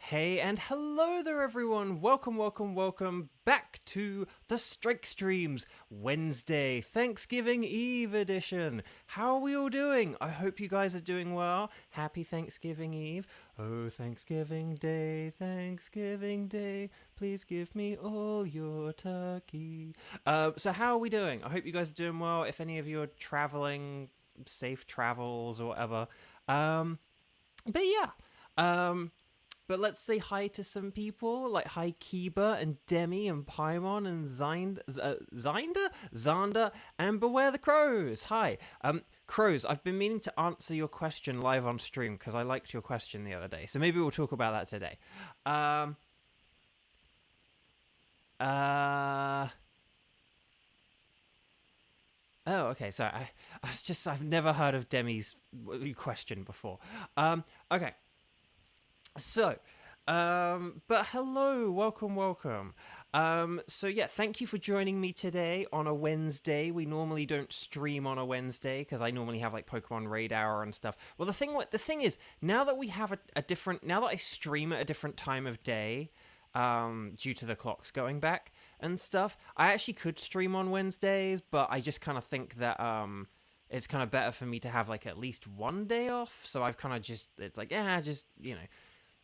Hey and hello there everyone, welcome back to the Strike Streams Wednesday Thanksgiving Eve edition. How are we all doing? I hope you guys are doing well. Happy Thanksgiving Eve. Oh, Thanksgiving Day, please give me all your turkey. So how are we doing? I hope you guys are doing well. If any of you are traveling, safe travels or whatever. But let's say hi to some people, like hi Kiba and Demi and Paimon and Xander, and Beware the Crows. Hi. Crows, I've been meaning to answer your question live on stream because I liked your question the other day. So maybe we'll talk about that today. Oh, okay, sorry. I've never heard of Demi's question before. Okay. So, but hello, welcome. So yeah, thank you for joining me today on a Wednesday. We normally don't stream on a Wednesday because I normally have like Pokemon Raid Hour and stuff. Well, the thing is, now that we have now that I stream at a different time of day, due to the clocks going back and stuff, I actually could stream on Wednesdays, but I just kind of think that, it's kind of better for me to have like at least one day off. So I've kind of it's like,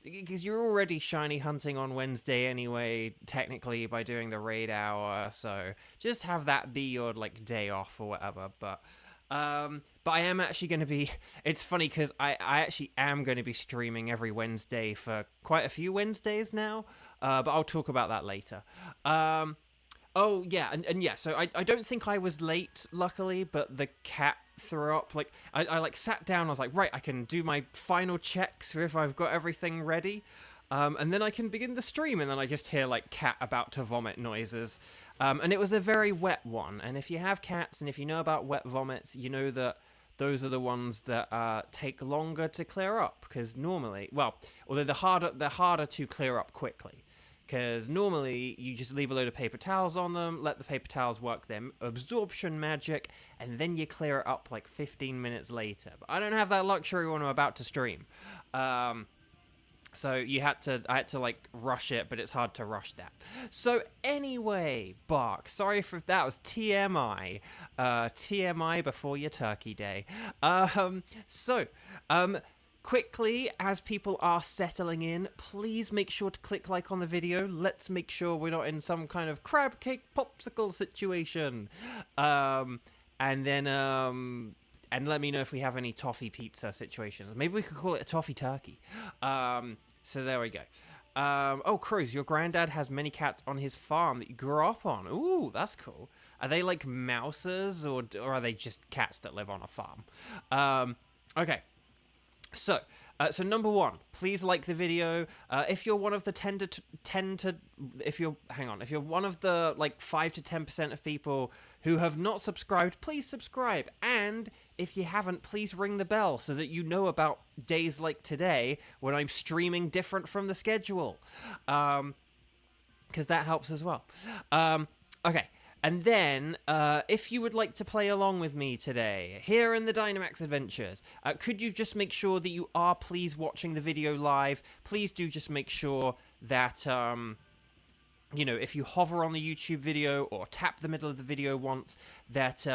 because you're already shiny hunting on Wednesday anyway, technically, by doing the raid hour, so just have that be your, like, day off or whatever, but I am actually going to be, it's funny, because I actually am going to be streaming every Wednesday for quite a few Wednesdays now, but I'll talk about that later. Oh, yeah, and yeah, so I don't think I was late, luckily, but the cat threw up. Like, I like, sat down, I was like, right, I can do my final checks if I've got everything ready, and then I can begin the stream, and then I just hear, like, cat about to vomit noises, and it was a very wet one, and if you have cats, and if you know about wet vomits, you know that those are the ones that take longer to clear up, because normally, well, although they're harder to clear up quickly. Because normally, you just leave a load of paper towels on them, let the paper towels work their absorption magic, and then you clear it up like 15 minutes later. But I don't have that luxury when I'm about to stream. So I had to like rush it, but it's hard to rush that. So anyway, Bark, sorry for that was TMI. TMI before your turkey day. Quickly, as people are settling in, please make sure to click like on the video. Let's make sure we're not in some kind of crab cake popsicle situation. And let me know if we have any toffee pizza situations. Maybe we could call it a toffee turkey. So there we go. Oh, Crows, your granddad has many cats on his farm that you grew up on. Ooh, that's cool. Are they like mouses or are they just cats that live on a farm? Okay. So number one, please like the video. If you're one of the if you're one of the like 5 to 10% of people who have not subscribed, please subscribe. And if you haven't, please ring the bell so that you know about days like today when I'm streaming different from the schedule, because that helps as well. Okay. And then, if you would like to play along with me today, here in the Dynamax Adventures, could you just make sure that you are please watching the video live? Please do just make sure that, if you hover on the YouTube video or tap the middle of the video once, that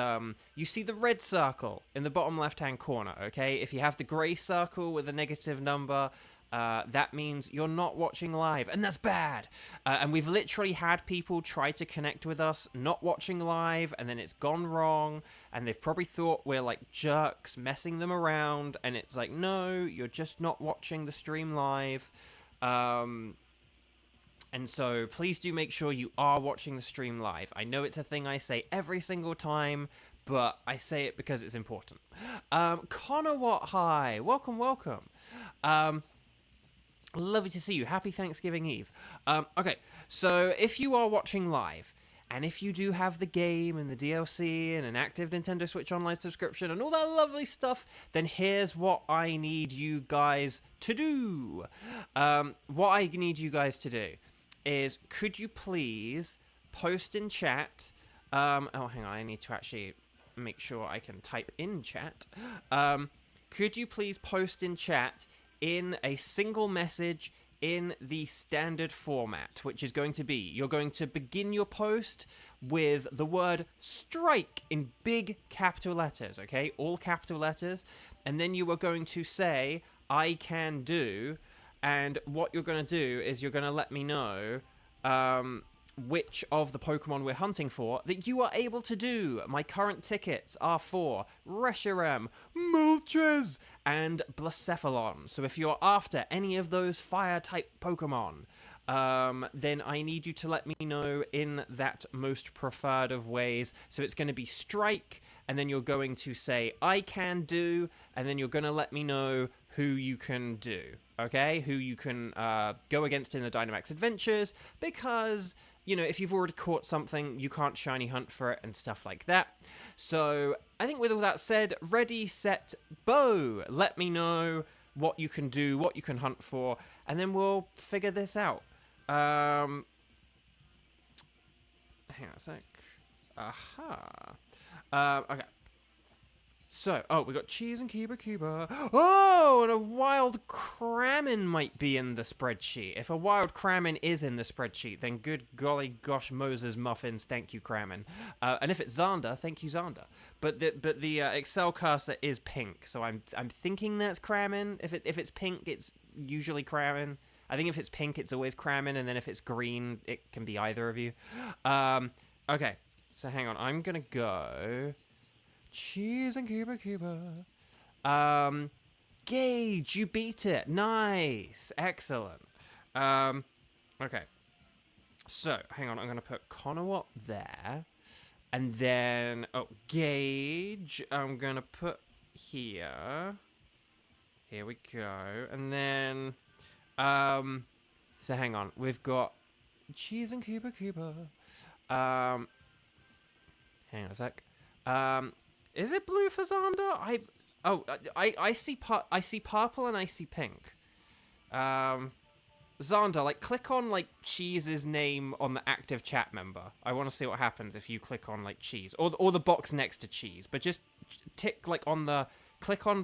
you see the red circle in the bottom left-hand corner, okay? If you have the grey circle with a negative number, that means you're not watching live, and that's bad. And we've literally had people try to connect with us not watching live, and then it's gone wrong, and they've probably thought we're like jerks messing them around, and it's like, no, you're just not watching the stream live. And so please do make sure you are watching the stream live. I know it's a thing I say every single time, but I say it because it's important. Connor Watt, hi. Welcome. Lovely to see you. Happy Thanksgiving Eve. Okay, so if you are watching live, and if you do have the game and the DLC and an active Nintendo Switch Online subscription and all that lovely stuff, then here's what I need you guys to do. What I need you guys to do is, could you please post in chat... hang on, I need to actually make sure I can type in chat. Could you please post in chat in a single message in the standard format, which is going to be, you're going to begin your post with the word strike in big capital letters, okay? All capital letters. And then you are going to say, I can do. And what you're going to do is you're going to let me know which of the Pokemon we're hunting for that you are able to do. My current tickets are for Reshiram, Moltres, and Blacephalon. So if you're after any of those fire-type Pokemon, then I need you to let me know in that most preferred of ways. So it's going to be strike, and then you're going to say, I can do, and then you're going to let me know who you can do, okay? Who you can go against in the Dynamax Adventures, because, you know, if you've already caught something, you can't shiny hunt for it and stuff like that. So I think with all that said, ready, set, bow. Let me know what you can do, what you can hunt for, and then we'll figure this out. Hang on a sec. Okay. So, we got Cheese and Kiba. Oh, and a wild Kramen might be in the spreadsheet. If a wild Kramen is in the spreadsheet, then good golly gosh Moses muffins, thank you Kramen. And if it's Xander, thank you Xander. But the Excel cursor is pink, so I'm thinking that's Kramen. If it's pink, it's usually Kramen. I think if it's pink, it's always Kramen, and then if it's green, it can be either of you. Okay, so hang on, I'm gonna go Cheese and Kiba. Gage, you beat it. Nice. Excellent. Okay. So, hang on. I'm going to put Conowat there. And then, Gage, I'm going to put here. Here we go. And then, so hang on. We've got Cheese and Kiba. Hang on a sec. Is it blue for Xander? I see purple and I see pink. Xander, like, click on, like, Cheese's name on the active chat member. I want to see what happens if you click on, like, Cheese. Or the box next to Cheese. But just click on the,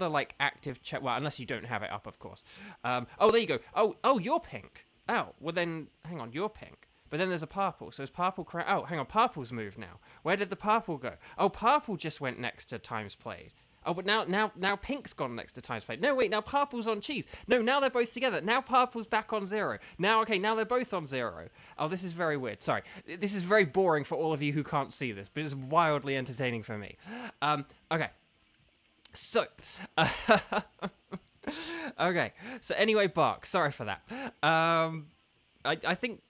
like, active chat. Well, unless you don't have it up, of course. There you go. Oh, you're pink. Oh, well then, hang on, you're pink. But then there's a purple. So is purple... Oh, hang on. Purple's moved now. Where did the purple go? Oh, purple just went next to times played. Oh, but now pink's gone next to times played. No, wait. Now purple's on Cheese. No, now they're both together. Now purple's back on 0. Now they're both on 0. Oh, this is very weird. Sorry. This is very boring for all of you who can't see this, but it's wildly entertaining for me. Okay. So... okay. So anyway, Bark. Sorry for that. I think...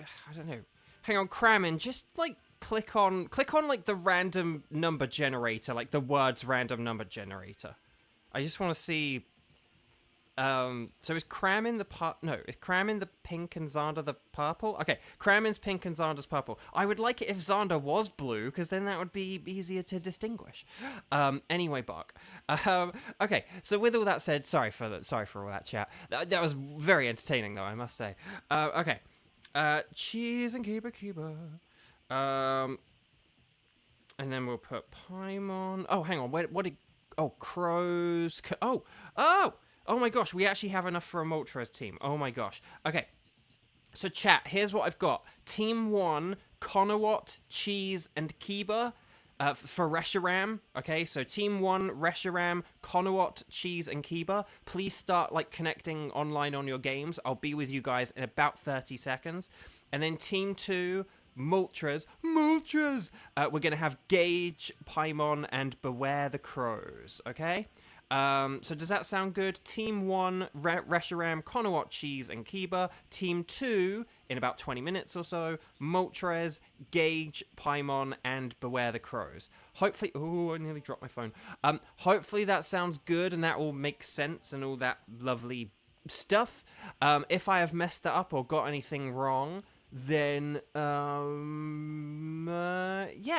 I don't know. Hang on, Kramen, just, like, click on, like, the random number generator, like, the words random number generator. I just want to see, so is Kramen is Kramen the pink and Xander the purple? Okay, Kramen's pink and Xander's purple. I would like it if Xander was blue, because then that would be easier to distinguish. Anyway, Bark. Okay, so with all that said, sorry for all that chat. That was very entertaining, though, I must say. Okay. Cheese and Kiba. And then we'll put Paimon. Oh, hang on. Crows. Oh my gosh. We actually have enough for a Moltres team. Oh my gosh. Okay. So chat, here's what I've got. Team 1, Conowat, Cheese, and Kiba. For Reshiram, okay, so Team 1, Reshiram, Conowat, Cheese, and Kiba. Please start, like, connecting online on your games. I'll be with you guys in about 30 seconds. And then Team 2, Moltres. We're going to have Gage, Paimon, and Beware the Crows, okay? So does that sound good? Team 1, Reshiram, Conowat, Cheese, and Kiba. Team 2, in about 20 minutes or so, Moltres, Gage, Paimon, and Beware the Crows. Hopefully... Oh, I nearly dropped my phone. Hopefully that sounds good and that all makes sense and all that lovely stuff. If I have messed that up or got anything wrong, then, yeah,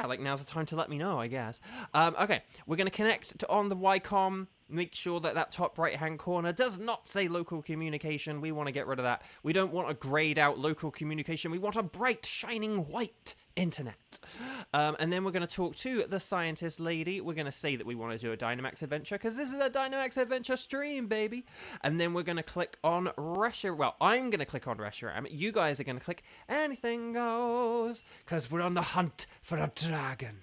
like, now's the time to let me know, I guess. Okay, we're going to connect on the Ycom. Make sure that top right-hand corner does not say local communication. We want to get rid of that. We don't want a grayed-out local communication. We want a bright, shining white internet. And then we're going to talk to the scientist lady. We're going to say that we want to do a Dynamax adventure because this is a Dynamax adventure stream, baby. And then we're going to click on Reshiram. Well, I'm going to click on Reshiram. You guys are going to click anything goes because we're on the hunt for a dragon.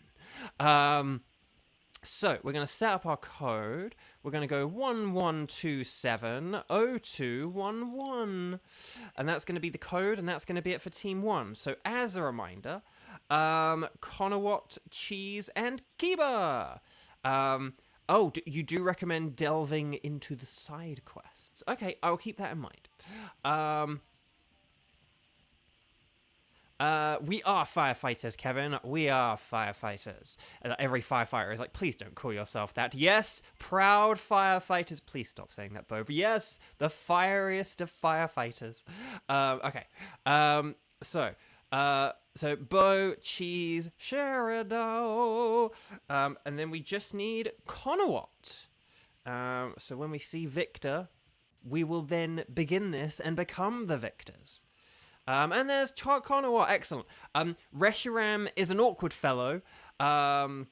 So we're going to set up our code. We're going to go 11270211. And that's going to be the code, and that's going to be it for Team 1. So as a reminder, Conowat, Cheese, and Kiba. You do recommend delving into the side quests. Okay, I'll keep that in mind. We are firefighters, Kevin. We are firefighters. Every firefighter is like, please don't call yourself that. Yes, proud firefighters. Please stop saying that, Bo. Yes, the fieriest of firefighters. Okay. So Bo, Cheese, Sheridan. And then we just need Conowat. So when we see Victor, we will then begin this and become the victors. And there's Conowat, excellent. Reshiram is an awkward fellow, because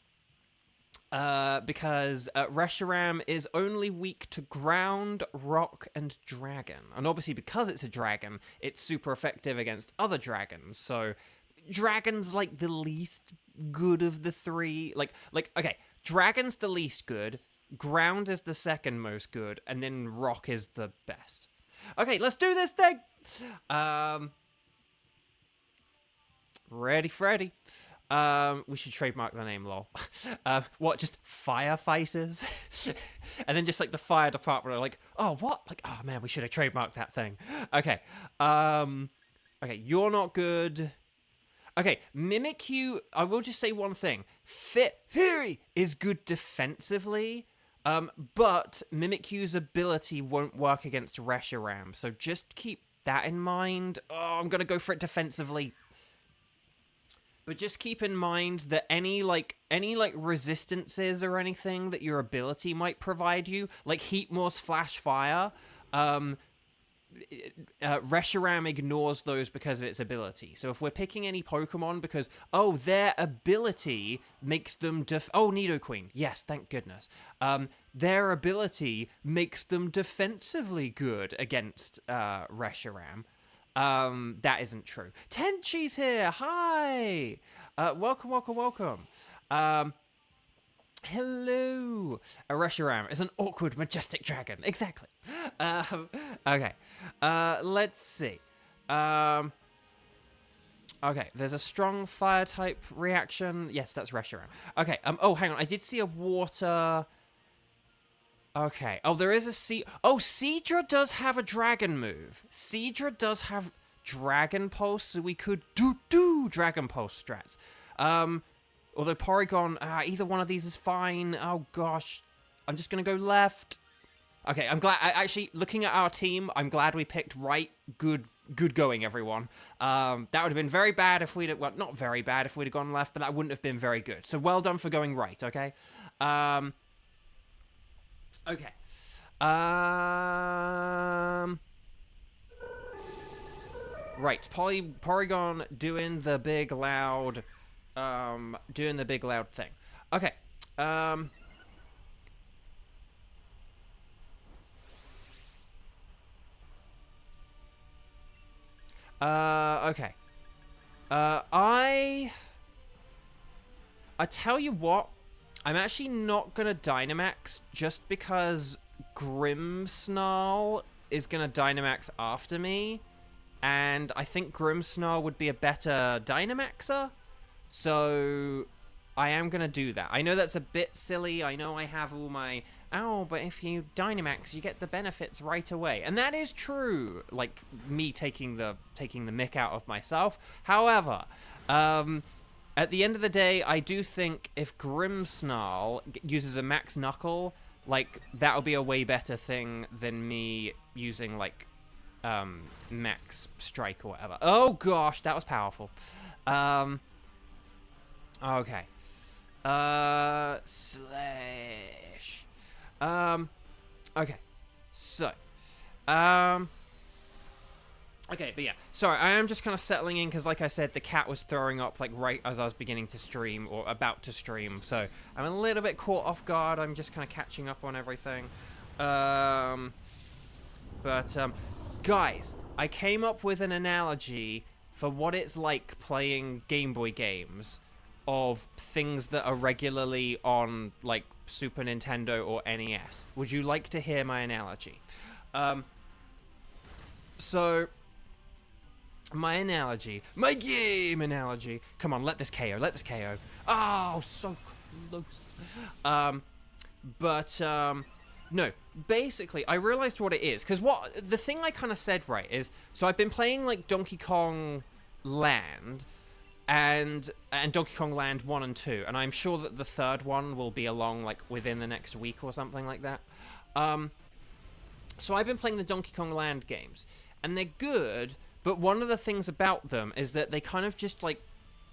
Reshiram is only weak to ground, rock, and dragon. And obviously because it's a dragon, it's super effective against other dragons. So dragon's like the least good of the three. Okay, dragon's the least good, ground is the second most good, and then rock is the best. Okay, let's do this thing! Ready, Freddy. We should trademark the name, lol. What, just firefighters? And then just like the fire department are like, oh, what? Like, oh man, we should have trademarked that thing. Okay. Okay, you're not good. Okay, Mimikyu, I will just say one thing. Fury is good defensively, but Mimikyu's ability won't work against Reshiram, so just keep that in mind. Oh, I'm gonna go for it defensively. But just keep in mind that any resistances or anything that your ability might provide you, like Heat Morse Flash Fire, Reshiram ignores those because of its ability. So if we're picking any Pokemon because, their ability makes them Nidoqueen. Yes, thank goodness. Their ability makes them defensively good against Reshiram. That isn't true. Tenchi's here. Hi. Welcome. Hello. Reshiram is an awkward, majestic dragon. Exactly. Okay. Let's see. Okay, there's a strong fire type reaction. Yes, that's Reshiram. Okay. Hang on. I did see a water. Okay. Oh, there is a Seadra does have a dragon move. Seadra does have Dragon Pulse, so we could do Dragon Pulse strats. Although Porygon, either one of these is fine. Oh gosh, I'm just gonna go left. Okay, I'm glad. Actually, looking at our team, I'm glad we picked right. Good going, everyone. That would have been very bad if we'd not very bad if we'd have gone left, but that wouldn't have been very good. So well done for going right. Okay. Okay. Right, Porygon doing the big loud thing. Okay. Okay. I tell you what, I'm actually not gonna Dynamax just because Grimmsnarl is gonna Dynamax after me, and I think Grimmsnarl would be a better Dynamaxer, so I am gonna do that. I know that's a bit silly, I know I have all my, but if you Dynamax, you get the benefits right away, and that is true, like me taking the mick out of myself. However, at the end of the day, I do think if Grimmsnarl uses a Max Knuckle, like, that'll be a way better thing than me using, like, Max Strike or whatever. Oh, gosh, that was powerful. Okay. Slash. Okay. So. Okay, but yeah, sorry, I am just kind of settling in because, like I said, the cat was throwing up like right as I was beginning to stream or about to stream, so I'm a little bit caught off guard. I'm just kind of catching up on everything. Guys, I came up with an analogy for what it's like playing Game Boy games of things that are regularly on like Super Nintendo or NES. Would you like to hear my analogy? So my analogy, my game analogy. Come on, let this KO. Oh, so close. No, basically, I realized what it is. Because the thing I kind of said, right, is... So I've been playing, like, Donkey Kong Land and Donkey Kong Land 1 and 2. And I'm sure that the third one will be along, like, within the next week or something like that. So I've been playing the Donkey Kong Land games. And they're good, but one of the things about them is that they kind of just, like...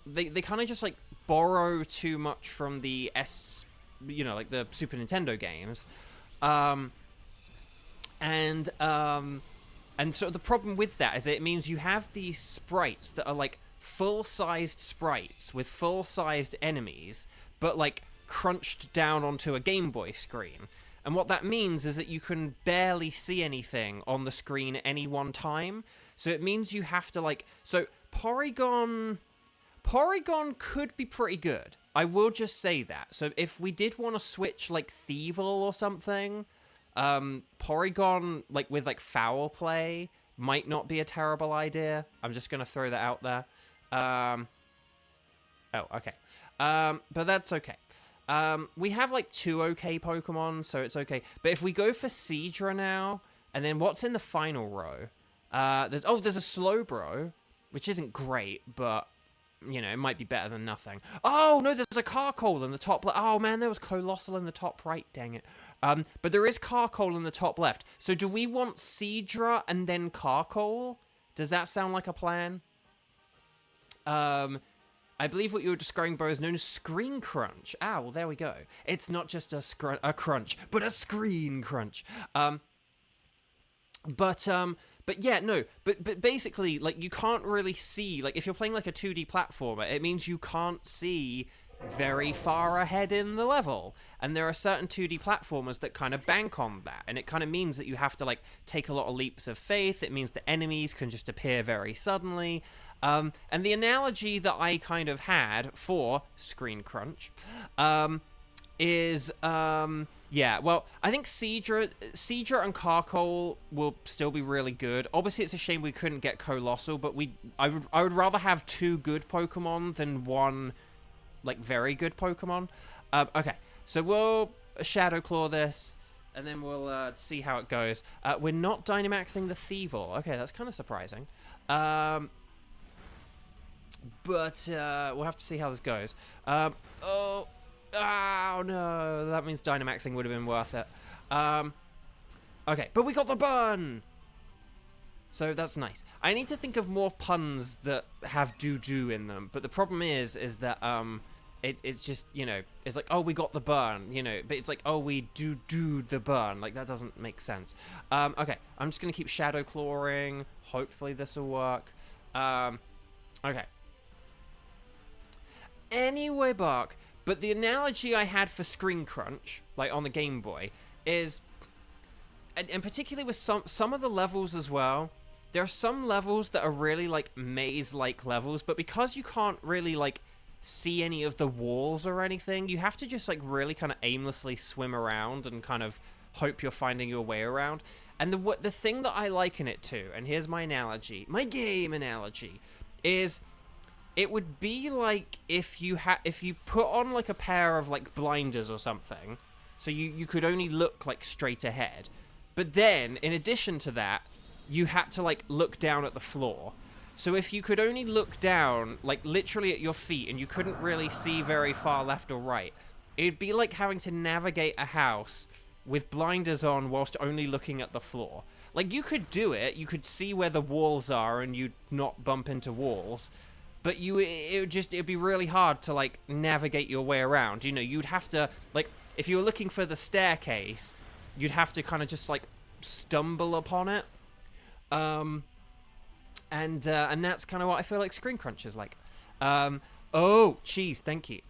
They kind of just, like, borrow too much from the like, the Super Nintendo games. And so the problem with that is that it means you have these sprites that are like full-sized sprites with full-sized enemies, but like crunched down onto a Game Boy screen. And what that means is that you can barely see anything on the screen at any one time. So it means you have to like... So Porygon could be pretty good. I will just say that. So if we did want to switch, like, Thievul or something, Porygon, like, with, like, foul play might not be a terrible idea. I'm just going to throw that out there. Oh, okay. But that's okay. We have, like, 2 okay Pokemon, so it's okay. But if we go for Seadra now, and then what's in the final row? There's a Slowbro, which isn't great, but... You know, it might be better than nothing. Oh, no, there's a Carkol in the top left. Oh, man, there was Colossal in the top right. Dang it. But there is Carkol in the top left. So do we want Seadra and then Carkol? Does that sound like a plan? I believe what you were describing, bro, is known as Screen Crunch. Ah, well, there we go. It's not just a crunch, but a screen crunch. But yeah, no, but basically, like, you can't really see, like, if you're playing, like, a 2D platformer, it means you can't see very far ahead in the level. And there are certain 2D platformers that kind of bank on that. And it kind of means that you have to, like, take a lot of leaps of faith. It means that enemies can just appear very suddenly. And the analogy that I kind of had for Screen Crunch is... Yeah, well, I think Seadra and Carkol will still be really good. Obviously, it's a shame we couldn't get Colossal, but I would rather have 2 good Pokemon than 1, like, very good Pokemon. Okay, so we'll Shadow Claw this, and then we'll see how it goes. We're not Dynamaxing the Thievul. Okay, that's kind of surprising. But we'll have to see how this goes. Oh, no. That means Dynamaxing would have been worth it. Okay, but we got the burn! So that's nice. I need to think of more puns that have do-do in them. But the problem is that, it's just, you know, it's like, oh, we got the burn, you know. But it's like, oh, we do the burn. Like, that doesn't make sense. Okay, I'm just going to keep Shadow Clawing. Hopefully this will work. Okay. Anyway, Bark... But the analogy I had for Screen Crunch, like on the Game Boy, is, and particularly with some of the levels as well, there are some levels that are really, like, maze-like levels, but because you can't really, like, see any of the walls or anything, you have to just, like, really kind of aimlessly swim around and kind of hope you're finding your way around. And the thing that I liken it to, and here's my analogy, my game analogy, is... It would be like if you put on, like, a pair of, like, blinders or something, so you could only look, like, straight ahead. But then, in addition to that, you had to, like, look down at the floor. So if you could only look down, like, literally at your feet, and you couldn't really see very far left or right, it'd be like having to navigate a house with blinders on whilst only looking at the floor. Like, you could do it, you could see where the walls are, and you'd not bump into walls, but it'd be really hard to, like, navigate your way around. You know, you'd have to, like, if you were looking for the staircase, you'd have to kind of just, like, stumble upon it. And that's kind of what I feel like Screen Crunch is like. Oh, cheese, thank you.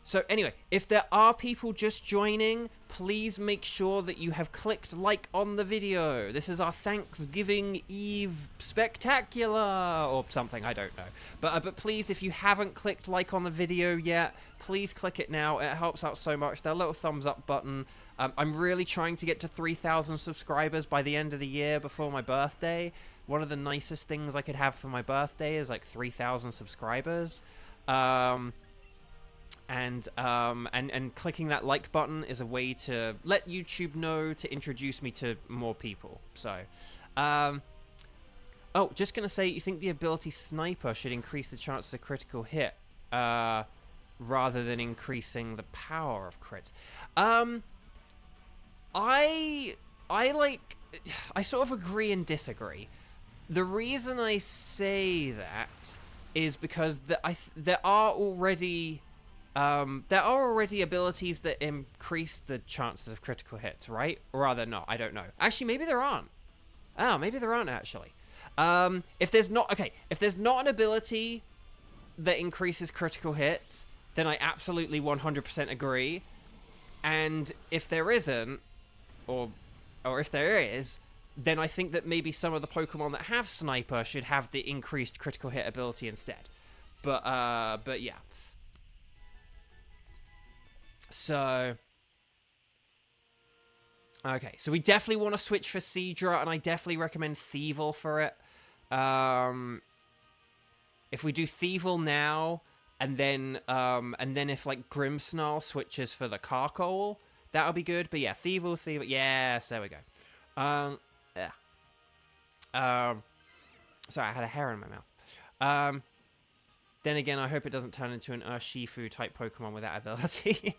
So anyway, if there are people just joining, please make sure that you have clicked like on the video. This is our Thanksgiving Eve spectacular or something, I don't know. But please, if you haven't clicked like on the video yet, please click it now. It helps out so much. That little thumbs up button. I'm really trying to get to 3,000 subscribers by the end of the year before my birthday. One of the nicest things I could have for my birthday is like 3,000 subscribers. And clicking that like button is a way to let YouTube know to introduce me to more people. So, oh, just gonna say, you think the ability Sniper should increase the chance of critical hit, rather than increasing the power of crits? I sort of agree and disagree. The reason I say that is because there are already abilities that increase the chances of critical hits, right? Or rather not, I don't know. Actually, maybe there aren't. Oh, maybe there aren't actually. If there's not an ability that increases critical hits, then I absolutely 100% agree. And if there isn't, or if there is, then I think that maybe some of the Pokemon that have Sniper should have the increased critical hit ability instead. But yeah. So, okay, so we definitely want to switch for Seadra, and I definitely recommend Thievul for it. If we do Thievul now, and then if like Grimmsnarl switches for the Carkol, that'll be good. But yeah, Thievul, yes, there we go. Yeah. Sorry, I had a hair in my mouth. Then again, I hope it doesn't turn into an Urshifu type Pokemon with that ability.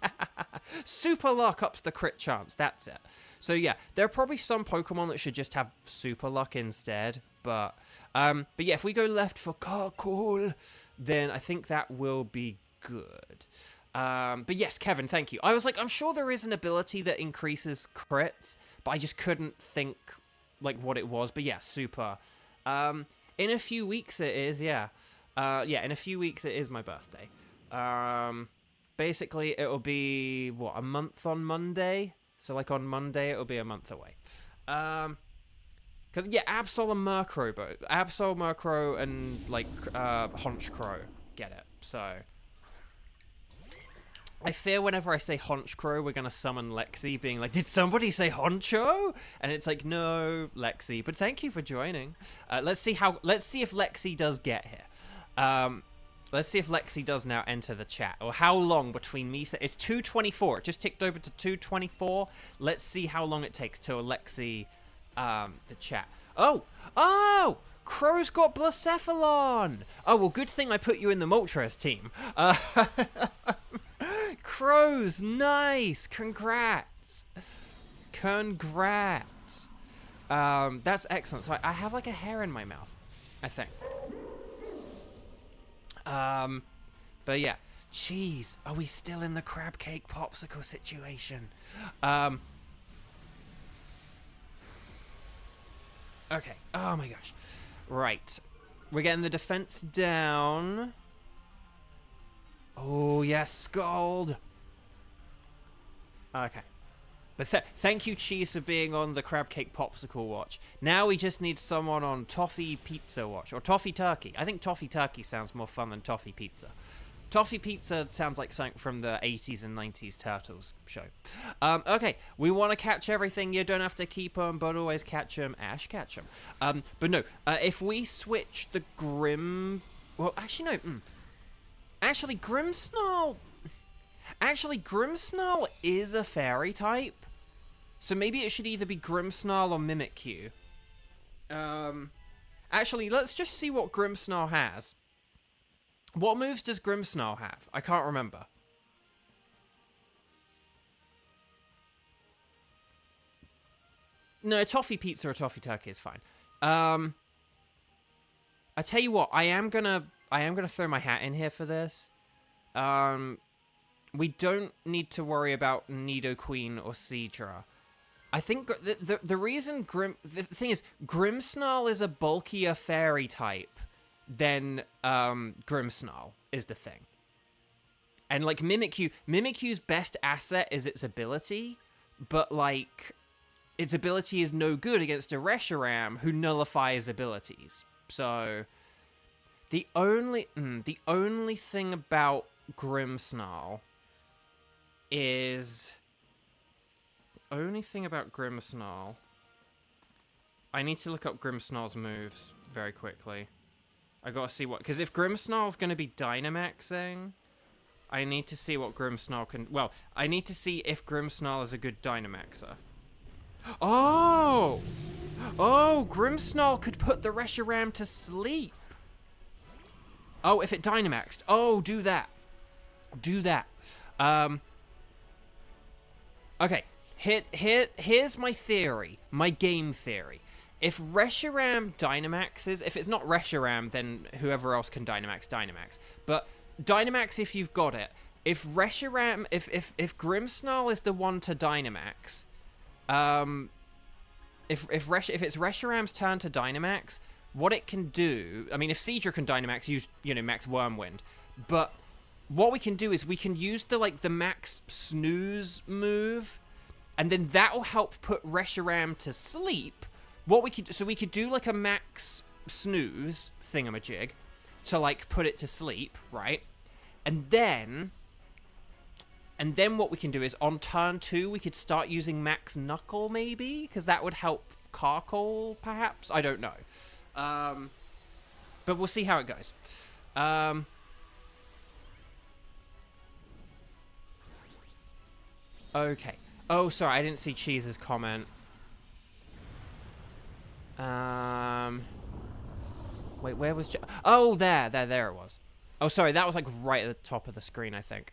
Super Luck ups the crit chance. That's it. So yeah, there are probably some Pokemon that should just have Super Luck instead. But yeah, if we go left for Carkol, then I think that will be good. But yes, Kevin, thank you. I was like, I'm sure there is an ability that increases crits, but I just couldn't think like what it was. But yeah, super. In a few weeks it is, yeah. Yeah, in a few weeks it is my birthday. Basically it'll be, what, a month on Monday? So like on Monday it'll be a month away. Because, yeah, Absol and Murkrow, but Absol, Murkrow, and, like, Honchkrow get it, so. I fear whenever I say Honchkrow, we're going to summon Lexi, being like, did somebody say Honcho? And it's like, no, Lexi, but thank you for joining. Let's see if Lexi does get here. Let's see if Lexi does now enter the chat, or how long between me, it's 2:24, it just ticked over to 2:24. Let's see how long it takes till Lexi, the chat. Oh, Crow's got Blacephalon. Oh, well, good thing I put you in the Moltres team. Crows, nice, congrats. That's excellent. So I have like a hair in my mouth, I think. But yeah, jeez, are we still in the crab cake popsicle situation? Okay, oh my gosh. Right, we're getting the defense down. Oh yes, Scald. Okay. But thank you, Cheese, for being on the Crab Cake Popsicle watch. Now we just need someone on Toffee Pizza watch. Or Toffee Turkey. I think Toffee Turkey sounds more fun than Toffee Pizza. Toffee Pizza sounds like something from the 80s and 90s Turtles show. Okay, we want to catch everything. You don't have to keep them, but always catch them. Ash, catch them. But no, if we switch the Grim... Well, actually, no. Actually, Grimmsnarl is a fairy type. So maybe it should either be Grimmsnarl or Mimikyu. Actually, let's just see what Grimmsnarl has. What moves does Grimmsnarl have? I can't remember. No, Toffee Pizza or Toffee Turkey is fine. I tell you what, I am gonna throw my hat in here for this. We don't need to worry about Nidoqueen or Seadra. I think the reason the thing is, Grimmsnarl is a bulkier fairy type than Grimmsnarl is the thing. And like Mimikyu's best asset is its ability, but like its ability is no good against a Reshiram who nullifies abilities. So the only thing about Grimmsnarl is I need to look up Grimmsnarl's moves very quickly. I gotta see what, because if Grimmsnarl's gonna be Dynamaxing, I need to see what Grimmsnarl can... Well, I need to see if Grimmsnarl is a good Dynamaxer. Oh! Oh, Grimmsnarl could put the Reshiram to sleep. Oh, if it Dynamaxed. Oh, do that. Do that. Okay. Here's my theory. My game theory. If Reshiram Dynamaxes... If it's not Reshiram, then whoever else can Dynamax. But... Dynamax if you've got it. If Reshiram, if Grimmsnarl is the one to Dynamax, if it's Reshiram's turn to Dynamax, what it can do, I mean, if Seadra can Dynamax, use, you know, Max Wormwind, but what we can do is we can use the Max Snooze move, and then that'll help put Reshiram to sleep. What we could, so we could do like a Max Snooze thingamajig to like put it to sleep, right? And then what we can do is on turn 2 we could start using Max Knuckle maybe, because that would help Carkol perhaps. I don't know, but we'll see how it goes. Okay. Oh, sorry, I didn't see Cheese's comment. Wait, where was... Oh, there it was. Oh, sorry, that was, like, right at the top of the screen, I think.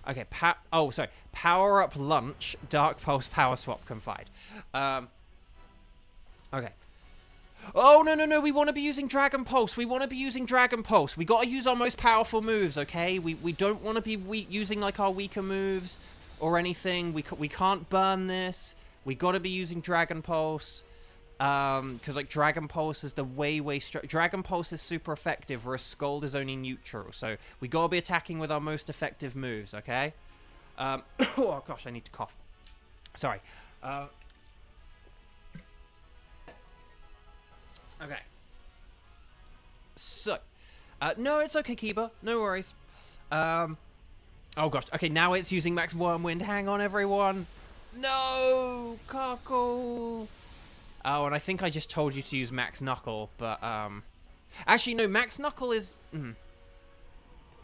Okay, oh, sorry. Power up lunch, Dark Pulse, Power Swap, Confide. Okay. Oh, no, we want to be using Dragon Pulse. We gotta use our most powerful moves, okay? We don't want to be using, like, our weaker moves or anything. We can't burn this. We gotta be using Dragon Pulse. Because like Dragon Pulse is the Dragon Pulse is super effective, whereas Scald is only neutral. So we gotta be attacking with our most effective moves, okay? Oh gosh, I need to cough. Sorry. Okay. So, no, it's okay, Kiba. No worries. Oh gosh. Okay, now it's using Max Wormwind. Hang on, everyone. No, Cockle. Oh, and I think I just told you to use Max Knuckle, but, actually, no, Max Knuckle is, I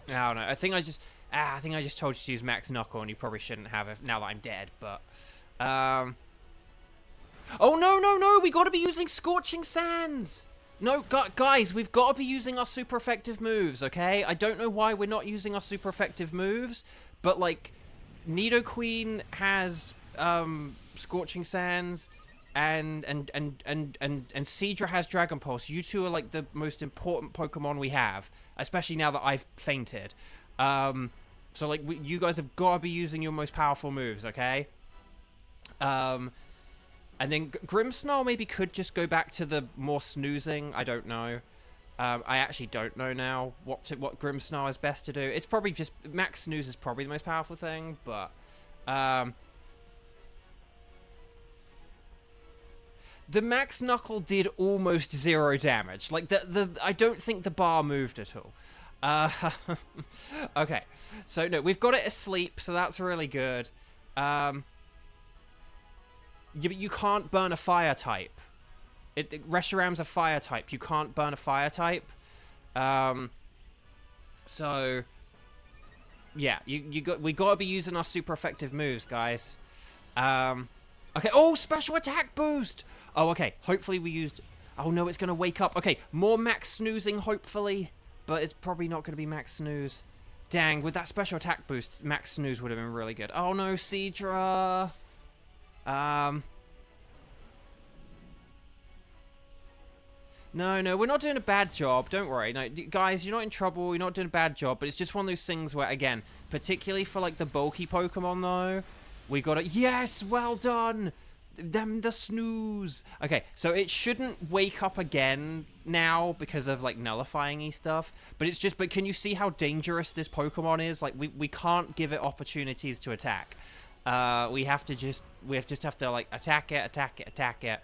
don't know, I think I just told you to use Max Knuckle, and you probably shouldn't have it now that I'm dead, but, oh, no, we gotta be using Scorching Sands! No, guys, we've gotta be using our super effective moves, okay? I don't know why we're not using our super effective moves, but, like, Nidoqueen has, Scorching Sands, and Seadra has Dragon Pulse. You two are like the most important Pokemon we have, especially now that I've fainted. So like you guys have got to be using your most powerful moves, okay? And then Grimmsnarl maybe could just go back to the more snoozing. I don't know. I actually don't know now what Grimmsnarl is best to do. It's probably just Max Snooze is probably the most powerful thing, but the Max Knuckle did almost 0 damage. Like, I don't think the bar moved at all. Okay. So, no, we've got it asleep, so that's really good. But you can't burn a fire type. Reshiram's a fire type. You can't burn a fire type. So, yeah, we gotta be using our super effective moves, guys. Okay, oh, special attack boost! Oh, okay, hopefully we used... Oh, no, it's going to wake up. Okay, more Max Snoozing, hopefully. But it's probably not going to be Max Snooze. Dang, with that special attack boost, Max Snooze would have been really good. Oh, no, Seadra. No, we're not doing a bad job. Don't worry. No, guys, you're not in trouble. You're not doing a bad job. But it's just one of those things where, again, particularly for, like, the bulky Pokemon, though, We got it. Yes, well done. Them the snooze. Okay, so it shouldn't wake up again now because of like nullifying-y stuff. But it's just, but can you see how dangerous this Pokemon is? Like we can't give it opportunities to attack. We just have to like attack it.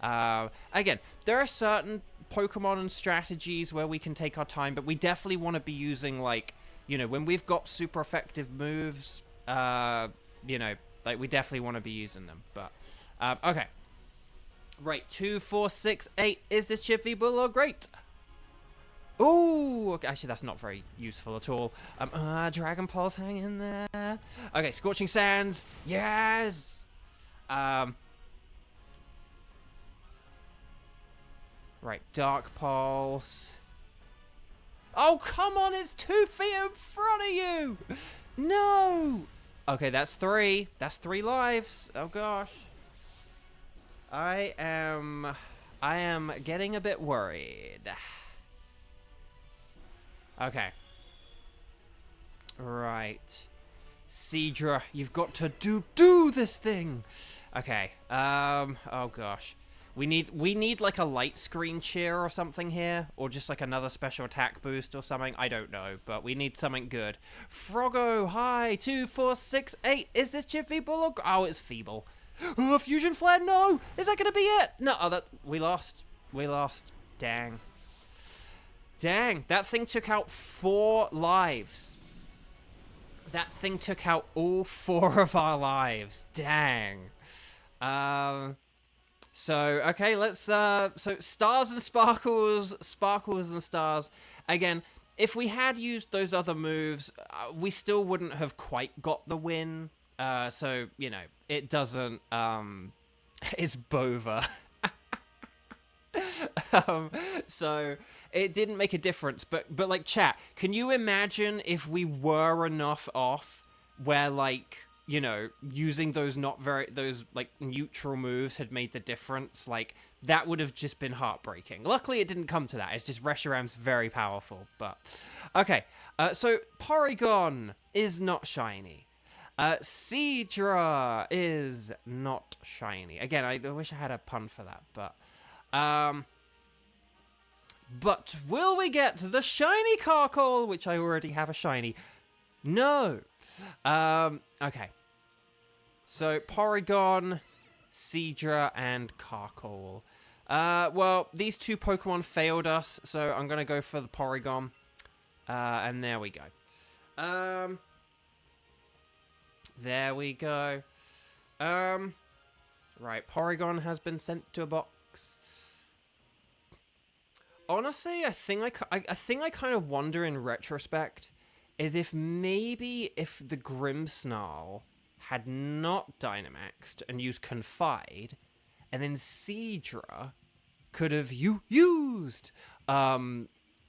Again, there are certain Pokemon and strategies where we can take our time, but we definitely want to be using like, you know, when we've got super effective moves, you know, like we definitely want to be using them. But okay, right, 2, 4, 6, 8. Is this Chippy-Bull or great? Oh, okay, actually that's not very useful at all. Dragon Pulse, hang in there. Okay, Scorching Sands, yes. Right, Dark Pulse. Oh, come on, it's 2 feet in front of you. No. Okay, that's 3. That's 3 lives. Oh gosh. I am getting a bit worried. Okay. Right. Seadra, you've got to do this thing. Okay. Oh gosh. We need like a light screen cheer or something here, or just like another special attack boost or something. I don't know, but we need something good. Froggo, hi, 2, 4, 6, 8. Is this Chippy-Bull or... Oh, it's Feeble. Oh, Fusion Flare, no! Is that gonna be it? No, oh, we lost. We lost. Dang. Dang, that thing took out 4 lives. That thing took out all 4 of our lives. Dang. So, okay, let's, so stars and sparkles, sparkles and stars. Again, if we had used those other moves, we still wouldn't have quite got the win. So, you know, it doesn't, it's Bova. So it didn't make a difference, but like, chat, can you imagine if we were enough off where, like, you know, using those like neutral moves had made the difference? Like, that would have just been heartbreaking. Luckily it didn't come to that. It's just Reshiram's very powerful. But okay, so Porygon is not shiny. Seadra is not shiny. Again, I wish I had a pun for that, but will we get the shiny Carkol, which I already have a shiny? No. Okay. So, Porygon, Seadra, and Carkol. Well, these 2 Pokemon failed us, so I'm going to go for the Porygon. And there we go. There we go. Right, Porygon has been sent to a box. Honestly, I think I kind of wonder in retrospect is if maybe if the Grimmsnarl had not Dynamaxed and used Confide, and then Seadra could have used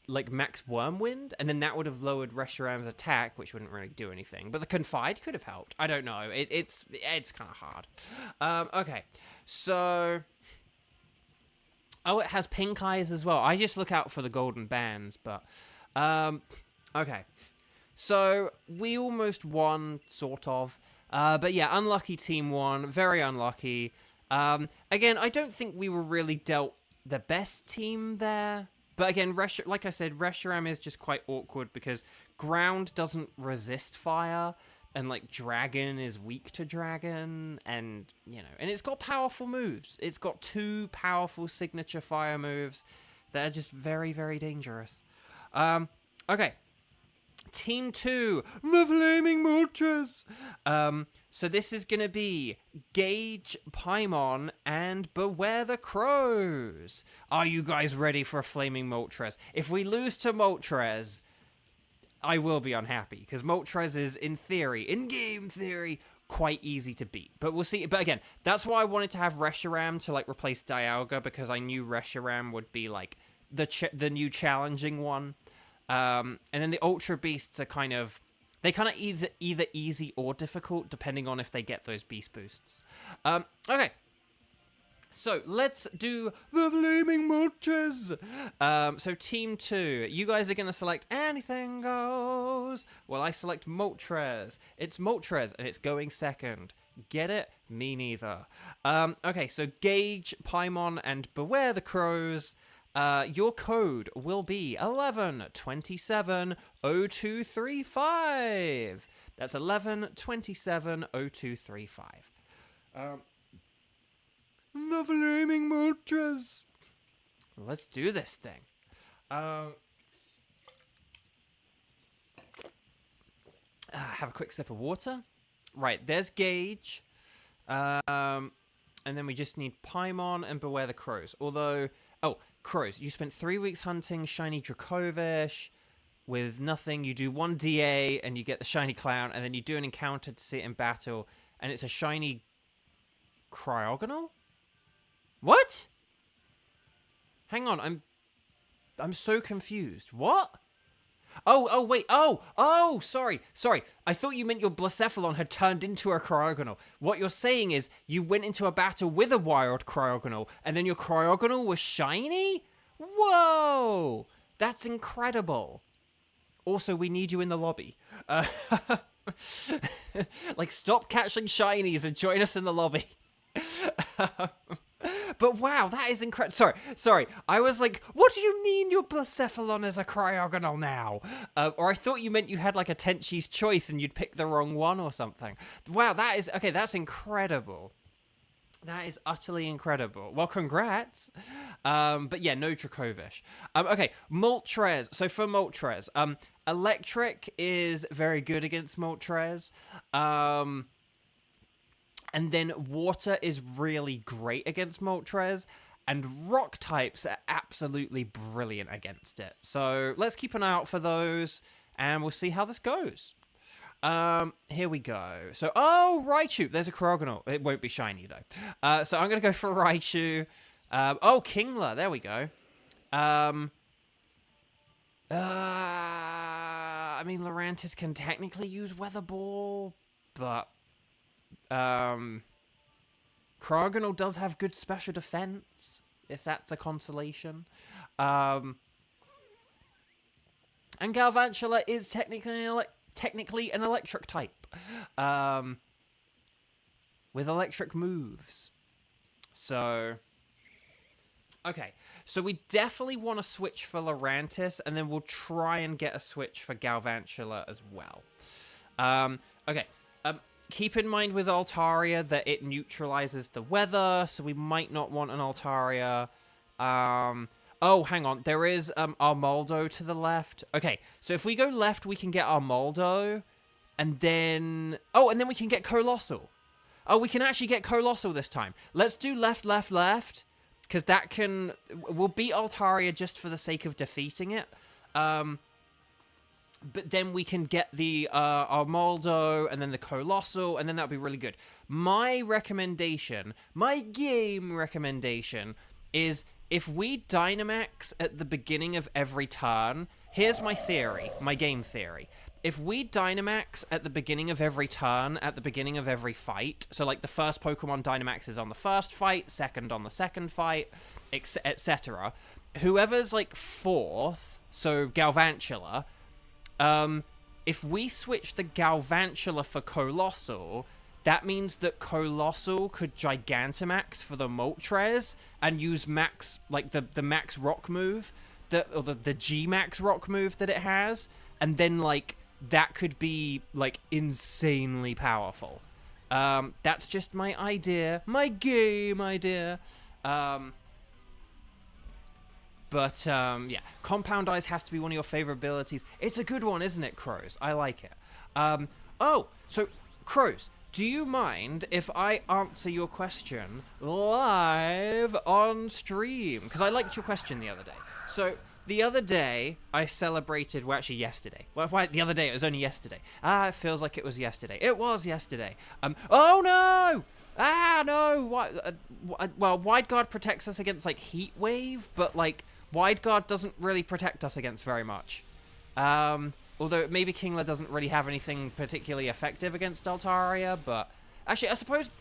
like Max Wormwind, and then that would have lowered Reshiram's attack, which wouldn't really do anything. But the Confide could have helped. I don't know. It's kind of hard. Okay, so... Oh, it has pink eyes as well. I just look out for the golden bands, but... okay. So, we almost won, sort of. But yeah, unlucky team 1. Very unlucky. Again, I don't think we were really dealt the best team there. But again, like I said, Reshiram is just quite awkward because ground doesn't resist fire. And, like, dragon is weak to dragon, and, you know, and it's got powerful moves. It's got 2 powerful signature fire moves that are just very, very dangerous. Okay. Team 2, the Flaming Moltres. So this is going to be Gauge, Paimon, and Beware the Crows. Are you guys ready for a Flaming Moltres? If we lose to Moltres... I will be unhappy, because Moltres is, in theory, in-game theory, quite easy to beat. But we'll see. But again, that's why I wanted to have Reshiram to, like, replace Dialga, because I knew Reshiram would be, like, the new challenging one. And then the Ultra Beasts are kind of... They kind of either easy or difficult, depending on if they get those Beast Boosts. Okay. So, let's do the Flaming Moltres. So, Team 2, you guys are going to select Anything Goes. Well, I select Moltres. It's Moltres, and it's going second. Get it? Me neither. Okay, so Gauge, Paimon, and Beware the Crows. Your code will be 11270235. That's 11270235. Level aiming Moltres. Let's do this thing. Have a quick sip of water. Right, there's Gauge. And then we just need Paimon and Beware the Crows. Although, Crows, you spent 3 weeks hunting shiny Dracovish with nothing. You do 1 DA and you get the shiny clown, and then you do an encounter to see it in battle, and it's a shiny Cryogonal? What? Hang on, I'm so confused. What? Oh, wait. Oh, sorry. I thought you meant your Blacephalon had turned into a Cryogonal. What you're saying is you went into a battle with a wild Cryogonal, and then your Cryogonal was shiny? Whoa! That's incredible. Also, we need you in the lobby. Like, stop catching shinies and join us in the lobby. But wow, that is incredible. Sorry. I was like, what do you mean your Blacephalon is a Cryogonal now? Or I thought you meant you had like a Tenchi's Choice and you'd pick the wrong one or something. Wow, that's incredible. That is utterly incredible. Well, congrats. But yeah, no Dracovish. Okay, Moltres. So for Moltres, Electric is very good against Moltres. And then Water is really great against Moltres. And Rock types are absolutely brilliant against it. So let's keep an eye out for those, and we'll see how this goes. Here we go. So, Raichu. There's a Cryogonal. It won't be shiny, though. So I'm going to go for Raichu. Kingler. There we go. I mean, Lurantis can technically use Weather Ball, but Cryogonal does have good special defense, if that's a consolation. And Galvantula is technically an electric type, with electric moves. So, okay. So we definitely want to switch for Lurantis, and then we'll try and get a switch for Galvantula as well. Okay. Keep in mind with Altaria that it neutralizes the weather, so we might not want an Altaria. Hang on. There is Armaldo to the left. Okay, so if we go left, we can get Armaldo, and then... and then we can get Colossal. Oh, we can actually get Colossal this time. Let's do left, because that can... We'll beat Altaria just for the sake of defeating it. But then we can get the Armaldo and then the Colossal, and then that'll be really good. My game recommendation, is if we Dynamax at the beginning of every turn, here's my theory, my game theory. If we Dynamax at the beginning of every turn, at the beginning of every fight, so like the first Pokemon Dynamax is on the first fight, second on the second fight, etc. Whoever's like fourth, so Galvantula... if we switch the Galvantula for Colossal, that means that Colossal could Gigantamax for the Moltres and use max, like the max rock move, or the G-max rock move that it has, and then like that could be like insanely powerful. That's just my idea, my game idea. But, yeah, Compound Eyes has to be one of your favorite abilities. It's a good one, isn't it, Crows? I like it. So, Crows, do you mind if I answer your question live on stream? Because I liked your question the other day. So, the other day, I celebrated... Well, actually, yesterday. Well, the other day? It was only yesterday. It feels like it was yesterday. It was yesterday. Oh, no! No! Well, Wide Guard protects us against, like, Heat Wave, but, like... Wide Guard doesn't really protect us against very much. Although maybe Kingler doesn't really have anything particularly effective against Altaria, but... Actually, I suppose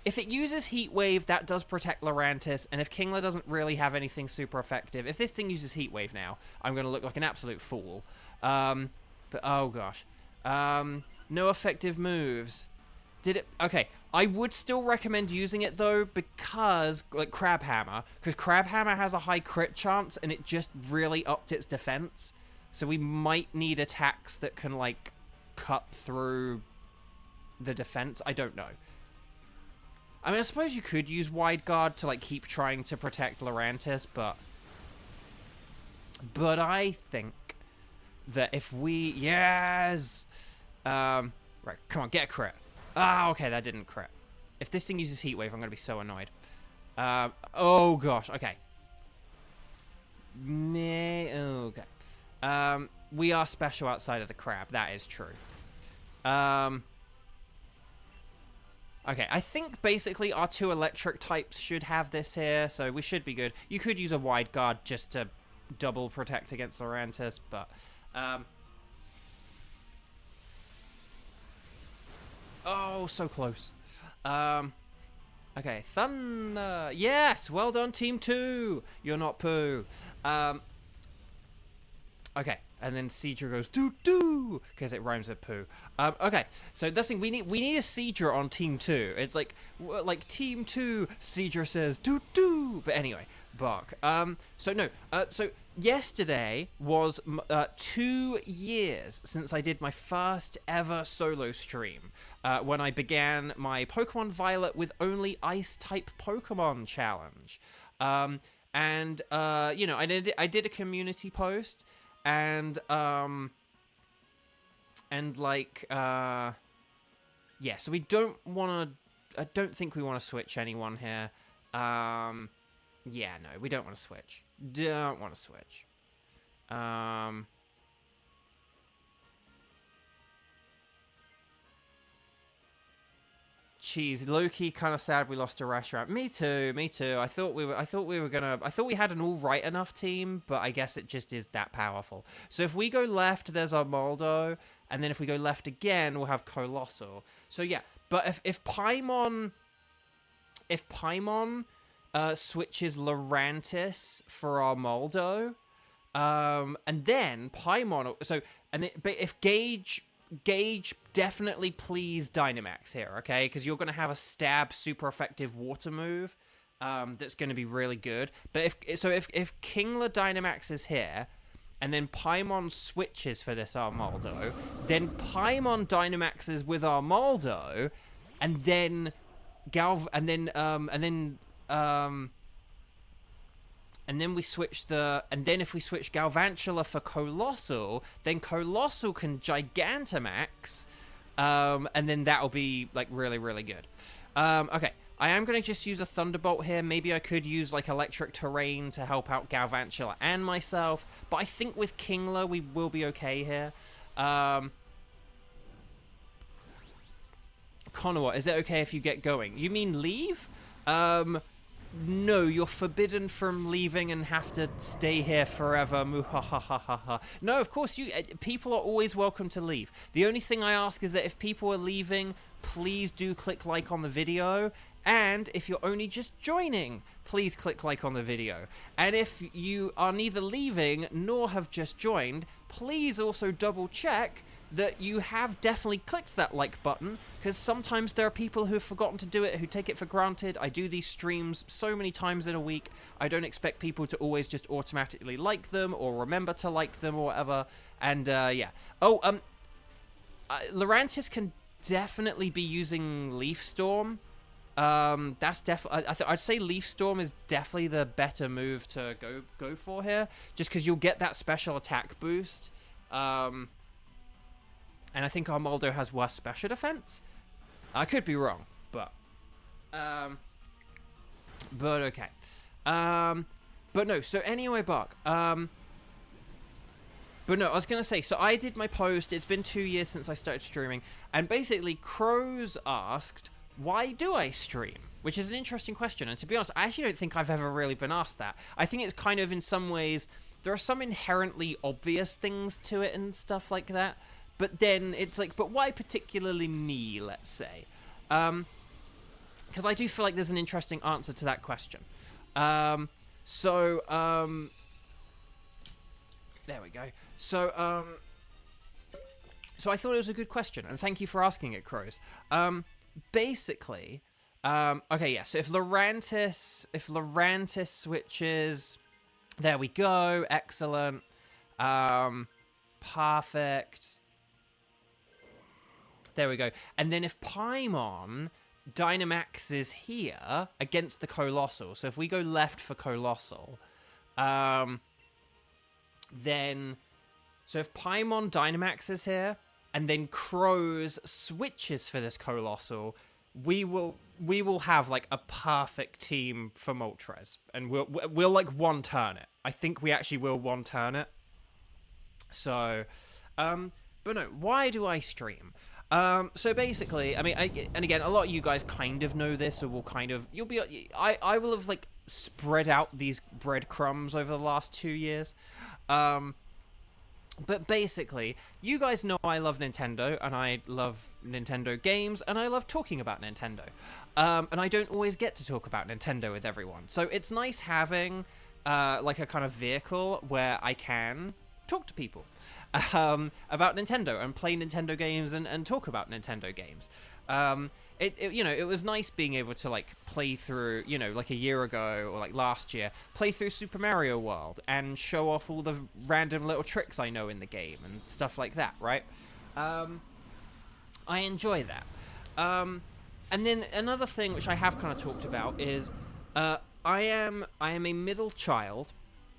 if it uses Heat Wave, that does protect Lurantis, and if Kingler doesn't really have anything super effective... If this thing uses Heat Wave now, I'm going to look like an absolute fool. But, oh gosh. No effective moves. Did it? Okay, I would still recommend using it though, because like Crab Hammer, because Crab Hammer has a high crit chance and it just really upped its defense. So we might need attacks that can like cut through the defense. I don't know. I mean, I suppose you could use Wide Guard to like keep trying to protect Lurantis, but I think that if we right, come on, get a crit. Ah, okay, that didn't crit. If this thing uses Heat Wave, I'm going to be so annoyed. Oh, gosh, okay. Okay. We are special outside of the crab. That is true. Okay, I think basically our 2 electric types should have this here, so we should be good. You could use a Wide Guard just to double protect against Lurantis, but... Oh, so close. Okay, Thunder. Yes, well done, Team 2. You're not poo. Okay, and then Seadra goes doo doo because it rhymes with poo. Okay, so that's thing we need a Seadra on Team 2. It's like Team 2. Seadra says doo doo. But anyway, bark. So yesterday was 2 years since I did my first ever solo stream. When I began my Pokemon Violet with only Ice-type Pokemon challenge. You know, I did a community post, and yeah, so we don't want to, I don't think we want to switch anyone here. Yeah, no, we don't want to switch. Don't want to switch. Jeez, low-key kind of sad we lost a restaurant. Me too, me too. I thought we had an all-right enough team, but I guess it just is that powerful. So if we go left, there's our Moldo, and then if we go left again, we'll have Colossal. So yeah, but if Paimon switches Lurantis for our Moldo, and then Paimon, but if Gauge, definitely please Dynamax here, okay? Because you're going to have a stab super effective water move that's going to be really good. But if Kingler Dynamax is here, and then Paimon switches for this Armaldo, then Paimon Dynamaxes with Armaldo, and then we switch if we switch Galvantula for Colossal, then Colossal can Gigantamax, and then that'll be like really, really good. Okay, I am going to just use a Thunderbolt here. Maybe I could use like Electric Terrain to help out Galvantula and myself, but I think with Kingler we will be okay here. Connor, is it okay if you get going? You mean leave? No, you're forbidden from leaving and have to stay here forever. Muhahahaha. No, of course, people are always welcome to leave. The only thing I ask is that if people are leaving, please do click like on the video. And if you're only just joining, please click like on the video. And if you are neither leaving nor have just joined, please also double check that you have definitely clicked that like button, because sometimes there are people who have forgotten to do it, who take it for granted. I do these streams so many times in a week. I don't expect people to always just automatically like them or remember to like them or whatever. And yeah. Oh, Lurantis can definitely be using Leaf Storm. That's definitely, I'd say Leaf Storm is definitely the better move to go for here, just because you'll get that special attack boost. And I think Armaldo has worse special defense. I could be wrong, but okay. But no, so anyway, Buck. But no, I was going to say, so I did my post. It's been 2 years since I started streaming. And basically, Crows asked, why do I stream? Which is an interesting question. And to be honest, I actually don't think I've ever really been asked that. I think it's kind of, in some ways, there are some inherently obvious things to it and stuff like that. But then it's like, but why particularly me, let's say? Because I do feel like there's an interesting answer to that question. There we go. So I thought it was a good question, and thank you for asking it, Crows. basically, okay, yeah. So if Lurantis switches, there we go. Excellent. Perfect. There we go. And then if Paimon Dynamaxes here against the Colossal, so if we go left for Colossal, then... So if Paimon Dynamaxes here, and then Crows switches for this Colossal, we will have, like, a perfect team for Moltres. And we'll like, one-turn it. I think we actually will one-turn it. So, but no, why do I stream? So basically, I mean, and again, a lot of you guys kind of know this, or will kind of, I will have, like, spread out these breadcrumbs over the last 2 years. But basically, you guys know I love Nintendo, and I love Nintendo games, and I love talking about Nintendo. And I don't always get to talk about Nintendo with everyone. So it's nice having, like, a kind of vehicle where I can talk to people about Nintendo and play Nintendo games and talk about Nintendo games. It was nice being able to, like, play through, like a year ago or like last year, play through Super Mario World and show off all the random little tricks I know in the game and stuff like that, right? I enjoy that. And then another thing which I have kind of talked about is I am a middle child,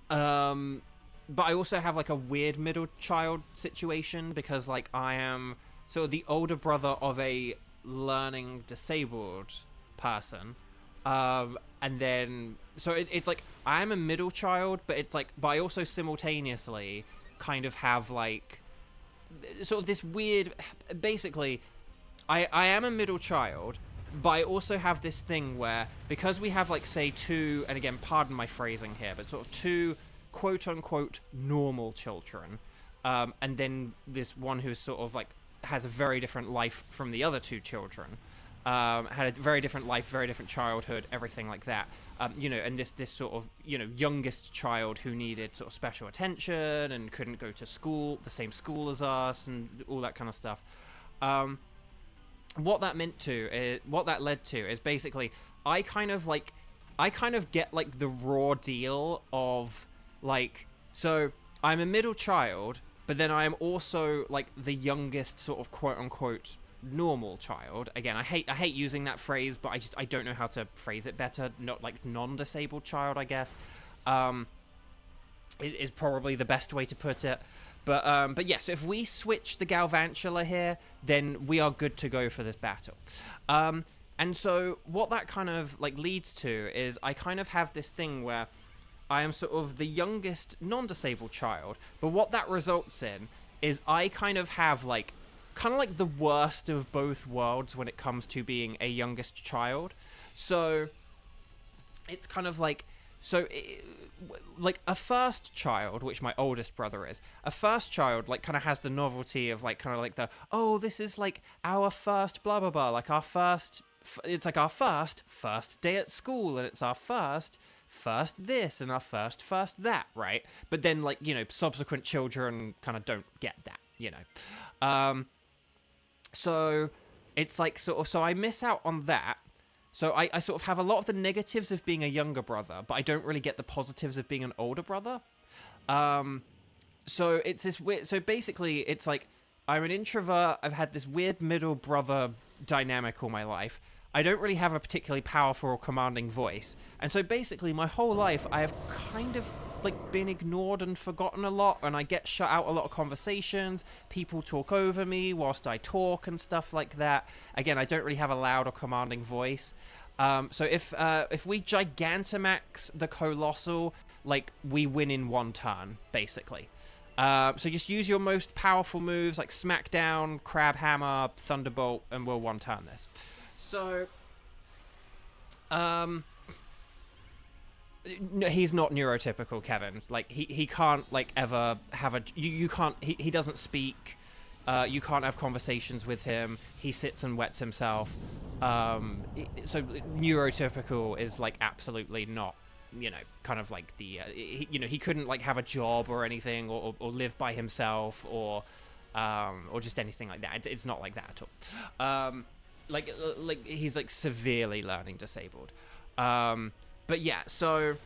but I also have, like, a weird middle child situation because, like, I am sort of the older brother of a learning disabled person. And then, so it's like, I am a middle child, but it's like, but I also simultaneously kind of have, like, sort of this weird, basically, I am a middle child, but I also have this thing where, because we have, like, say, two, and again, pardon my phrasing here, but sort of two quote-unquote normal children, and then this one who's sort of, like, has a very different life from the other two children, had a very different life, very different childhood, everything like that, and this sort of, youngest child who needed sort of special attention and couldn't go to school, the same school as us, and all that kind of stuff. What that led to is basically, I kind of get, like, the raw deal of, like, so I'm a middle child, but then I am also, like, the youngest sort of quote-unquote normal child. Again, I hate using that phrase, but I don't know how to phrase it better. Not, like, non-disabled child, I guess, is probably the best way to put it. But yeah, so if we switch the Galvantula here, then we are good to go for this battle. And so what that kind of, like, leads to is I kind of have this thing where I am sort of the youngest non-disabled child, but what that results in is I kind of have, like, kind of like the worst of both worlds when it comes to being a youngest child. So it's kind of like, like, a first child, which my oldest brother is, a first child, like, kind of has the novelty of, like, kind of like oh, this is, like, our first blah blah blah, like, our first, it's like our first day at school, and it's our first this and our first that, right? But then, like, subsequent children kind of don't get that, so it's like, sort of, so I miss out on that. So I sort of have a lot of the negatives of being a younger brother, but I don't really get the positives of being an older brother. So it's this weird, so basically it's like, I'm an introvert, I've had this weird middle brother dynamic all my life. I don't really have a particularly powerful or commanding voice. And so basically my whole life I have kind of, like, been ignored and forgotten a lot, and I get shut out a lot of conversations. People talk over me whilst I talk and stuff like that. Again, I don't really have a loud or commanding voice. So if we Gigantamax the Colossal, like, we win in one turn, basically. So just use your most powerful moves, like Smackdown, Crab Hammer, Thunderbolt, and we'll one turn this. So, no, he's not neurotypical, Kevin. Like, he can't, like, ever have a, you can't, he doesn't speak, you can't have conversations with him, he sits and wets himself, so neurotypical is, like, absolutely not, kind of like the, he couldn't, like, have a job or anything, or live by himself, or just anything like that. It's not like that at all. like he's like severely learning disabled. But yeah, so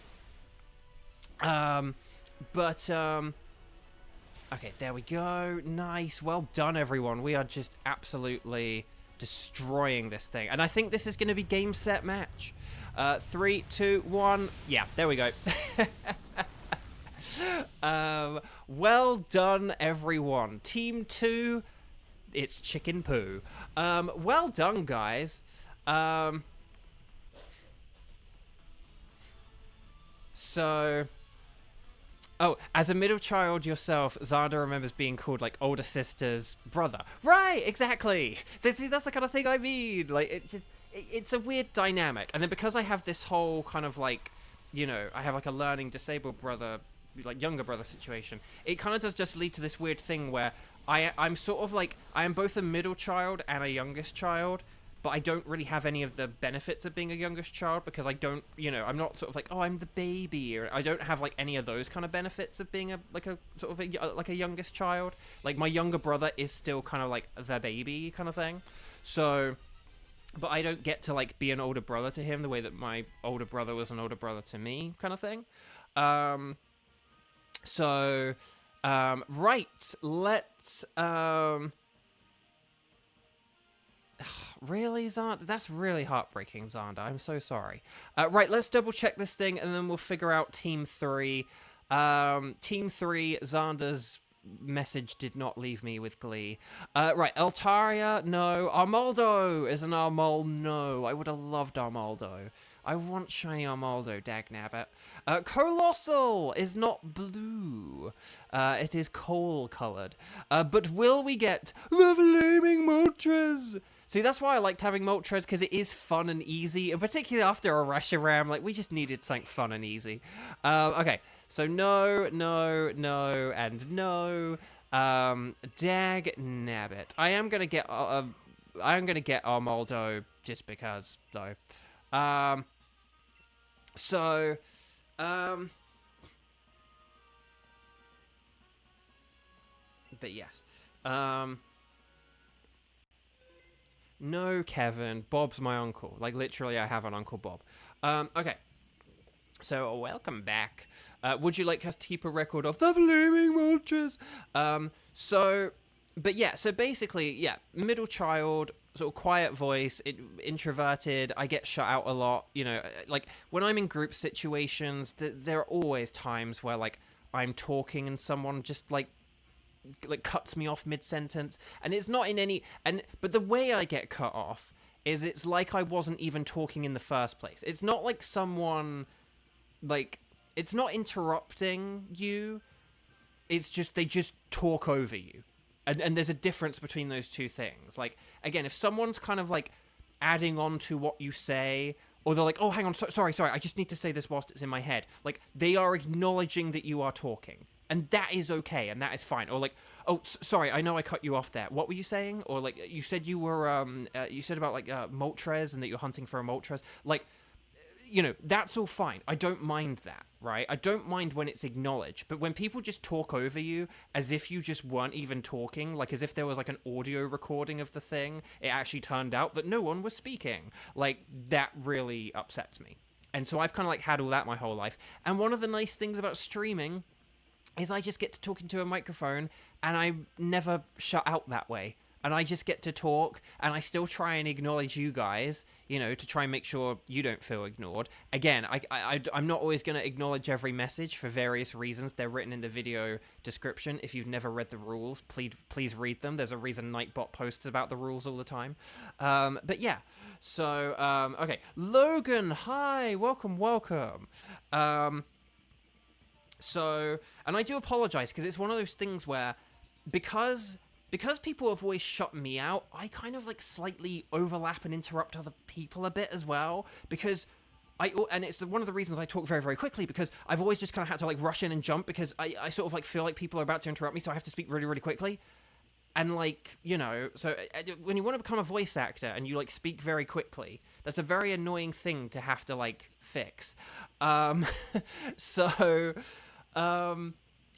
okay, there we go. Nice. Well done, everyone. We are just absolutely destroying this thing. And I think this is going to be game, set, match. 3, 2, 1. Yeah, there we go. Well done, everyone. Team 2, it's chicken poo. Well done, guys. So... Oh, as a middle child yourself, Xander remembers being called, like, older sister's brother. Right, exactly! That's the kind of thing I mean. Like, it's a weird dynamic. And then because I have this whole kind of, like, you know, I have, like, a learning disabled brother, like, younger brother situation, it kind of does just lead to this weird thing where I'm sort of, like, I am both a middle child and a youngest child, but I don't really have any of the benefits of being a youngest child because I don't, you know, I'm not sort of like, oh, I'm the baby, or I don't have like any of those kind of benefits of being a sort of like a youngest child. Like my younger brother is still kind of like the baby kind of thing. So, but I don't get to like be an older brother to him the way that my older brother was an older brother to me kind of thing. Right, let's, really, Xander? That's really heartbreaking, Xander. I'm so sorry. Right, let's double check this thing, and then we'll figure out Team 3. Team 3, Xander's message did not leave me with glee. Right, Altaria, no. Armaldo is an Armol, no. I would have loved Armaldo. I want shiny Armaldo, dagnabbit. Colossal is not blue. It is coal-coloured. But will we get the Flaming Moltres? See, that's why I liked having Moltres, because it is fun and easy, and particularly after a Reshiram, like, we just needed something fun and easy. Okay, so no, no, no, and no. Dagnabbit. I am gonna get Armaldo just because, though. But yes. No, Kevin. Bob's my uncle. Like, literally, I have an Uncle Bob. Okay. So, welcome back. Would you like us to keep a record of the Flaming Moltres? But yeah, so basically, yeah, middle child, sort of quiet voice, introverted, I get shut out a lot, you know, like, when I'm in group situations, there are always times where, like, I'm talking and someone just, like cuts me off mid-sentence, and it's not in any, but the way I get cut off is it's like I wasn't even talking in the first place. It's not like someone, like, it's not interrupting you, it's just, they just talk over you. And there's a difference between those two things. Like, again, if someone's kind of, like, adding on to what you say, or they're like, oh, hang on, sorry, I just need to say this whilst it's in my head. Like, they are acknowledging that you are talking. And that is okay, and that is fine. Or like, oh, sorry, I know I cut you off there. What were you saying? Or like, you said you were, you said about like Moltres and that you're hunting for a Moltres. Like, you know, that's all fine. I don't mind that, right? I don't mind when it's acknowledged. But when people just talk over you as if you just weren't even talking, like as if there was like an audio recording of the thing, it actually turned out that no one was speaking. Like, that really upsets me. And so I've kind of like had all that my whole life. And one of the nice things about streaming is I just get to talk into a microphone, and I'm never shut out that way. And I just get to talk, and I still try and acknowledge you guys, you know, to try and make sure you don't feel ignored. Again, I'm not always going to acknowledge every message for various reasons. They're written in the video description. If you've never read the rules, please read them. There's a reason Nightbot posts about the rules all the time. But yeah, so, okay. Logan, hi, welcome. So, and I do apologize, because it's one of those things where, because people have always shut me out, I kind of like slightly overlap and interrupt other people a bit as well, because and it's one of the reasons I talk very, very quickly, because I've always just kind of had to like rush in and jump, because I sort of like feel like people are about to interrupt me, so I have to speak really, really quickly. And like, you know, so when you want to become a voice actor and you like speak very quickly, that's a very annoying thing to have to like fix.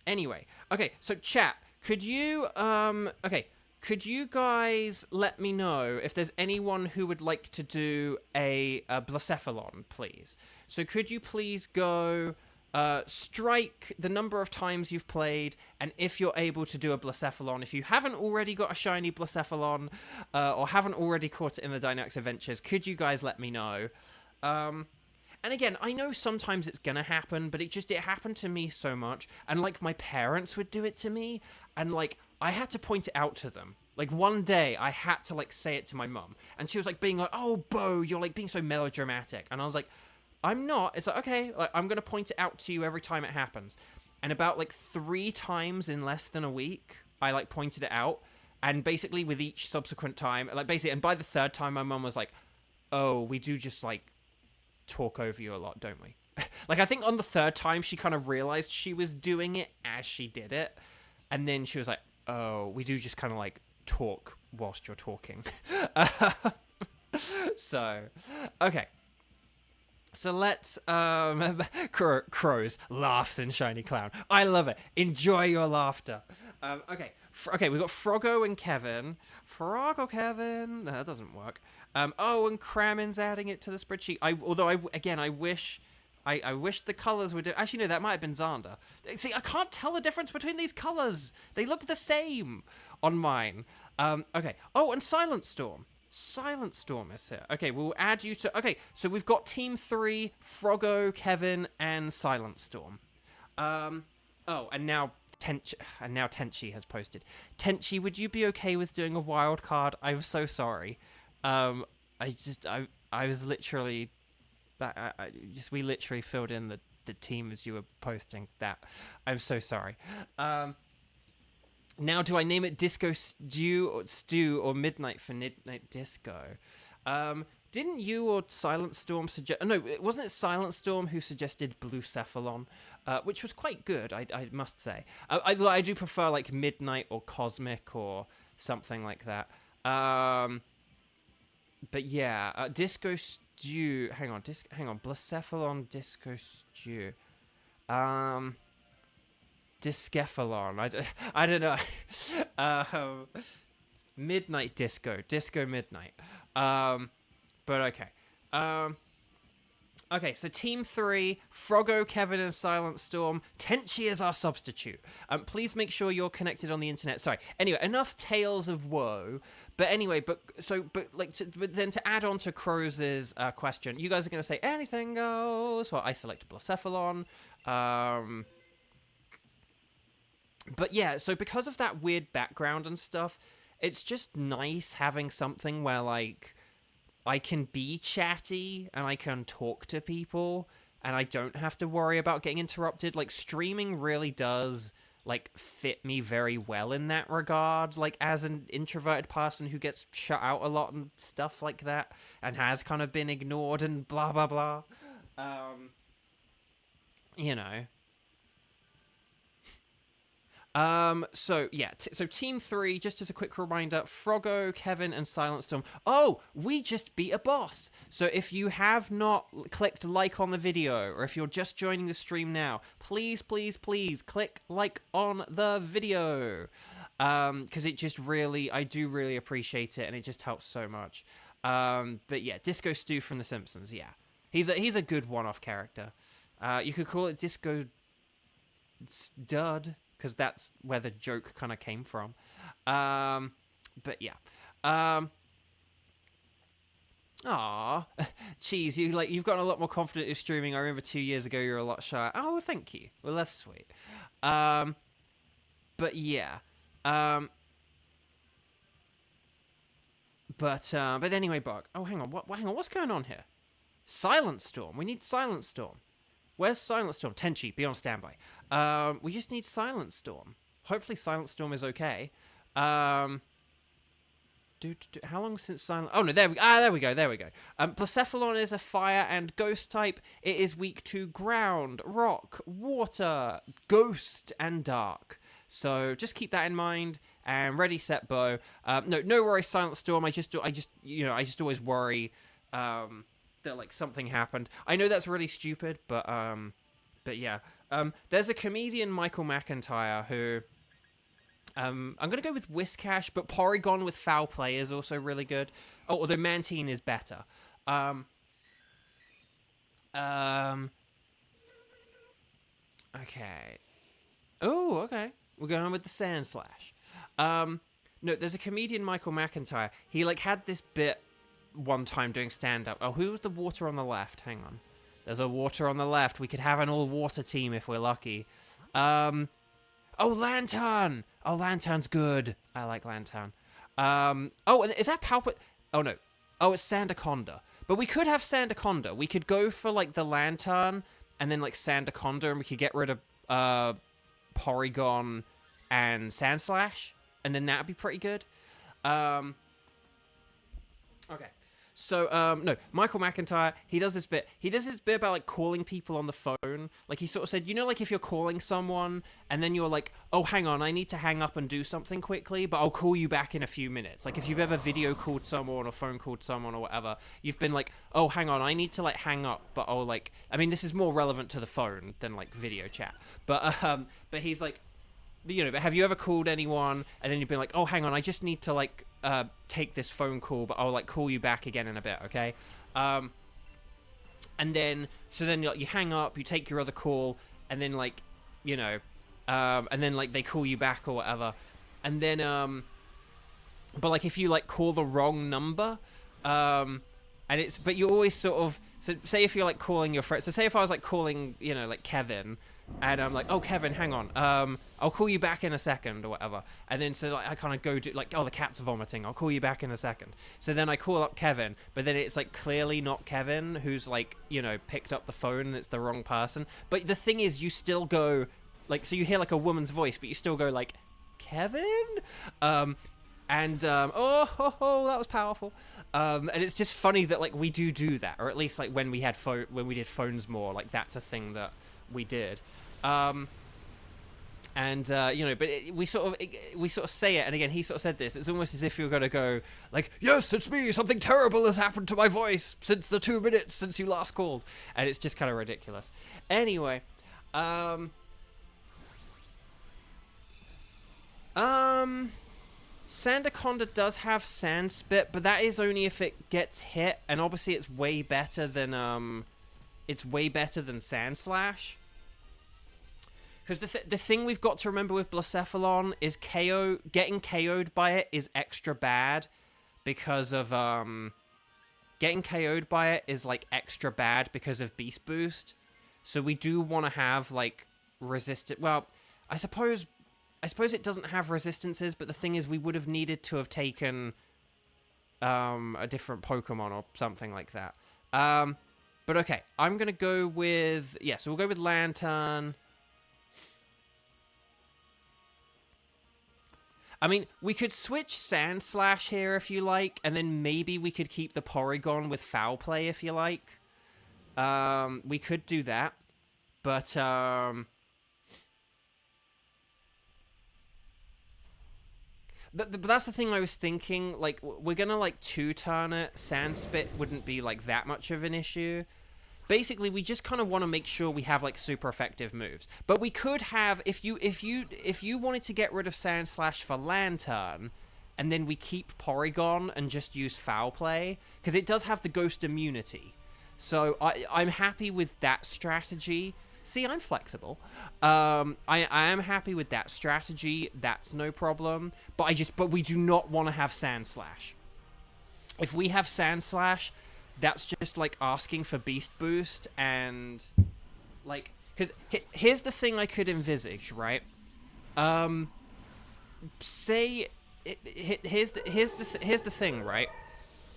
Anyway, okay, so chat, could you, okay, could you guys let me know if there's anyone who would like to do a Blacephalon, please? So could you please go strike the number of times you've played, and if you're able to do a Blacephalon. If you haven't already got a shiny Blacephalon, or haven't already caught it in the Dynamax Adventures, could you guys let me know? And again, I know sometimes it's gonna happen, but it happened to me so much, and like my parents would do it to me, and like I had to point it out to them. Like one day I had to like say it to my mum, and she was like being like, "Oh, Bo, you're like being so melodramatic," and I was like, "I'm not." It's like, okay, like I'm gonna point it out to you every time it happens, and about like 3 times in less than a week, I like pointed it out, and basically with each subsequent time, like basically, and by the 3rd time, my mum was like, "Oh, we do just like talk over you a lot, don't we?" Like I think on the 3rd time she kind of realized she was doing it as she did it, and then she was like, "Oh, we do just kind of like talk whilst you're talking." So okay, so let's Crows laughs in Shiny Clown. I love it. Enjoy your laughter. Okay, we got Froggo and Kevin. Froggo Kevin. No, that doesn't work. Oh, and Kramen's adding it to the spreadsheet. I wish the colors were actually, no, that might have been Xander. See, I can't tell the difference between these colors. They look the same on mine. Okay. Oh, and Silent Storm. Silent Storm is here. Okay, we'll add you to... Okay, so we've got Team 3, Froggo, Kevin, and Silent Storm. Oh, and now Tenchi has posted. Tenchi, would you be okay with doing a wild card? I'm so sorry. I was literally... we literally filled in the team as you were posting that. I'm so sorry. Now, do I name it Disco Stew or Midnight for Midnight Disco? Didn't you or Silent Storm suggest... No, wasn't it Silent Storm who suggested Bluecephalon, which was quite good, I must say. I do prefer, like, Midnight or Cosmic or something like that. But yeah, Disco Stew... Hang on, Blacephalon, Disco Stew. Discephalon. I don't know. Midnight Disco Midnight. But okay. Okay, so Team 3, Froggo, Kevin, and Silent Storm. Tenchi is our substitute. Please make sure you're connected on the internet. Sorry. Anyway, enough tales of woe. But anyway, but then to add on to Crow's question, you guys are going to say anything goes. Well, I select Blacephalon. But yeah, so because of that weird background and stuff, it's just nice having something where, like, I can be chatty and I can talk to people and I don't have to worry about getting interrupted. Like, streaming really does, like, fit me very well in that regard. Like, as an introverted person who gets shut out a lot and stuff like that and has kind of been ignored and blah, blah, blah. You know. So yeah, so Team 3, just as a quick reminder, Froggo, Kevin, and Silent Storm. Oh, we just beat a boss. So if you have not clicked like on the video, or if you're just joining the stream now, please, please, please click like on the video. Because it just really, I do really appreciate it, and it just helps so much. But yeah, Disco Stew from The Simpsons, yeah. He's a good one-off character. You could call it Disco Stud, because that's where the joke kind of came from. But yeah. Aw. Cheese, you've gotten a lot more confident in streaming. I remember 2 years ago you were a lot shy. Oh, well, thank you. Well, that's sweet. But yeah. But anyway, Bug. Oh, hang on. What's going on here? Silent Storm. We need Silent Storm. Where's Silent Storm? Tenchi, be on standby. We just need Silent Storm. Hopefully Silent Storm is okay. How long since Silent... Oh, no, there we go. Blacephalon is a fire and ghost type. It is weak to ground, rock, water, ghost, and dark. So just keep that in mind. And ready, set, bow. No worries, Silent Storm. I just always worry... that like something happened. I know that's really stupid, but yeah. There's a comedian, Michael McIntyre, who I'm gonna go with Whiscash, but Porygon with Foul Play is also really good. Oh, although Mantine is better. Okay. Oh, okay. We're going with the Sand Slash. No, there's a comedian, Michael McIntyre. He like had this bit one time doing stand-up. Oh, who was the water on the left? Hang on. There's a water on the left. We could have an all-water team if we're lucky. Oh, Lantern! Oh, Lantern's good. I like Lantern. Oh, is that Oh, no. Oh, it's Sandaconda. But we could have Sandaconda. We could go for, like, the Lantern and then, like, Sandaconda, and we could get rid of, Porygon and Sandslash, and then that'd be pretty good. Okay. So, no, Michael McIntyre, he does this bit about, like, calling people on the phone. Like, he sort of said, you know, like, if you're calling someone, and then you're like, oh, hang on, I need to hang up and do something quickly, but I'll call you back in a few minutes. Like, if you've ever video called someone or phone called someone or whatever, you've been like, oh, hang on, I need to, like, hang up, but I'll, like... I mean, this is more relevant to the phone than, like, video chat. But he's like... You know, but have you ever called anyone and then you've been like, oh, hang on, I just need to, like, take this phone call, but I'll, like, call you back again in a bit, okay? And then, so then you hang up, you take your other call, and then, like, you know, and then, like, they call you back or whatever. And then, but, like, if you, like, call the wrong number, and it's, but you always sort of, so say if you're, like, calling your friend, so say if I was, like, calling, you know, like, Kevin, and I'm like, oh, Kevin, hang on. I'll call you back in a second or whatever. And then so like, I kind of go do like, oh, the cat's vomiting. I'll call you back in a second. So then I call up Kevin, but then it's like clearly not Kevin who's like, you know, picked up the phone and it's the wrong person. But the thing is, you still go like, so you hear like a woman's voice, but you still go like, Kevin? Oh, that was powerful. And it's just funny that like we do that, or at least like when we did phones more, like that's a thing that we did. You know, but we sort of say it, and again, he sort of said this. It's almost as if you're going to go like, "Yes, it's me. Something terrible has happened to my voice since the 2 minutes since you last called," and it's just kind of ridiculous. Anyway, Sandaconda does have Sand Spit, but that is only if it gets hit, and obviously it's way better than Sand Slash. Because the thing we've got to remember with Blacephalon is getting KO'd by it is extra bad because of, getting KO'd by it is, like, extra bad because of Beast Boost. So we do want to have, like, well, I suppose it doesn't have resistances, but the thing is we would have needed to have taken, a different Pokemon or something like that. But okay, I'm gonna go with, so we'll go with Lantern. I mean, we could switch Sandslash here if you like, and then maybe we could keep the Porygon with Foul Play if you like. We could do that, but but that's the thing I was thinking. Like, we're gonna like 2-turn it. Sand Spit wouldn't be like that much of an issue. Basically, we just kind of want to make sure we have like super effective moves. But we could have, if you wanted to get rid of Sandslash for Lantern, and then we keep Porygon and just use Foul Play, because it does have the Ghost immunity. So I'm happy with that strategy. See, I'm flexible. I am happy with that strategy. That's no problem. But we do not want to have Sandslash. If we have Sandslash, that's just, like, asking for Beast Boost, and, like, because here's the thing I could envisage, right? Say, here's the thing, right?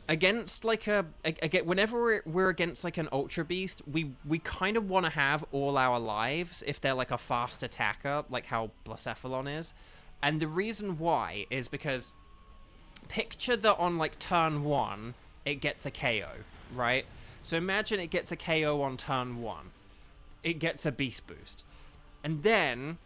Against, like, whenever we're against, like, an Ultra Beast, we kind of want to have all our lives if they're, like, a fast attacker, like how Blacephalon is. And the reason why is because picture that on, like, turn 1, it gets a KO, right? So imagine it gets a KO on turn 1. It gets a Beast Boost. And then,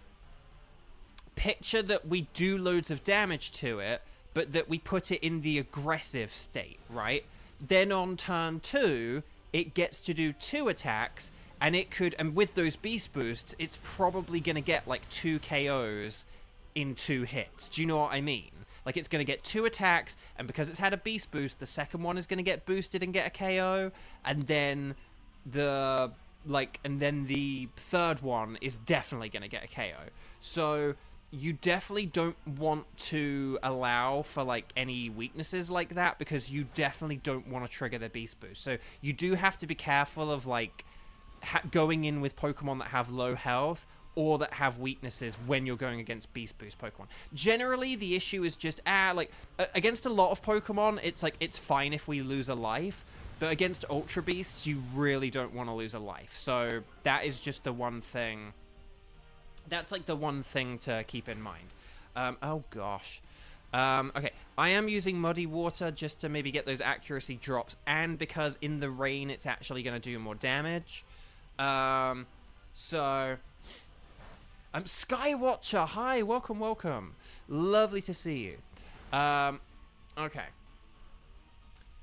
picture that we do loads of damage to it, but that we put it in the aggressive state, right? Then on turn 2, it gets to do 2 attacks, and with those Beast Boosts, it's probably going to get, like, 2 KOs in 2 hits. Do you know what I mean? Like, it's going to get 2 attacks, and because it's had a beast boost, the second one is going to get boosted and get a KO, and then the third one is definitely going to get a KO. So you definitely don't want to allow for, like, any weaknesses like that, because you definitely don't want to trigger the beast boost. So you do have to be careful of, like, going in with Pokemon that have low health or that have weaknesses when you're going against beast boost Pokemon. Generally, the issue is just, against a lot of Pokemon, it's like, it's fine if we lose a life, but against Ultra Beasts, you really don't want to lose a life. So that is just the one thing. That's, like, the one thing to keep in mind. Oh, gosh. Okay, I am using Muddy Water just to maybe get those accuracy drops, and because in the rain, it's actually going to do more damage. Skywatcher, hi, welcome. Lovely to see you. Okay.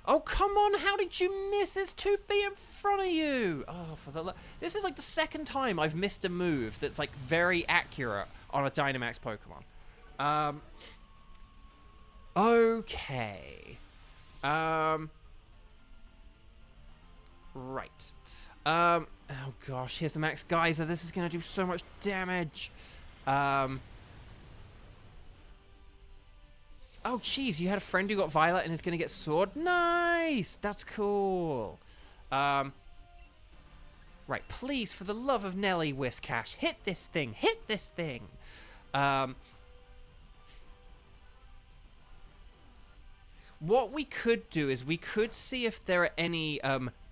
Oh, come on, how did you miss? There's 2 feet in front of you. Oh, this is like the second time I've missed a move that's like very accurate on a Dynamax Pokemon. Okay. Right. Oh gosh, here's the Max Geyser. This is gonna do so much damage. Oh, jeez, you had a friend who got Violet and is going to get Sword? Nice! That's cool. Right, please, for the love of Nelly Whiscash, hit this thing. Hit this thing. What we could do is we could see if there are any,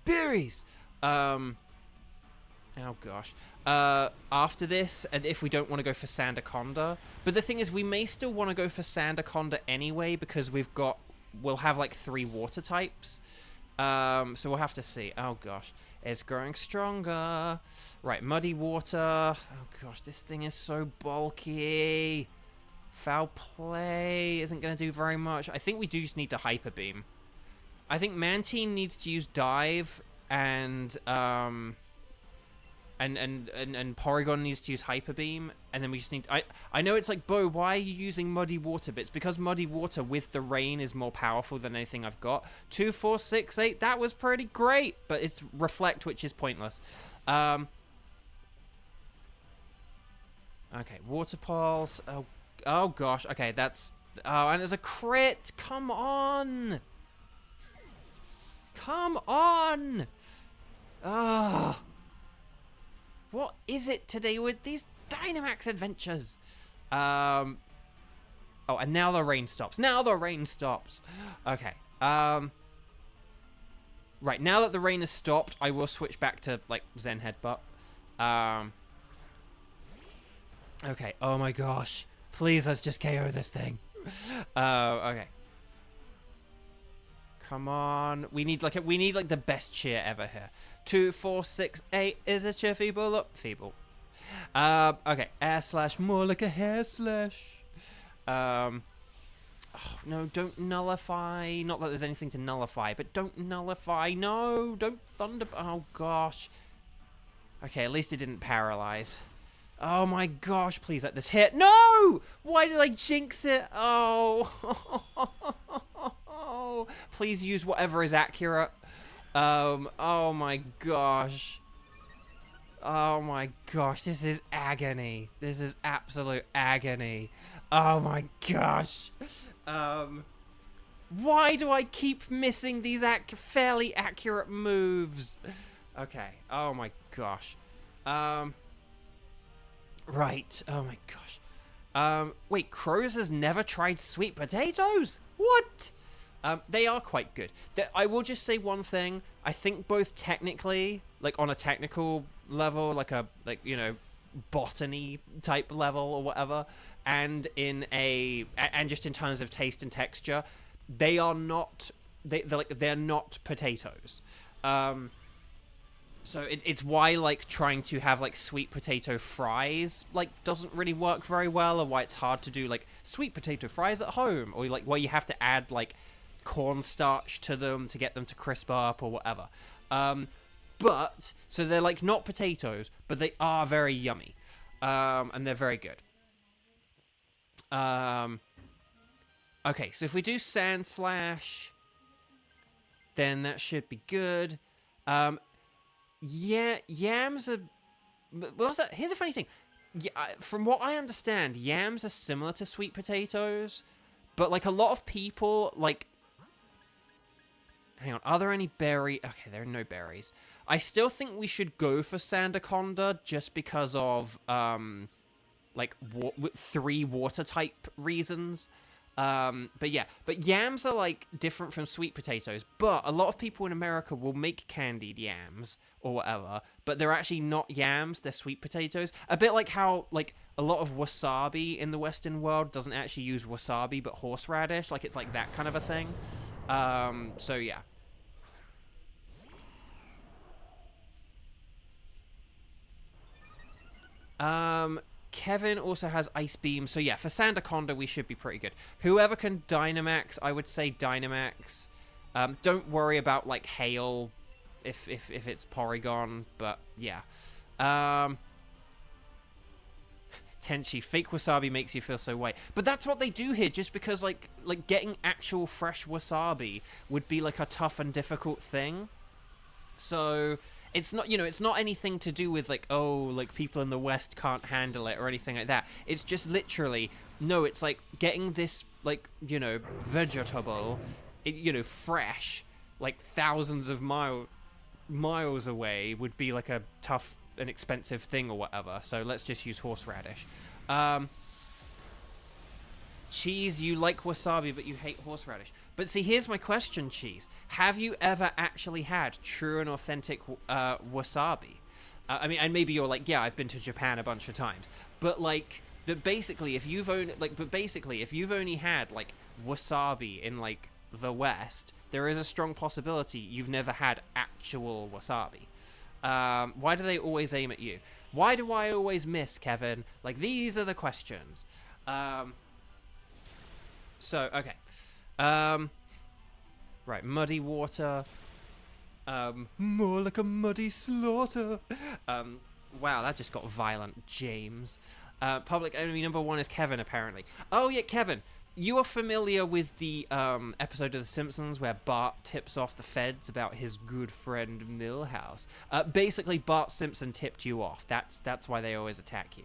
berries. Oh, gosh. After this, and if we don't want to go for Sandaconda. But the thing is, we may still want to go for Sandaconda anyway, because we'll have like 3 water types. So we'll have to see. Oh gosh, it's growing stronger. Right, Muddy Water. Oh gosh, this thing is so bulky. Foul Play isn't going to do very much. I think we do just need to Hyper Beam. I think Mantine needs to use Dive, and Porygon needs to use Hyper Beam, and then we just need to, I know it's like, Bo, why are you using Muddy Water? But it's because Muddy Water with the rain is more powerful than anything I've got. 2, 4, 6, 8, that was pretty great, but it's Reflect, which is pointless. Okay, Water Pulse. Oh gosh, okay, that's, oh, and there's a crit. Come on. What is it today with these Dynamax Adventures? Oh, and now the rain stops. Okay. Right, now that the rain has stopped, I will switch back to, like, Zen Headbutt. Okay, oh my gosh. Please, let's just KO this thing. Okay. Come on. We need like the best cheer ever here. 2, 4, 6, 8. Is this cheer feeble? Up, feeble. Okay. Air slash, more like a hair slash. Oh, no, don't nullify. Not that there's anything to nullify, but don't nullify. No, don't thunder. Oh gosh. Okay, at least it didn't paralyze. Oh my gosh, please let this hit. No! Why did I jinx it? Oh. Please use whatever is accurate. Oh my gosh. Oh my gosh, this is agony. This is absolute agony. Oh my gosh. Why do I keep missing these fairly accurate moves? Okay. Oh my gosh. Right. Oh my gosh. Wait, Crows has never tried sweet potatoes? What? They are quite good. I will just say one thing. I think both technically, like on a technical level, like you know, botany type level or whatever, and and just in terms of taste and texture, they are not. They're not potatoes. So it's why like trying to have like sweet potato fries like doesn't really work very well, or why it's hard to do like sweet potato fries at home, or like why you have to add like cornstarch to them to get them to crisp up or whatever. But so they're like not potatoes, but they are very yummy, and they're very good. Okay, so if we do Sand Slash, then that should be good. Yeah, yams are... Well, here's a funny thing. Yeah, from what I understand, yams are similar to sweet potatoes, but, like, a lot of people, like... Hang on, are there any berry... Okay, there are no berries. I still think we should go for Sandaconda just because of, like, 3 water-type reasons. But yeah, but yams are, like, different from sweet potatoes, but a lot of people in America will make candied yams or whatever, but they're actually not yams, they're sweet potatoes. A bit like how, like, a lot of wasabi in the Western world doesn't actually use wasabi, but horseradish, like, it's like that kind of a thing. So yeah. Kevin also has Ice Beam. So yeah, for Sandaconda, we should be pretty good. Whoever can Dynamax, I would say Dynamax. Don't worry about, like, Hail if it's Porygon, but yeah. Tenchi, fake wasabi makes you feel so white. But that's what they do here, just because, like getting actual fresh wasabi would be, like, a tough and difficult thing. So... It's not, it's not anything to do with, like, oh, like, people in the West can't handle it or anything like that. It's just literally, no, it's like getting this, like, vegetable, fresh, like, thousands of miles away would be, like, a tough and expensive thing or whatever. So let's just use horseradish. Cheese, you like wasabi, but you hate horseradish. But see, here's my question, Cheese. Have you ever actually had true and authentic wasabi? I mean, and maybe you're like, yeah, I've been to Japan a bunch of times. But, like, basically, if you've only had, like, wasabi in, like, the West, there is a strong possibility you've never had actual wasabi. Why do they always aim at you? Why do I always miss, Kevin? Like, these are the questions. So, okay. Right, muddy water. More like a muddy slaughter. Wow, that just got violent, James. Public enemy number 1 is Kevin, apparently. Oh, yeah, Kevin. You are familiar with the episode of The Simpsons where Bart tips off the feds about his good friend Milhouse. Basically, Bart Simpson tipped you off. That's why they always attack you.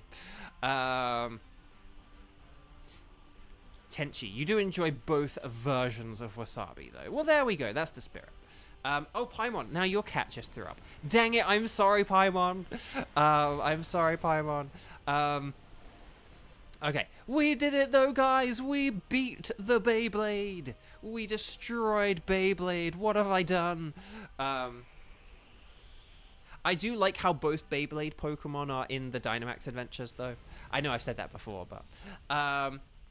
Tenchi, you do enjoy both versions of wasabi, though. Well, there we go. That's the spirit. Oh, Paimon, now your cat just threw up. Dang it, I'm sorry, Paimon. I'm sorry, Paimon. Okay, we did it, though, guys. We beat the Beyblade. We destroyed Beyblade. What have I done? I do like how both Beyblade Pokemon are in the Dynamax Adventures, though. I know I've said that before, but...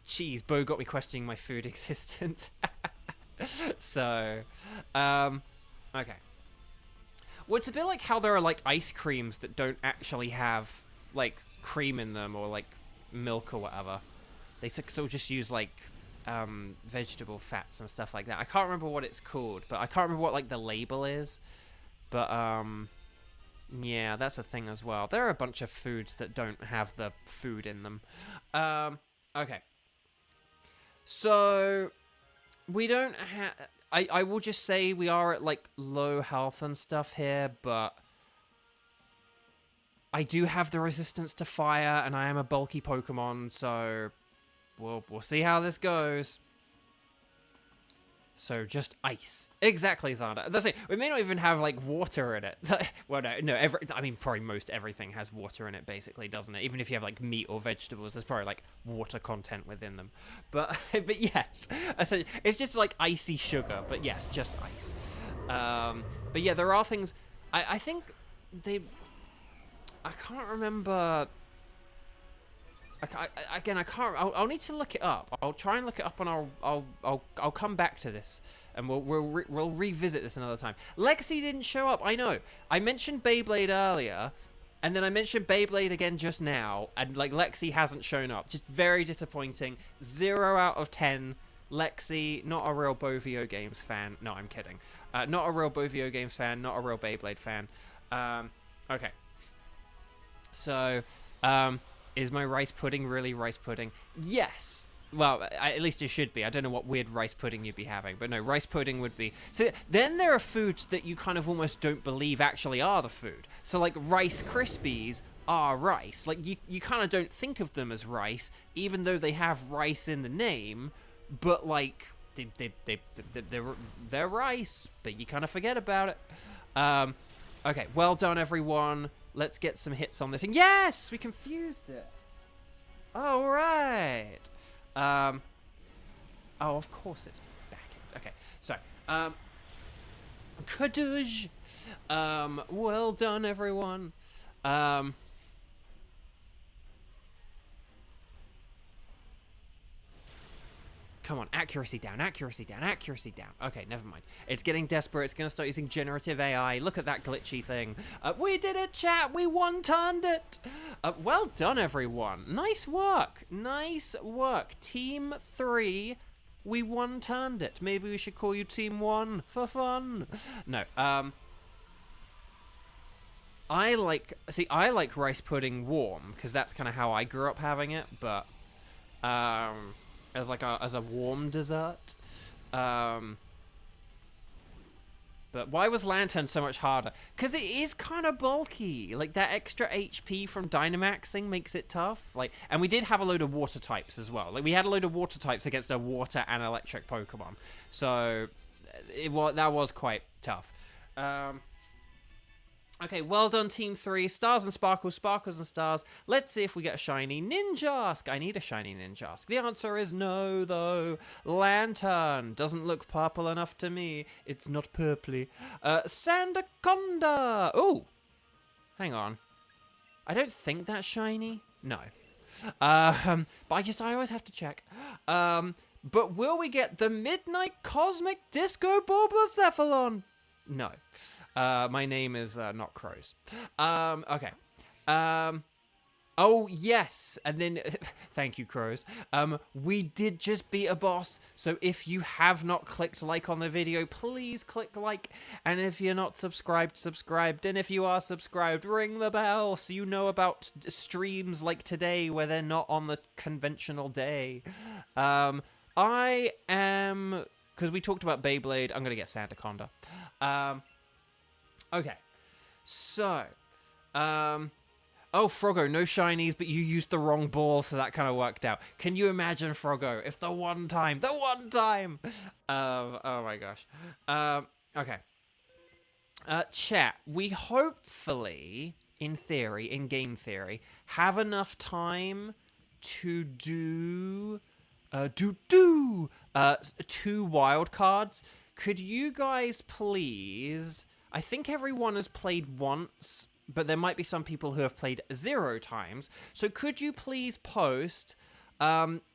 Jeez, Bo got me questioning my food existence. So, okay. Well, it's a bit like how there are, like, ice creams that don't actually have, like, cream in them or, like, milk or whatever. They still just use, like, vegetable fats and stuff like that. I can't remember what it's called, but I can't remember what, like, the label is. But, yeah, that's a thing as well. There are a bunch of foods that don't have the food in them. Okay. So, we don't have... I will just say we are at, like, low health and stuff here, but... I do have the resistance to fire, and I am a bulky Pokemon, so... We'll see how this goes. So, just ice. Exactly, Xander. That's it. We may not even have, like, water in it. Well, no, I mean, probably most everything has water in it, basically, doesn't it? Even if you have, like, meat or vegetables, there's probably, like, water content within them. But yes. It's just, like, icy sugar. But, yes, just ice. But, yeah, there are things... I think they... I can't remember... I can't. I'll need to look it up. I'll try and look it up, and I'll come back to this, and we'll revisit this another time. Lexi didn't show up. I know. I mentioned Beyblade earlier, and then I mentioned Beyblade again just now, and like Lexi hasn't shown up. Just very disappointing. 0 out of 10. Lexi, not a real Bovio Games fan. No, I'm kidding. Not a real Bovio Games fan. Not a real Beyblade fan. Okay. So, Is my rice pudding really rice pudding? Yes. Well, at least it should be. I don't know what weird rice pudding you'd be having, but no, rice pudding would be. So then there are foods that you kind of almost don't believe actually are the food. So like Rice Krispies are rice. Like you kind of don't think of them as rice, even though they have rice in the name, but like they're rice, but you kind of forget about it. Okay, well done everyone. Let's get some hits on this. And yes, we confused it. All right. Oh, of course it's back. Okay, so, Kadoosh. Well done, everyone. Come on, accuracy down, accuracy down, accuracy down. Okay, never mind. It's getting desperate. It's going to start using generative AI. Look at that glitchy thing. We did it, chat. We one-turned it. Well done, everyone. Nice work. Nice work. Team 3, we one-turned it. Maybe we should call you Team 1 for fun. No, I like rice pudding warm, because that's kind of how I grew up having it, but, as a warm dessert. But why was Lantern so much harder? Because it is kind of bulky. Like, that extra HP from Dynamaxing makes it tough. Like, and we did have a load of water types as well. Like, we had a load of water types against a water and electric Pokemon. So, that was quite tough. Okay, well done, Team 3. Stars and Sparkles, Sparkles and Stars. Let's see if we get a shiny Ninjask. I need a shiny Ninjask. The answer is no, though. Lantern doesn't look purple enough to me. It's not purpley. Sandaconda. Oh, hang on. I don't think that's shiny. No. But I always have to check. But will we get the Midnight Cosmic Disco Bulbacephalon? No. My name is not Crows. Okay. Oh, yes. And then, thank you, Crows. We did just beat a boss. So if you have not clicked like on the video, please click like. And if you're not subscribed, subscribed. And if you are subscribed, ring the bell so you know about streams like today where they're not on the conventional day. I am, because we talked about Beyblade, I'm going to get Sandaconda. Okay, so, oh, Froggo, no shinies, but you used the wrong ball, so that kind of worked out. Can you imagine, Froggo, if the one time, oh my gosh. Okay. Chat, we hopefully, in theory, in game theory, have enough time to do, 2 wild cards. Could you guys please... I think everyone has played once, but there might be some people who have played 0 times. So could you please post,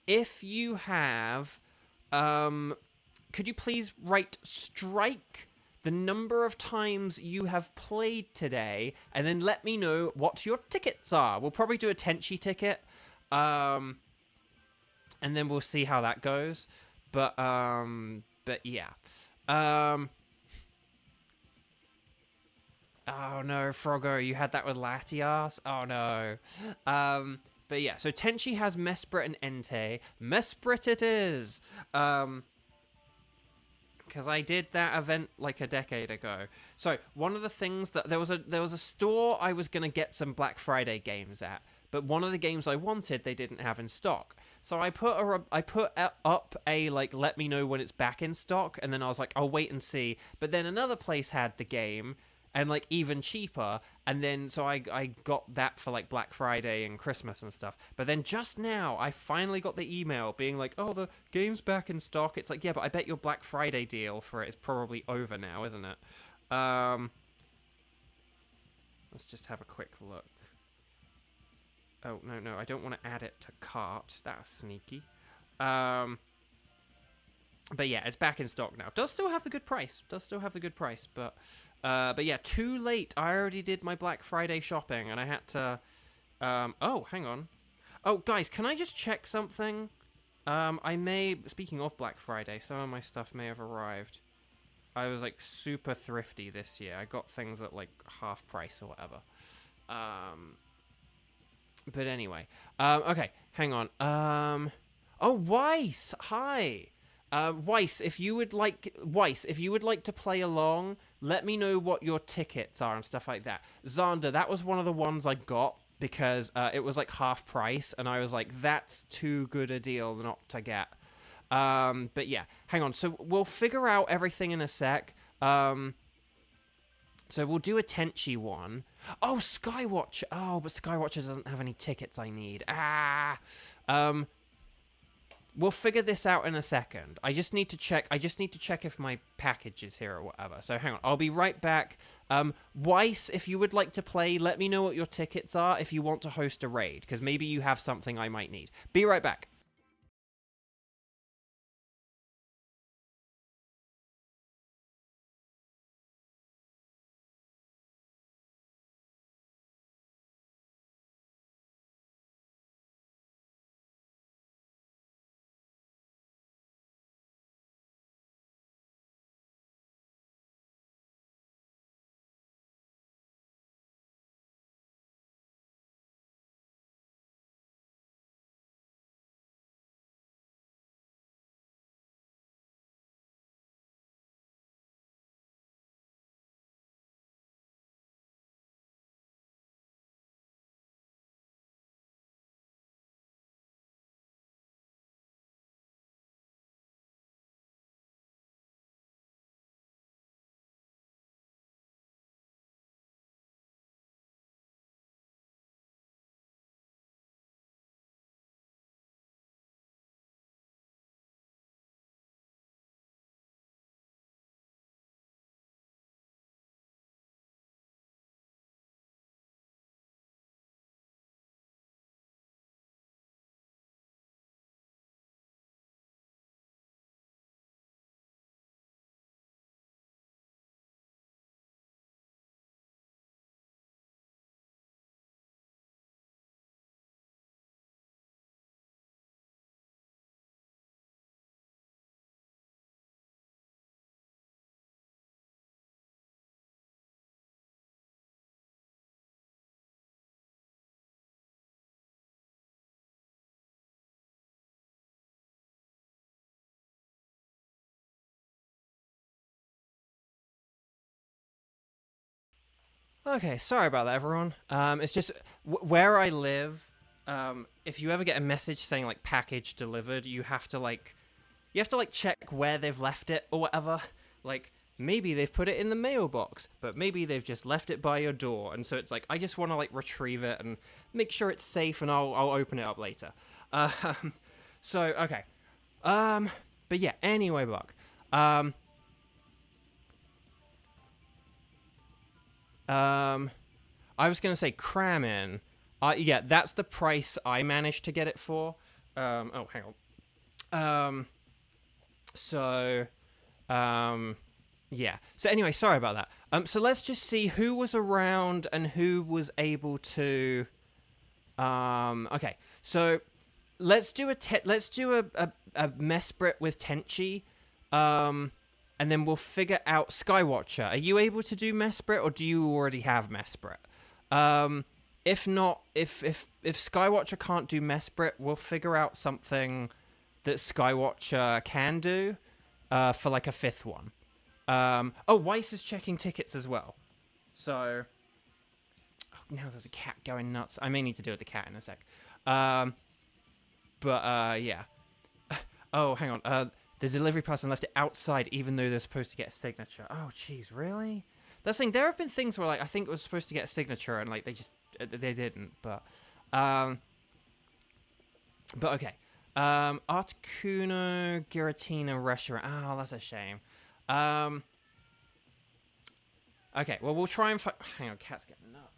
if you have, could you please write strike the number of times you have played today, and then let me know what your tickets are. We'll probably do a Tenchi ticket, and then we'll see how that goes. But yeah. Oh no, Froggo, you had that with Latias? Oh no. But yeah, so Tenchi has Mesprit and Entei. Mesprit it is! Because I did that event like a decade ago. So, one of the things that... There was a store I was going to get some Black Friday games at, but one of the games I wanted, they didn't have in stock. So I put up a, like, let me know when it's back in stock, and then I was like, I'll wait and see. But then another place had the game... and, like, even cheaper, and then, so I got that for, like, Black Friday and Christmas and stuff, but then just now, I finally got the email being like, oh, the game's back in stock. It's like, yeah, but I bet your Black Friday deal for it is probably over now, isn't it? Let's just have a quick look. Oh, no, I don't want to add it to cart. That was sneaky. But yeah, it's back in stock now. Does still have the good price. But yeah, too late. I already did my Black Friday shopping, and I had to... oh, hang on. Oh, guys, can I just check something? I may... Speaking of Black Friday, some of my stuff may have arrived. I was, like, super thrifty this year. I got things at, like, half price or whatever. But anyway, okay, hang on. Oh, Weiss, hi. Weiss, if you would like to play along, let me know what your tickets are and stuff like that. Xander, that was one of the ones I got because it was like half price, and I was like, that's too good a deal not to get. But yeah, hang on. So we'll figure out everything in a sec. So we'll do a Tenchi one. Oh, Skywatcher. Oh, but Skywatcher doesn't have any tickets I need. We'll figure this out in a second. I just need to check if my package is here or whatever. So hang on. I'll be right back. Weiss, if you would like to play, let me know what your tickets are if you want to host a raid, because maybe you have something I might need. Be right back. Okay, sorry about that, everyone. It's just where I live. If you ever get a message saying like package delivered, you have to check where they've left it or whatever. Like maybe they've put it in the mailbox, but maybe they've just left it by your door, and so it's like I just want to like retrieve it and make sure it's safe, and I'll open it up later. So okay. But yeah. Anyway, Buck. I was gonna say cram in. Yeah, that's the price I managed to get it for. Oh, hang on. So, yeah. So anyway, sorry about that. So let's just see who was around and who was able to. Okay. So let's do a Mesprit with Tenchi. And then we'll figure out Skywatcher. Are you able to do Mesprit, or do you already have Mesprit? If not, if Skywatcher can't do Mesprit, we'll figure out something that Skywatcher can do for like a fifth one. Oh, Weiss is checking tickets as well. So, now there's a cat going nuts. I may need to deal with the cat in a sec. But yeah. Oh, hang on. The delivery person left it outside, even though they're supposed to get a signature. Oh, jeez, really? That's the thing. There have been things where, like, I think it was supposed to get a signature, and like they didn't. But okay. Articuno Giratina restaurant. Oh, that's a shame. Okay. Well, we'll try and hang on. Cat's getting nuts.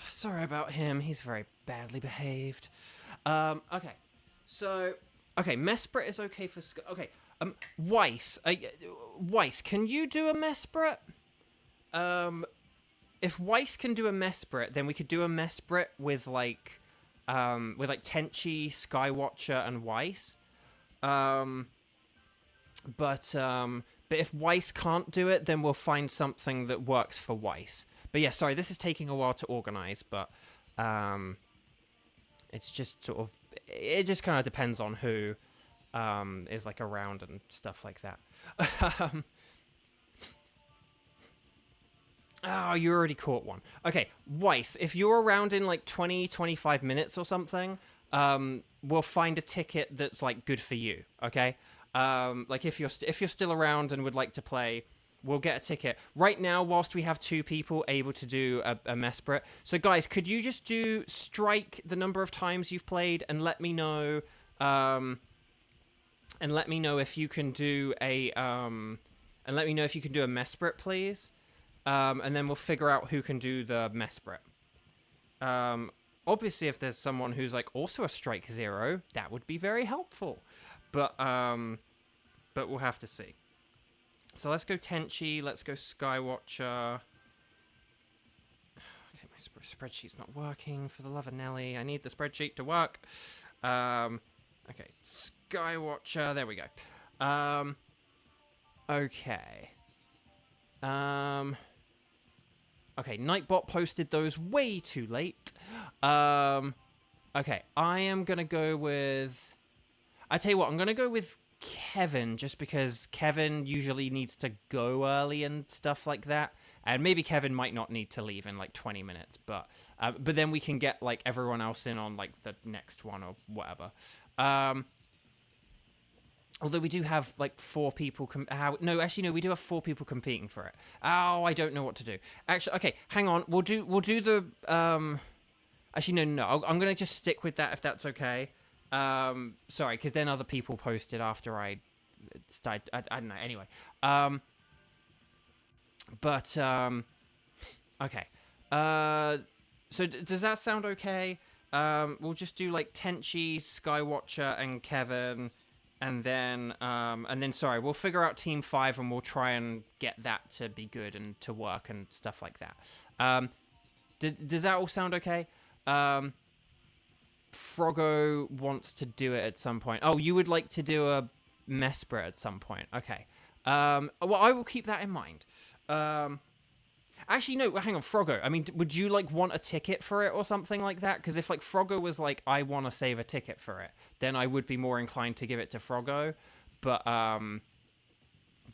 Sorry about him. He's very badly behaved. Okay. So, okay, Mesprit is okay for... Okay, Weiss. Weiss, can you do a Mesprit? If Weiss can do a Mesprit, then we could do a Mesprit with Tenchi, Skywatcher, and Weiss. But But if Weiss can't do it, then we'll find something that works for Weiss. But yeah, sorry, this is taking a while to organize, but it's just sort of, it just kind of depends on who is like around and stuff like that. Oh, you already caught one. Okay, Weiss, if you're around in like 20, 25 minutes or something, we'll find a ticket that's like good for you, okay? Like if you're still around and would like to play, we'll get a ticket. Right now, whilst we have 2 people able to do a Mesprit. So guys, could you just strike the number of times you've played and let me know if you can do a Mesprit, please. And then we'll figure out who can do the Mesprit. Obviously, if there's someone who's like also a Strike 0, that would be very helpful. But we'll have to see. So let's go Tenchi. Let's go Skywatcher. Okay, my spreadsheet's not working. For the love of Nelly, I need the spreadsheet to work. Okay, Skywatcher. There we go. Okay. Okay, Nightbot posted those way too late. Okay, I am going to go with... I tell you what, I'm going to go with Kevin, just because Kevin usually needs to go early and stuff like that. And maybe Kevin might not need to leave in like 20 minutes, but then we can get like everyone else in on like the next one or whatever. Although we do have like 4 people. No, we do have 4 people competing for it. Oh, I don't know what to do. Actually, okay, hang on. We'll do the. Actually, no. I'm gonna just stick with that if that's okay. Sorry, because then other people posted after I started. I don't know. Anyway. Okay. So does that sound okay? We'll just do like Tenchi, Skywatcher, and Kevin. And then, sorry, we'll figure out Team 5 and we'll try and get that to be good and to work and stuff like that. Does that all sound okay? Froggo wants to do it at some point. Oh, you would like to do a Mesprit at some point. Okay. Well, I will keep that in mind. Actually, no, hang on, Froggo. I mean, would you, like, want a ticket for it or something like that? Because if, like, Froggo was like, I want to save a ticket for it, then I would be more inclined to give it to Froggo. But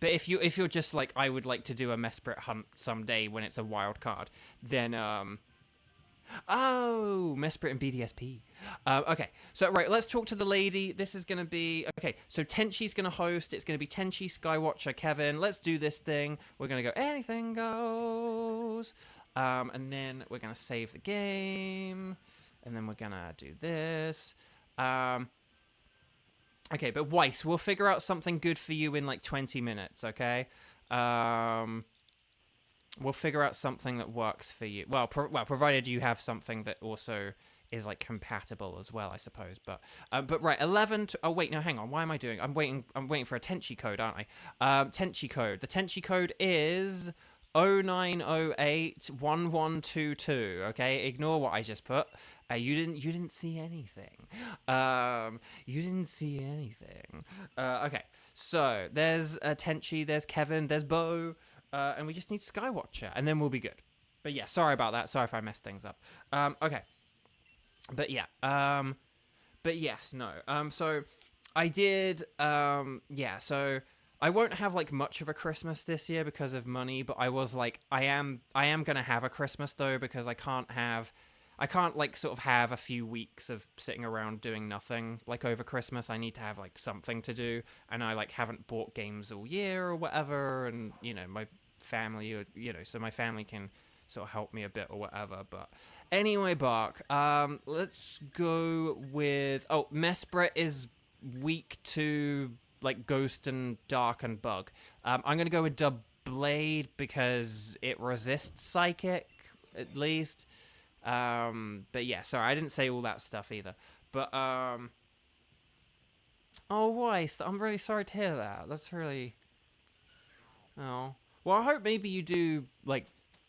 if you're just like, I would like to do a Mesprit hunt someday when it's a wild card, then, oh, Mesprit and BDSP. Okay, so, right, let's talk to the lady. This is going to be... Okay, so Tenchi's going to host. It's going to be Tenchi, Skywatcher, Kevin. Let's do this thing. We're going to go, anything goes. And then we're going to save the game. And then we're going to do this. Okay, but Weiss, we'll figure out something good for you in, like, 20 minutes, okay? We'll figure out something that works for you. Well, provided you have something that also is like compatible as well, I suppose. But right, 11. Oh wait, no, hang on. Why am I doing? I'm waiting for a Tenchi code, aren't I? Tenchi code. The Tenchi code is 09081122. Okay, ignore what I just put. You didn't see anything. You didn't see anything. Okay, so there's Tenchi, there's Kevin, there's Bo. And we just need Skywatcher, and then we'll be good. But yeah, sorry about that. Sorry if I messed things up. Okay. But yeah. But yes, no. So I did. Yeah. So I won't have like much of a Christmas this year because of money. But I was like, I am gonna have a Christmas though, because I can't like sort of have a few weeks of sitting around doing nothing like over Christmas. I need to have like something to do, and I like haven't bought games all year or whatever, and you know my family, or so my family can sort of help me a bit or whatever. But anyway, Bark, let's go with Mesprit is weak to like Ghost and Dark and Bug. I'm gonna go with Blade because it resists Psychic at least. But yeah, sorry, I didn't say all that stuff either. But oh, Weiss, I'm really sorry to hear that. That's really... Oh. Well, I hope maybe you do, like,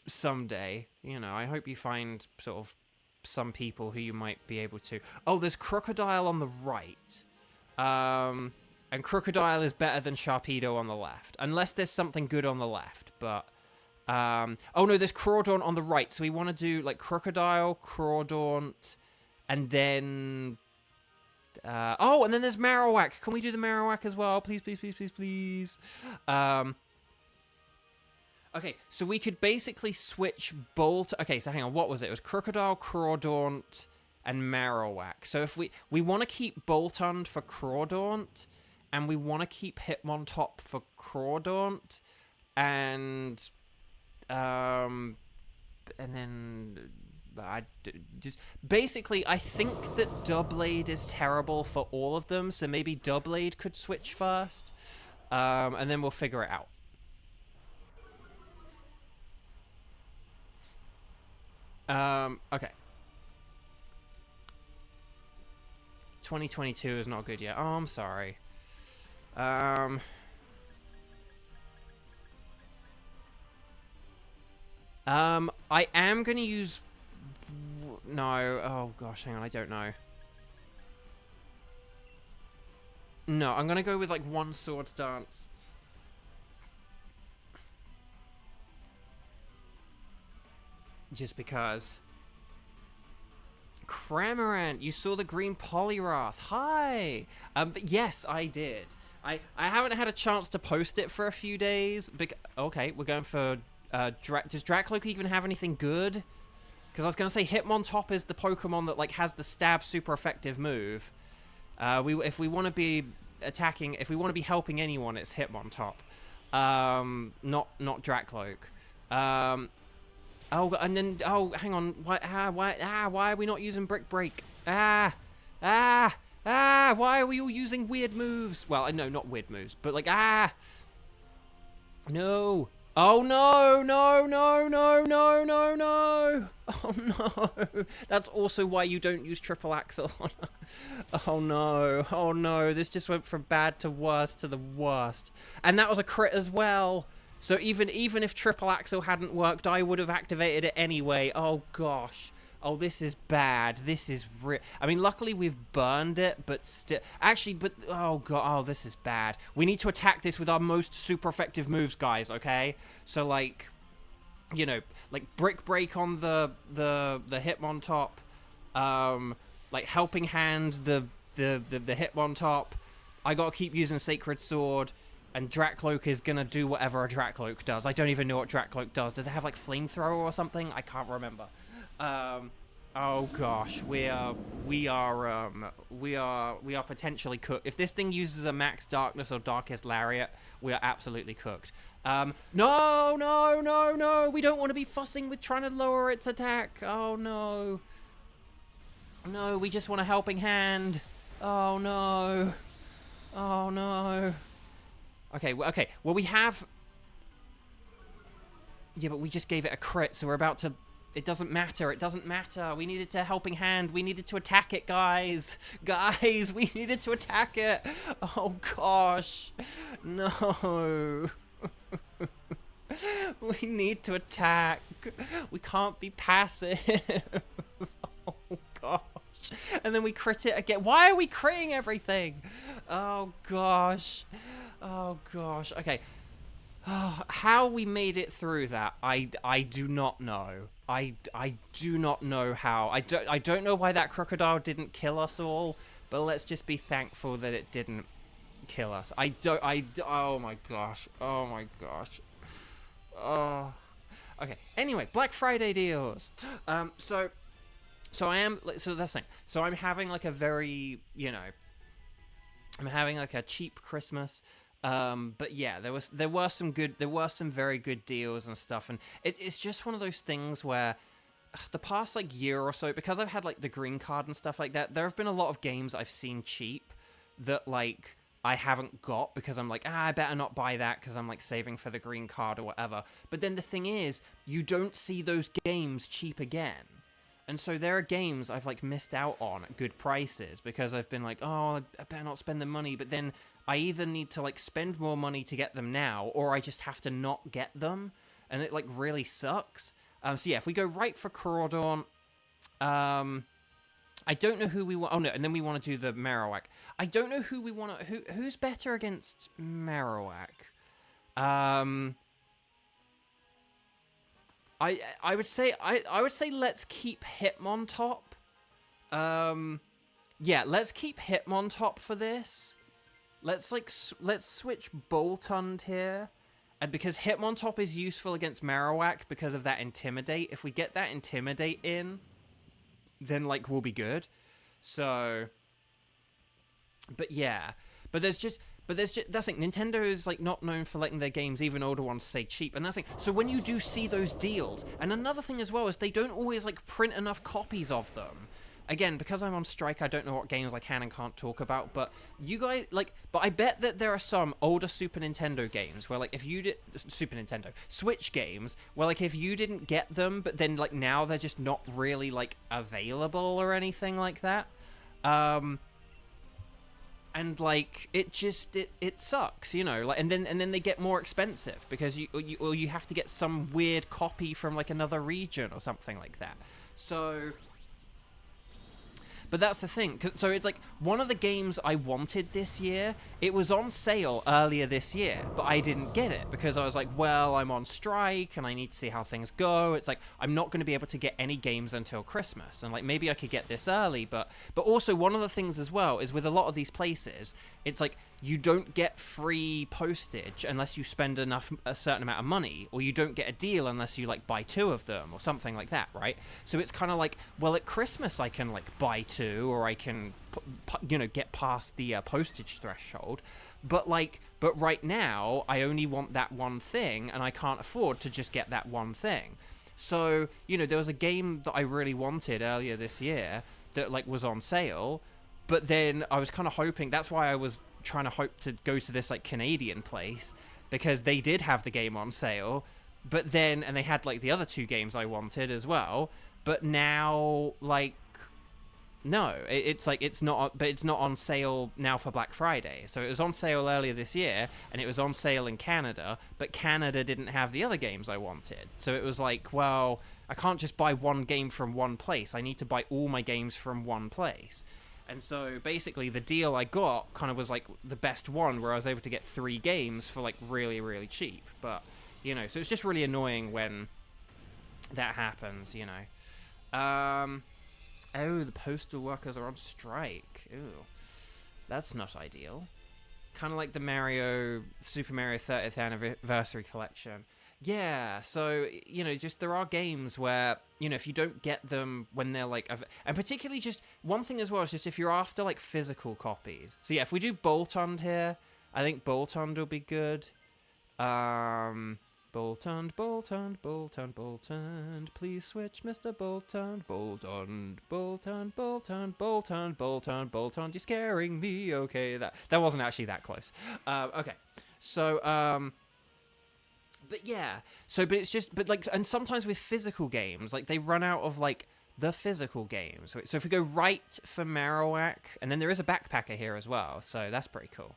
someday. I hope you find sort of some people who you might be able to... Oh, there's Crocodile on the right. I And Crocodile is better than Sharpedo on the left. Unless there's something good on the left. But, oh no, there's Crawdaunt on the right. So we want to do, like, Crocodile, Crawdaunt, and then... oh, and then there's Marowak. Can we do the Marowak as well? Please, please, please, please, please. Okay, so we could basically switch Bolt... Okay, so hang on, what was it? It was Crocodile, Crawdaunt, and Marowak. So if we want to keep Boltund for Crawdaunt... And we want to keep Hitmontop for Crawdaunt, and then just basically I think that Doublade is terrible for all of them, so maybe Doublade could switch first, and then we'll figure it out. Okay. 2022 is not good yet. Oh, I'm sorry. I am going to use... No. Oh, gosh, hang on. I don't know. No, I'm going to go with, like, one Sword Dance. Just because... Cramorant, you saw the green Poliwrath. Hi! But yes, I did. I haven't had a chance to post it for a few days. Okay, we're going for... does Dracloak even have anything good? Because I was going to say Hitmontop is the Pokemon that, like, has the stab super effective move. If we want to be attacking... If we want to be helping anyone, it's Hitmontop. Not Dracloak. Oh, and then... Oh, hang on. Why are we not using Brick Break? Why are we all using weird moves? Well, no, not weird moves, but like, no. Oh, no. Oh, no. That's also why you don't use Triple Axle on her. Oh, no. Oh, no. This just went from bad to worse to the worst. And that was a crit as well. So even if Triple Axle hadn't worked, I would have activated it anyway. Oh, gosh. Oh, this is bad. This is I mean, luckily we've burned it, but still... Actually, but... Oh, God. Oh, this is bad. We need to attack this with our most super effective moves, guys, okay? So, like... You know, like, Brick Break on the Hitmontop. Like, Helping Hand the Hitmontop. I gotta keep using Sacred Sword. And Dracloak is gonna do whatever a Dracloak does. I don't even know what Dracloak does. Does it have, like, Flamethrower or something? I can't remember. Oh gosh, we are potentially cooked. If this thing uses a Max Darkness or Darkest Lariat, we are absolutely cooked. No, we don't want to be fussing with trying to lower its attack. Oh no. No, we just want a helping hand. Oh no. Oh no. Okay, well we have... Yeah, but we just gave it a crit, so we're about to... It doesn't matter. We needed to helping hand. We needed to attack it, guys. Guys, we needed to attack it. Oh, gosh. No. We need to attack. We can't be passive. Oh, gosh. And then we crit it again. Why are we critting everything? Oh, gosh. Oh, gosh. Okay. Oh, how we made it through that, I do not know. I do not know how. I don't know why that crocodile didn't kill us all, but let's just be thankful that it didn't kill us. Oh my gosh. Oh my gosh. Oh. Okay. Anyway, Black Friday deals. So that's the thing. So I'm having like a very, I'm having like a cheap Christmas. But yeah, there were some very good deals and stuff, and it's just one of those things where the past like year or so, because I've had like the green card and stuff like that, there have been a lot of games I've seen cheap that like I haven't got because I'm like, I better not buy that because I'm like saving for the green card or whatever. But then the thing is, you don't see those games cheap again. And so there are games I've like missed out on at good prices because I've been like, oh, I better not spend the money, but then I either need to, like, spend more money to get them now, or I just have to not get them, and it, like, really sucks. So, yeah, if we go right for Crawdaunt, I don't know who we want. Oh no, and then we want to do the Marowak. I don't know who we want to. Who's better against Marowak? I would say I would say let's keep Hitmontop. Yeah, let's keep Hitmontop for this. Let's switch Boltund here. And because Hitmontop is useful against Marowak because of that Intimidate. If we get that Intimidate in, then like we'll be good. So, but yeah, that's like Nintendo is like not known for letting their games, even older ones, stay cheap, and that's like, so when you do see those deals, and another thing as well is they don't always like print enough copies of them. Again, because I'm on strike, I don't know what games I can and can't talk about, but you guys, like, but I bet that there are some older Super Nintendo games where, like, if you did, Switch games, where, like, if you didn't get them, but then, like, now they're just not really, like, available or anything like that, and, like, it sucks, you know, like, and then they get more expensive, because you have to get some weird copy from, like, another region or something like that, so... But that's the thing. So it's like one of the games I wanted this year, it was on sale earlier this year, but I didn't get it because I was like, well, I'm on strike and I need to see how things go. It's like, I'm not going to be able to get any games until Christmas. And like, maybe I could get this early, but also one of the things as well is with a lot of these places, it's like, you don't get free postage unless you spend a certain amount of money, or you don't get a deal unless you like buy 2 of them or something like that, right? So it's kind of like, well, at Christmas I can like buy 2, or I can, you know, get past the postage threshold. But right now I only want that one thing, and I can't afford to just get that one thing. So, you know, there was a game that I really wanted earlier this year that like was on sale, but then I was kind of hoping, that's why I was trying to hope to go to this like Canadian place, because they did have the game on sale, but then, and they had like the other 2 games I wanted as well, but now like no, it's like it's not on sale now for Black Friday. So it was on sale earlier this year, and it was on sale in Canada, but Canada didn't have the other games I wanted. So it was like, well, I can't just buy one game from one place. I need to buy all my games from one place. And so basically the deal I got kind of was like the best one, where I was able to get 3 games for like really, really cheap. But, you know, so it's just really annoying when that happens, you know. Oh, the postal workers are on strike. Ooh, that's not ideal. Kind of like the Super Mario 30th Anniversary Collection. Yeah, so, you know, just there are games where, you know, if you don't get them when they're like, and particularly just one thing as well is just if you're after like physical copies. So yeah, if we do Boltund here, I think Boltund will be good. Boltund, please switch, Mr. Boltund, Boltund, you're scaring me. Okay, that wasn't actually that close. Okay, so, but yeah, but it's just, but like, and sometimes with physical games, like they run out of like the physical games. So if we go right for Marowak, and then there is a backpacker here as well, so that's pretty cool.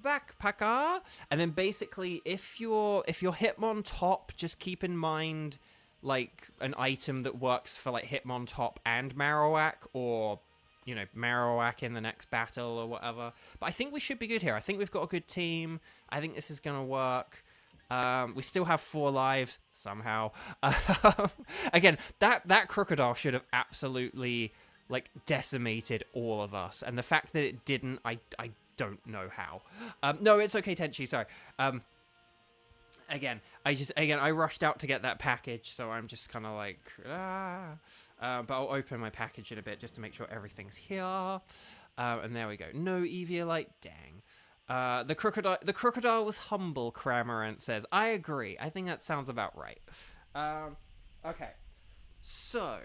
Backpacker, and then basically if you're Hitmontop, just keep in mind like an item that works for like Hitmontop and Marowak, or you know, Marowak in the next battle or whatever. But I think we should be good here. I think we've got a good team. I think this is gonna work. We still have 4 lives somehow. Again, that crocodile should have absolutely like decimated all of us, and the fact that it didn't, I don't know how. No, it's okay, Tenchi, sorry. Again, I rushed out to get that package, so I'm just kind of like, but I'll open my package in a bit just to make sure everything's here. And there we go. No Eviolite, dang. The crocodile was humble, Cramorant says. I agree. I think that sounds about right. Okay. So.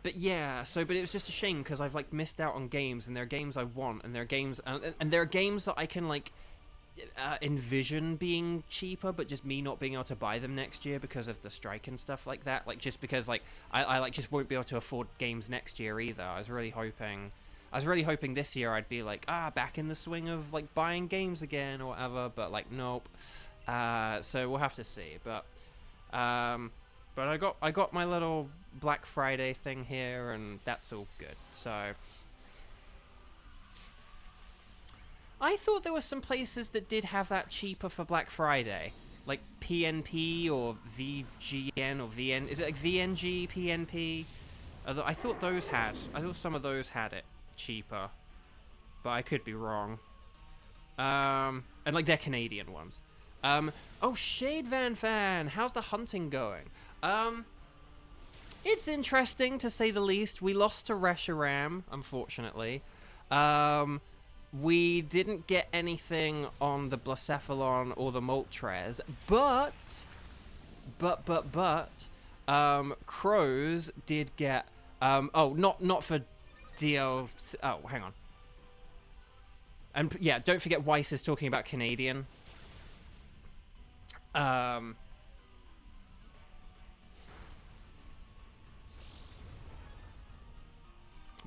But yeah, but it was just a shame because I've like missed out on games, and there are games I want, and there are games, and there are games that I can like envision being cheaper, but just me not being able to buy them next year because of the strike and stuff like that. Like just because like I like just won't be able to afford games next year either. I was really hoping this year I'd be like back in the swing of like buying games again or whatever, but like nope. So we'll have to see. But I got my little Black Friday thing here, and that's all good. So I thought there were some places that did have that cheaper for Black Friday, like PNP or VGN or VN. Is it like VNG, PNP? I thought some of those had it cheaper, but I could be wrong. And like they're Canadian ones. Oh, Shade Van Fan, how's the hunting going? It's interesting to say the least. We lost to Reshiram, unfortunately. We didn't get anything on the Blacephalon or the Moltres, but Crows did get, not for DL, oh, hang on. And yeah, don't forget Weiss is talking about Canadian.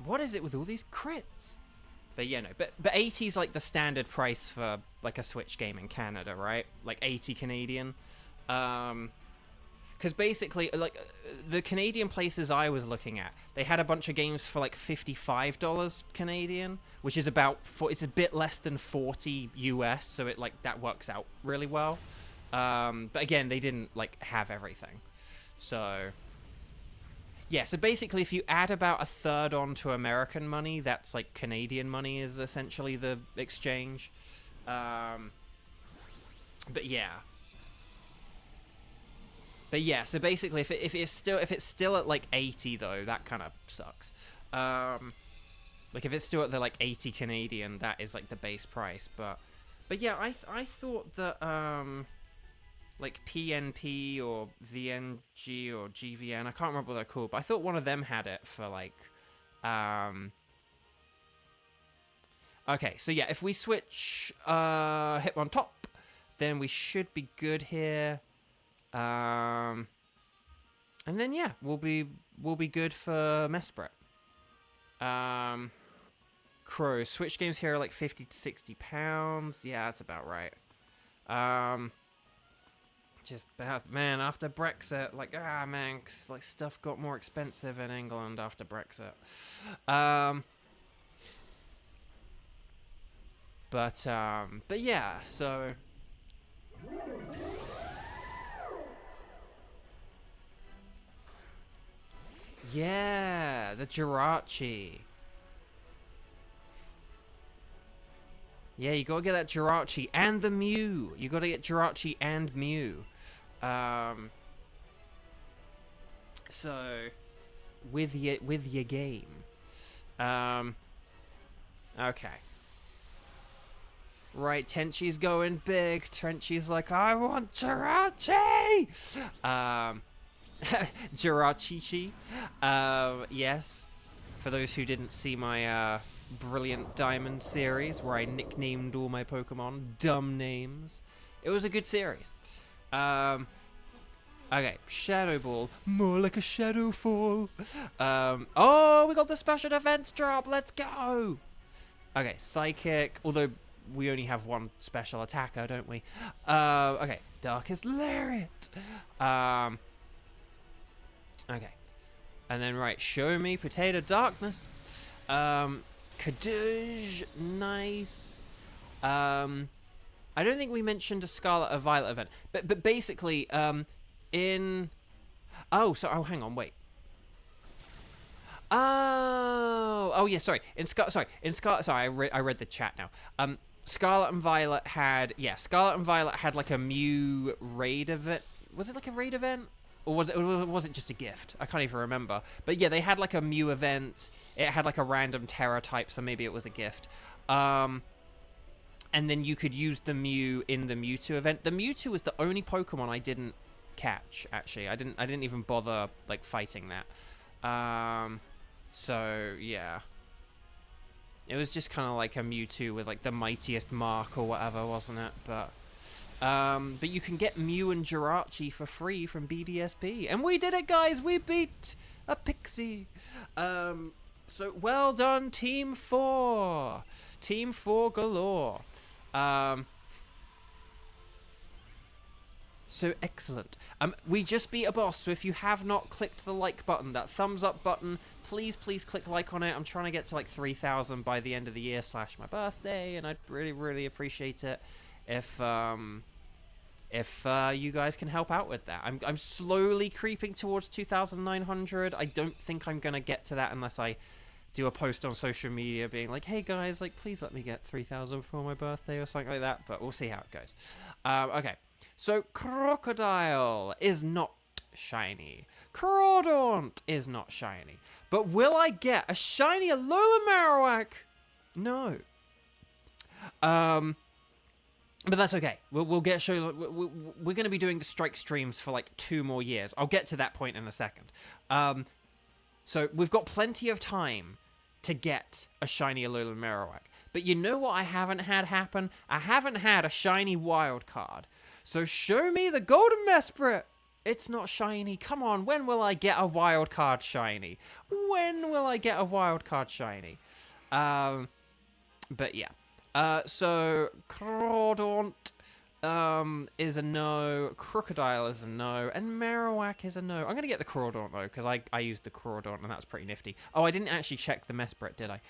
What is it with all these crits? But yeah, no, but 80 is like the standard price for like a Switch game in Canada, right? Like 80 Canadian. Because basically, like the Canadian places I was looking at, they had a bunch of games for like $55 Canadian, which is it's a bit less than 40 US, so it like that works out really well. But again, they didn't like have everything, so. Yeah, so basically if you add about a third on to American money, that's like Canadian money is essentially the exchange. But yeah. But yeah, so basically if it's still at like 80 though, that kind of sucks. Like if it's still at the like 80 Canadian, that is like the base price, but yeah, I thought that like PNP or VNG or GVN, I can't remember what they're called, but I thought one of them had it for like, okay, so yeah, if we switch Hitmon top, then we should be good here, and then yeah, we'll be good for Mesprit. Crow, Switch games here are like 50 to 60 pounds, yeah, that's about right. Just, man, after Brexit, like, man, like, stuff got more expensive in England after Brexit. But yeah, so. Yeah, the Jirachi. Yeah, you gotta get that Jirachi and the Mew. You gotta get Jirachi and Mew. So with your game. Okay. Right, Tenchi's going big. Tenchi's like, I want Jirachi! Jirachi. Yes. For those who didn't see my Brilliant Diamond series, where I nicknamed all my Pokemon dumb names. It was a good series. Okay, Shadow Ball, more like a Shadow Fall. Oh, we got the special defense drop. Let's go. Okay, Psychic. Although we only have one special attacker, don't we? Okay, Darkest Lariat. Okay, and then right, show me Potato Darkness. Kadoosh, nice. I don't think we mentioned a Scarlet or Violet event, but basically, hang on, wait. Oh yeah, sorry. Sorry, I read the chat now. Scarlet and Violet had like a Mew raid event. Was it like a raid event? Or was it just a gift? I can't even remember. But yeah, they had like a Mew event. It had like a random Terra type, so maybe it was a gift. And then you could use the Mew in the Mewtwo event. The Mewtwo was the only Pokemon I didn't catch, actually. I didn't even bother like fighting that. So yeah. It was just kind of like a Mewtwo with like the mightiest mark or whatever, wasn't it? But you can get Mew and Jirachi for free from BDSP. And we did it, guys! We beat a Pixie! So, well done, Team 4! Team 4 galore. So excellent. We just beat a boss, so if you have not clicked the like button, that thumbs up button, please click like on it. I'm trying to get to like 3,000 by the end of the year / my birthday, and I'd really appreciate it if you guys can help out with that. I'm slowly creeping towards 2,900. I don't think I'm gonna get to that unless I do a post on social media being like, hey guys, like please let me get 3,000 for my birthday or something like that, but we'll see how it goes. Okay. So, Crocodile is not shiny. Crawdaunt is not shiny. But will I get a shiny Alola Marowak? No. But that's okay. We'll get show. We're going to be doing the strike streams for like 2 more years. I'll get to that point in a second. So we've got plenty of time to get a shiny Alola Marowak. But you know what I haven't had happen? I haven't had a shiny wild card. So show me the golden Mesprit. It's not shiny. Come on, when will I get a wild card shiny? When will I get a wild card shiny? But yeah. So Crawdaunt is a no, Crocodile is a no, and Marowak is a no. I'm going to get the Crawdaunt though, because I used the Crawdaunt and that's pretty nifty. Oh, I didn't actually check the Mesprit, did I?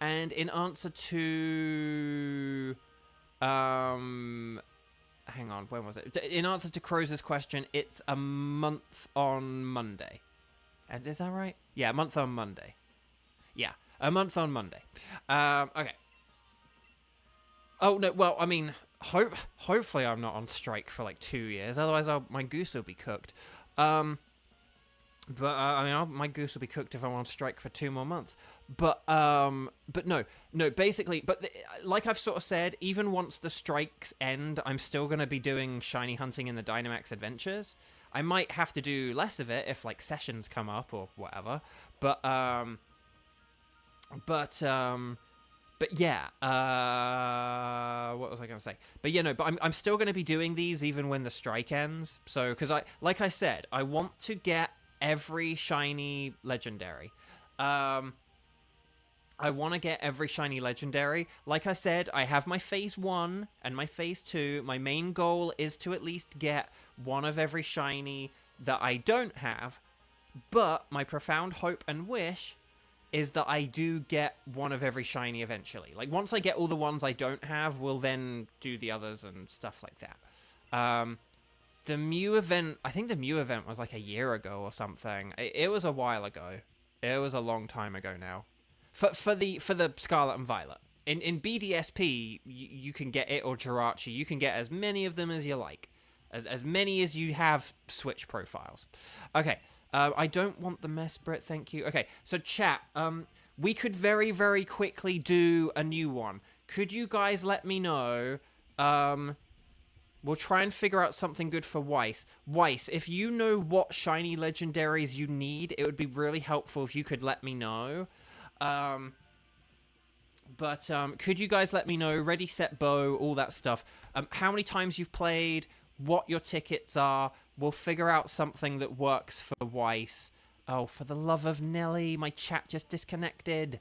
And in answer to... hang on, when was it? In answer to Crow's question, it's a month on Monday. And is that right? Yeah, a month on Monday. Yeah, a month on Monday. Okay. Oh, no, well, I mean, hopefully I'm not on strike for like 2 years, otherwise my goose will be cooked. But I mean, my goose will be cooked if I'm on strike for 2 more months. But no, basically, like I've sort of said, even once the strikes end, I'm still going to be doing shiny hunting in the Dynamax Adventures. I might have to do less of it if like sessions come up or whatever. But yeah, what was I going to say? But yeah, no, but I'm still going to be doing these even when the strike ends. So, because like I said, I want to get every shiny legendary. I want to get every shiny legendary. Like I said, I have my phase 1 and my phase 2. My main goal is to at least get one of every shiny that I don't have. But my profound hope and wish is that I do get one of every shiny eventually. Like, once I get all the ones I don't have, we'll then do the others and stuff like that. The Mew event, I think the Mew event was like a year ago or something. It was a while ago. It was a long time ago now. For the Scarlet and Violet. In BDSP, you can get it or Jirachi. You can get as many of them as you like. As many as you have Switch profiles. Okay. I don't want the Mesprit, thank you. Okay, so chat, we could very quickly do a new one. Could you guys let me know? We'll try and figure out something good for Weiss. Weiss, if you know what shiny legendaries you need, it would be really helpful if you could let me know. Could you guys let me know? Ready, set, bow, all that stuff. How many times you've played, what your tickets are. We'll figure out something that works for Weiss. Oh, for the love of Nelly, my chat just disconnected.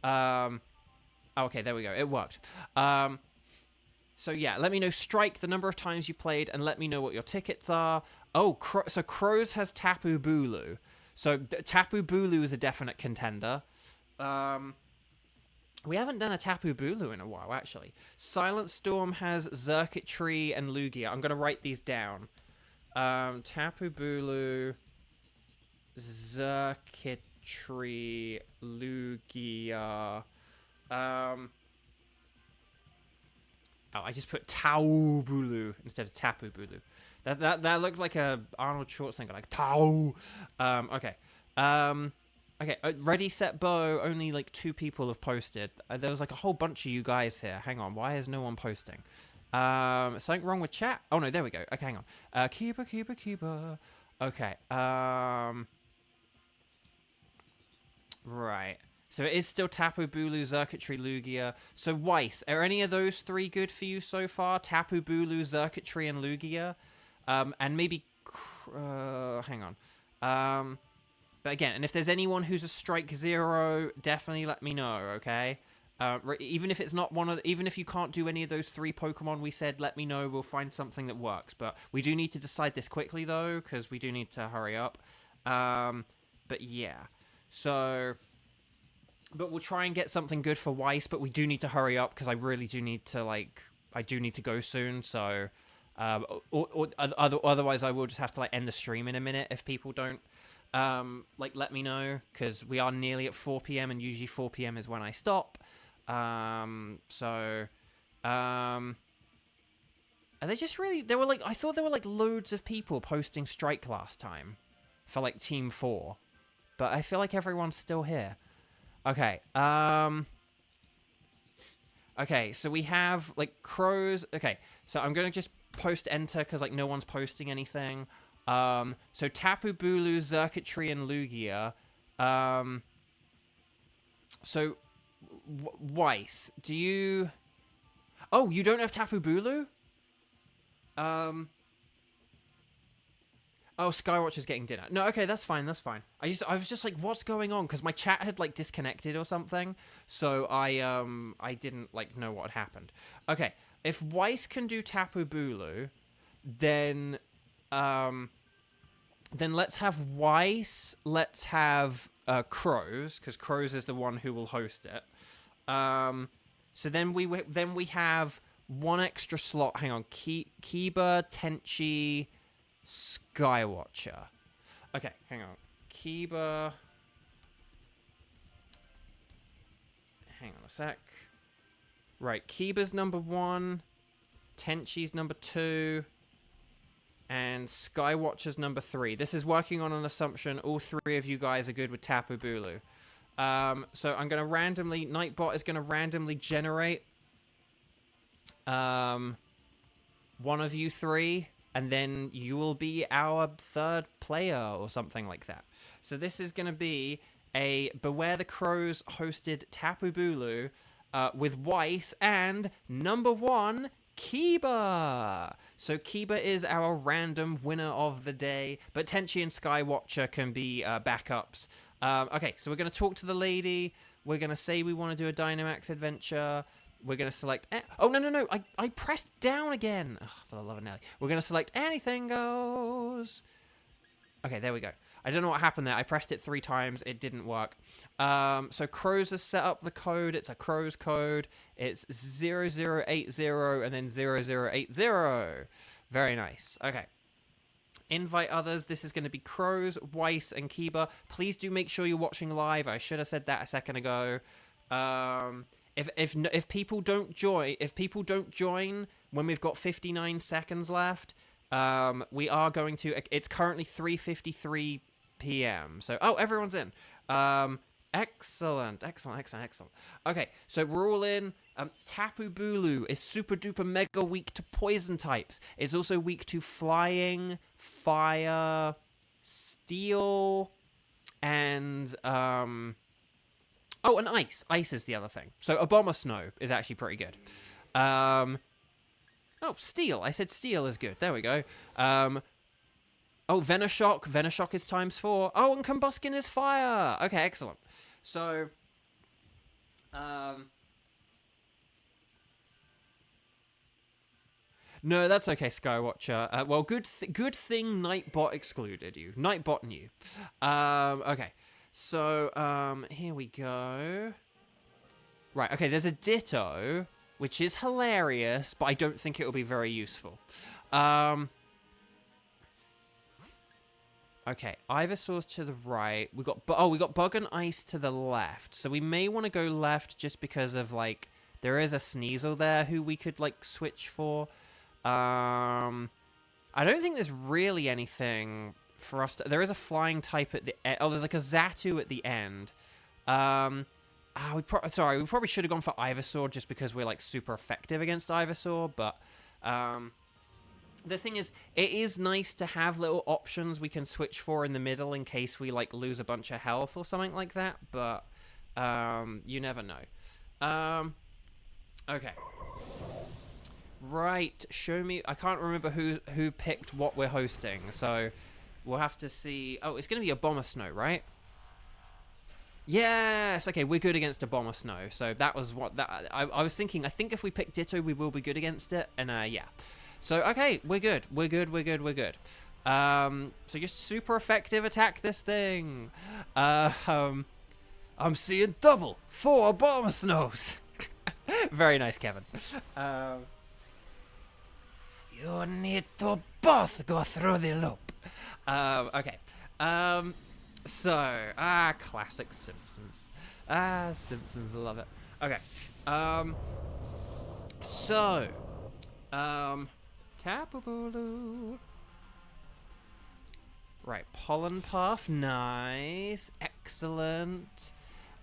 Okay, there we go. It worked. So yeah, let me know Strike, the number of times you played, and let me know what your tickets are. Oh, so Crows has Tapu Bulu. So Tapu Bulu is a definite contender. We haven't done a Tapu Bulu in a while, actually. Silent Storm has Xurkitree and Lugia. I'm going to write these down. Tapu Bulu, Xurkitree, Lugia. Oh, I just put Tau Bulu instead of Tapu Bulu. That looked like a Arnold Schwarzenegger, like Tau. Okay. Okay, ready, set, bow. Only like 2 people have posted. There was like a whole bunch of you guys here. Hang on, why is no one posting? Something wrong with chat? Oh no, there we go. Okay, hang on. Keeper. Okay. Right. So it is still Tapu Bulu, Xurkitree, Lugia. So Weiss, are any of those 3 good for you so far? Tapu Bulu, Xurkitree, and Lugia. And maybe hang on. But again, and if there's anyone who's a strike 0, definitely let me know, okay? Even if it's not even if you can't do any of those 3 Pokemon we said, let me know. We'll find something that works. But we do need to decide this quickly, though, because we do need to hurry up. But yeah. So... But we'll try and get something good for Weiss, but we do need to hurry up, because I really do need to, like... I do need to go soon, so... otherwise, I will just have to, like, end the stream in a minute if people don't, like, let me know, because we are nearly at 4 p.m, and usually 4 p.m. is when I stop. And they just really... There were, like... I thought there were, like, loads of people posting Strike last time for, like, Team 4. But I feel like everyone's still here. Okay, okay, so we have, like, crows. Okay, so I'm going to just post enter because, like, no one's posting anything. So Tapu Bulu, Xurkitree, and Lugia. So, Weiss, do you... Oh, you don't have Tapu Bulu? Oh, Skywatcher's getting dinner. No, okay, that's fine, that's fine. I was just like, what's going on? Because my chat had, like, disconnected or something. So I didn't, like, know what had happened. Okay, if Weiss can do Tapu Bulu, then let's have Weiss, let's have Crows, because Crows is the one who will host it. So then we have one extra slot. Hang on, Kiba, Tenchi, Skywatcher. Okay, hang on. Kiba. Hang on a sec. Right, Kiba's number 1, Tenchi's number 2, and Skywatcher's number 3. This is working on an assumption all 3 of you guys are good with Tapu Bulu. So I'm going to randomly... Nightbot is going to randomly generate one of you 3, and then you will be our 3rd player or something like that. So this is going to be a Beware the Crows hosted Tapu Bulu with Weiss and number 1, Kiba. So Kiba is our random winner of the day, but Tenchi and Skywatcher can be backups. Okay, so we're going to talk to the lady. We're going to say we want to do a Dynamax adventure. We're going to select... Oh, no. I pressed down again. Oh, for the love of Nelly. We're going to select anything goes. Okay, there we go. I don't know what happened there. I pressed it 3 times. It didn't work. So Crows has set up the code. It's a Crows code. It's 0080 and then 0080. Very nice. Okay. Invite others. This is going to be Crows, Weiss, and Kiba. Please do make sure you're watching live. I should have said that a second ago. If people don't join when we've got 59 seconds left, we are going to... It's currently 3:53 p.m. So, oh, everyone's in. Excellent. Okay, so we're all in. Tapu Bulu is super duper mega weak to poison types. It's also weak to flying, fire, steel, and oh, and ice. Ice is the other thing. So Abomasnow is actually pretty good. Oh, steel. I said steel is good. There we go. Oh, Venoshock. Venoshock is ×4. Oh, and Combuskin is fire. Okay, excellent. So, no, that's okay, Skywatcher. Well, good thing Nightbot excluded you. Nightbot knew. Okay. So, here we go. Right, okay, there's a Ditto, which is hilarious, but I don't think it will be very useful. Okay, Ivysaur's to the right. We got Bug and Ice to the left. So we may want to go left just because of, like, there is a Sneasel there who we could, like, switch for. I don't think there's really anything for us to... There is a flying type at the end. Oh, there's, like, a Xatu at the end. We probably should have gone for Ivysaur just because we're, like, super effective against Ivysaur, but... The thing is, it is nice to have little options we can switch for in the middle in case we, like, lose a bunch of health or something like that, but, you never know. Okay. Right, show me... I can't remember who picked what we're hosting, so we'll have to see... Oh, it's going to be Abomasnow, right? Yes. Okay, we're good against a Bomber Snow. So that was what that I was thinking. I think if we pick Ditto, we will be good against it. And yeah. So okay, we're good. We're good. We're good. We're good. So your super effective attack this thing. I'm seeing double 4 Bomber Snows. Very nice, Kevin. You need to both go through the loop. Okay. So, classic Simpsons. Simpsons, love it. Okay. Tapu Bulu. Right, Pollen Puff, nice, excellent.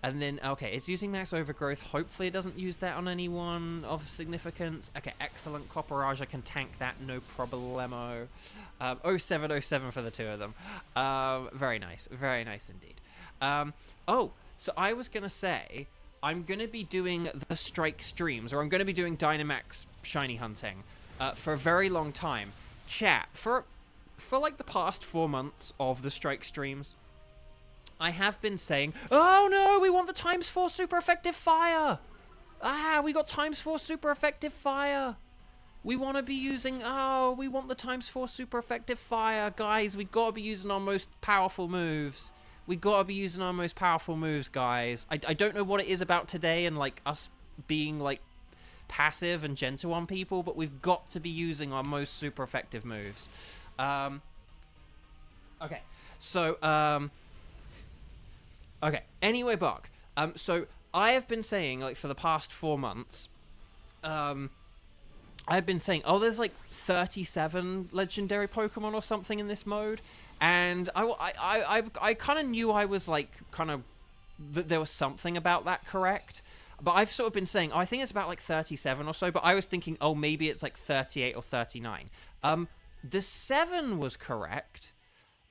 And then, okay, it's using Max Overgrowth. Hopefully it doesn't use that on anyone of significance. Okay, excellent. Copperaja can tank that, no problemo. 0707 for the two of them. Very nice indeed. Oh, so I was going to say, I'm going to be doing the Strike streams, or I'm going to be doing Dynamax shiny hunting for a very long time. Chat, for like the past 4 months of the Strike streams, I have been saying, oh no, we want the ×4 super effective fire. We got ×4 super effective fire. We want to be using, we want the ×4 super effective fire. Guys, we got to be using our most powerful moves. We got to be using our most powerful moves, guys. I don't know what it is about today and like us being like passive and gentle on people, but we've got to be using our most super effective moves. Okay, so, okay, anyway, Buck, so I have been saying, like, for the past 4 months, I've been saying, oh, there's, like, 37 legendary Pokemon or something in this mode, and I kind of knew I was, like, that there was something about that correct, but I've sort of been saying, oh, I think it's about, like, 37 or so, but I was thinking, oh, maybe it's, like, 38 or 39. The 7 was correct.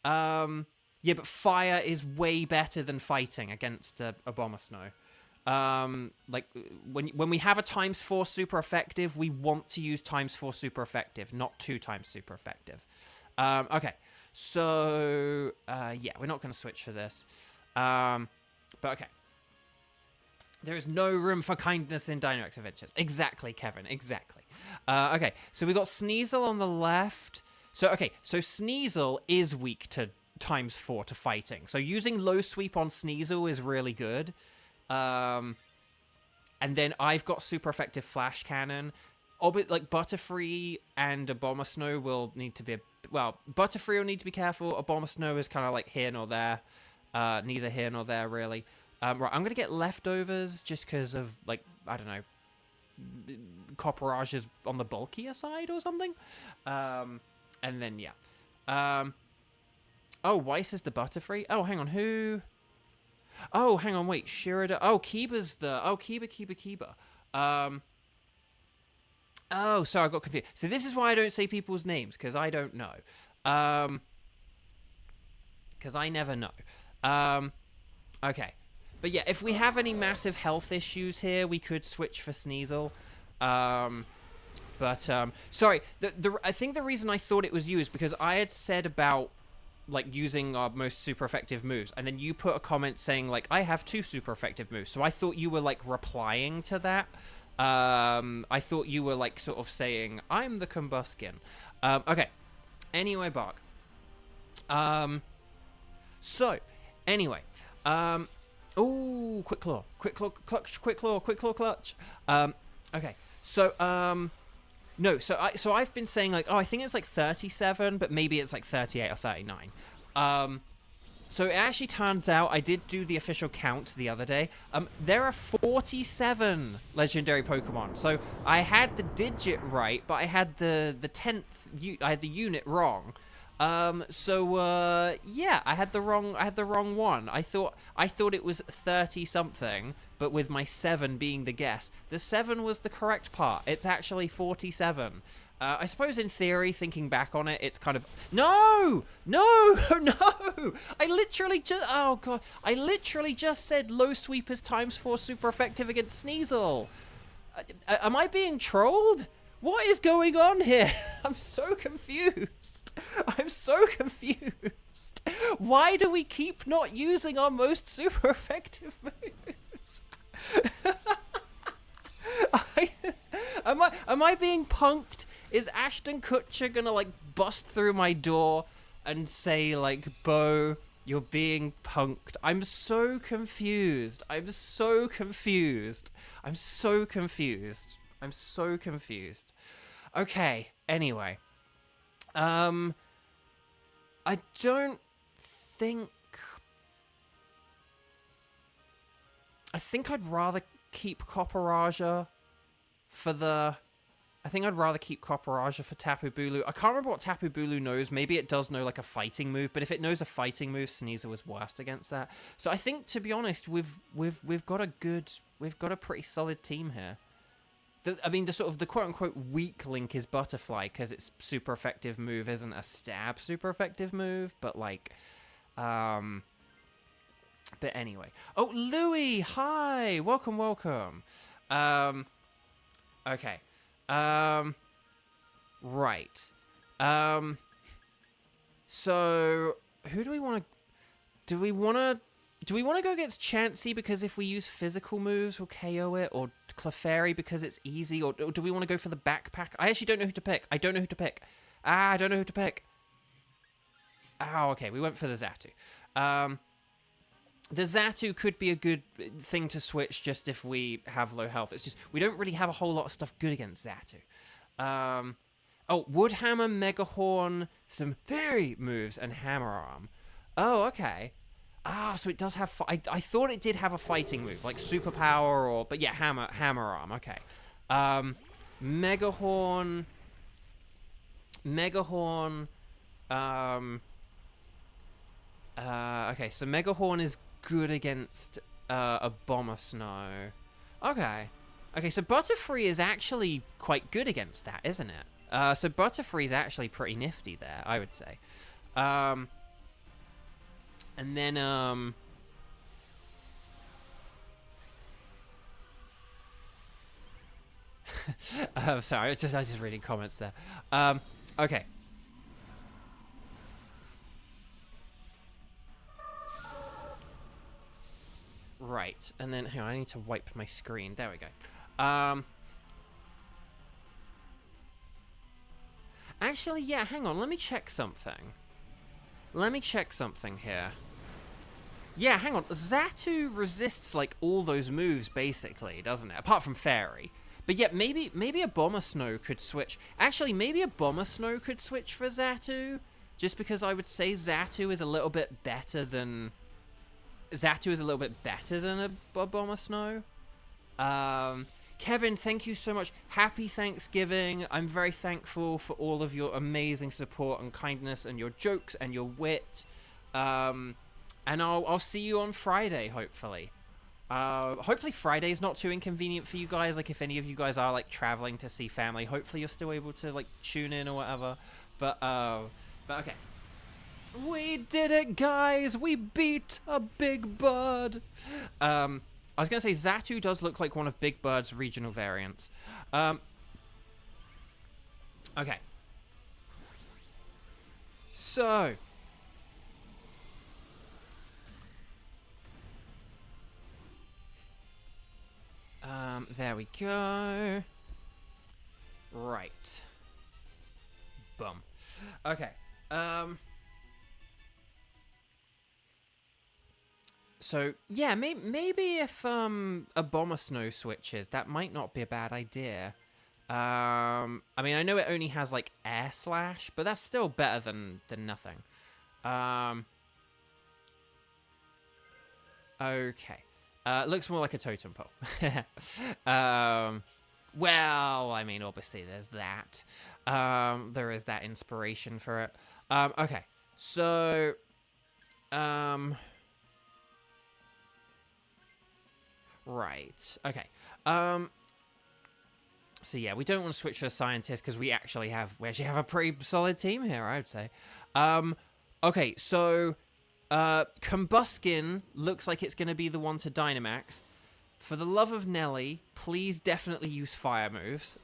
Yeah, but fire is way better than fighting against a Bomber Snow. Like, when we have a ×4 super effective, we want to use ×4 super effective, not 2 times super effective. Okay, so, yeah, we're not going to switch for this. But okay. There is no room for kindness in Dynamax Adventures. Exactly, Kevin, exactly. Okay, so we got Sneasel on the left. So, okay, so Sneasel is weak to ×4 to fighting. So using low sweep on Sneasel is really good. And then I've got super effective Flash Cannon. Like Butterfree and a Bomber Snow will need to be... Butterfree will need to be careful. A Bomber Snow is kind of like here nor there. Neither here nor there, really. Right, I'm going to get Leftovers just because of, like, I don't know, Copperage is on the bulkier side or something. And then, yeah. Oh, Weiss is the Butterfree? Oh, hang on, who? Oh, hang on, wait, Shirada. Oh, Kiba's the... Oh, Kiba. Oh, sorry, I got confused. So this is why I don't say people's names, because I don't know. Because I never know. Okay. But yeah, if we have any massive health issues here, we could switch for Sneasel. Sorry, I think the reason I thought it was you is because I had said about, like, using our most super effective moves, and then you put a comment saying, like, I have 2 super effective moves, so I thought you were, like, replying to that. I thought you were, like, sort of saying, I'm the Combuskin. Okay. Anyway, Bark. So, anyway, ooh, Quick Claw, clutch. Okay, so, no, so I've been saying, like, oh, I think it's, like, 37, but maybe it's, like, 38 or 39. So it actually turns out, I did do the official count the other day, there are 47 legendary Pokemon. So I had the digit right, but I had the 10th, I had the unit wrong. Yeah, I had the wrong one. I thought it was 30 something, but with my 7 being the guess. The 7 was the correct part. It's actually 47. I suppose in theory, thinking back on it, it's kind of... No! I literally just said low sweep is ×4 super effective against Sneasel. Am I being trolled? What is going on here? I'm so confused. I'm so confused. Why do we keep not using our most super effective moves? Am I being punked? Is Ashton Kutcher gonna like bust through my door and say like, Bo, you're being punked? I'm so confused. I'm so confused. I'm so confused. I'm so confused. Okay, anyway. I don't think... I think I'd rather keep Copperaja for the... I think I'd rather keep Copperaja for Tapu Bulu. I can't remember what Tapu Bulu knows. Maybe it does know like a fighting move, but if it knows a fighting move, Sneasel was worst against that. So I think, to be honest, we've got a pretty solid team here. The sort of the quote-unquote weak link is Butterfly, because its super effective move isn't a stab super effective move, but like, but anyway. Oh, Louis, hi, welcome. Okay, right. So who do we want to? Do we want to go against Chansey because if we use physical moves we'll KO it, or Clefairy because it's easy, or do we want to go for the backpack? I actually don't know who to pick. I don't know who to pick. Oh, okay, we went for the Xatu. The Xatu could be a good thing to switch just if we have low health. It's just we don't really have a whole lot of stuff good against Xatu. Oh, Woodhammer, Megahorn, some Theory moves, and Hammer Arm. Oh, okay. Ah, so it does have... I thought it did have a fighting move, like Superpower or... But yeah, Hammer Arm, okay. Megahorn... okay, so Megahorn is good against a Bomber Snow. Okay. Okay, so Butterfree is actually quite good against that, isn't it? So Butterfree is actually pretty nifty there, I would say. And then, sorry, I was just reading comments there. Okay. Right, and then, hang on, I need to wipe my screen. There we go. Actually, yeah, hang on, let me check something. Let me check something here. Yeah, hang on. Xatu resists, like, all those moves, basically, doesn't it? Apart from Fairy. But yeah, maybe a Bomber Snow could switch. Actually, maybe a Bomber Snow could switch for Xatu. Just because I would say Xatu is a little bit better than... a Bomber Snow. Kevin, thank you so much. Happy Thanksgiving. I'm very thankful for all of your amazing support and kindness and your jokes and your wit. And I'll see you on Friday, hopefully. Hopefully Friday's not too inconvenient for you guys. Like, if any of you guys are, like, traveling to see family, hopefully you're still able to, like, tune in or whatever. But okay. We did it, guys! We beat a Big Bird! I was going to say, Xatu does look like one of Big Bird's regional variants. Okay. So... there we go. Right. Bum. Okay. So, yeah, maybe if, a Bomber Snow switches, that might not be a bad idea. I mean, I know it only has, like, Air Slash, but that's still better than nothing. Okay. Looks more like a totem pole. Well, I mean, obviously there's that. There is that inspiration for it. Okay. So, right. Okay. So yeah, we don't want to switch to a scientist because we actually have a pretty solid team here, I would say. Okay, so Combuskin looks like it's going to be the one to Dynamax. For the love of Nelly, please definitely use fire moves.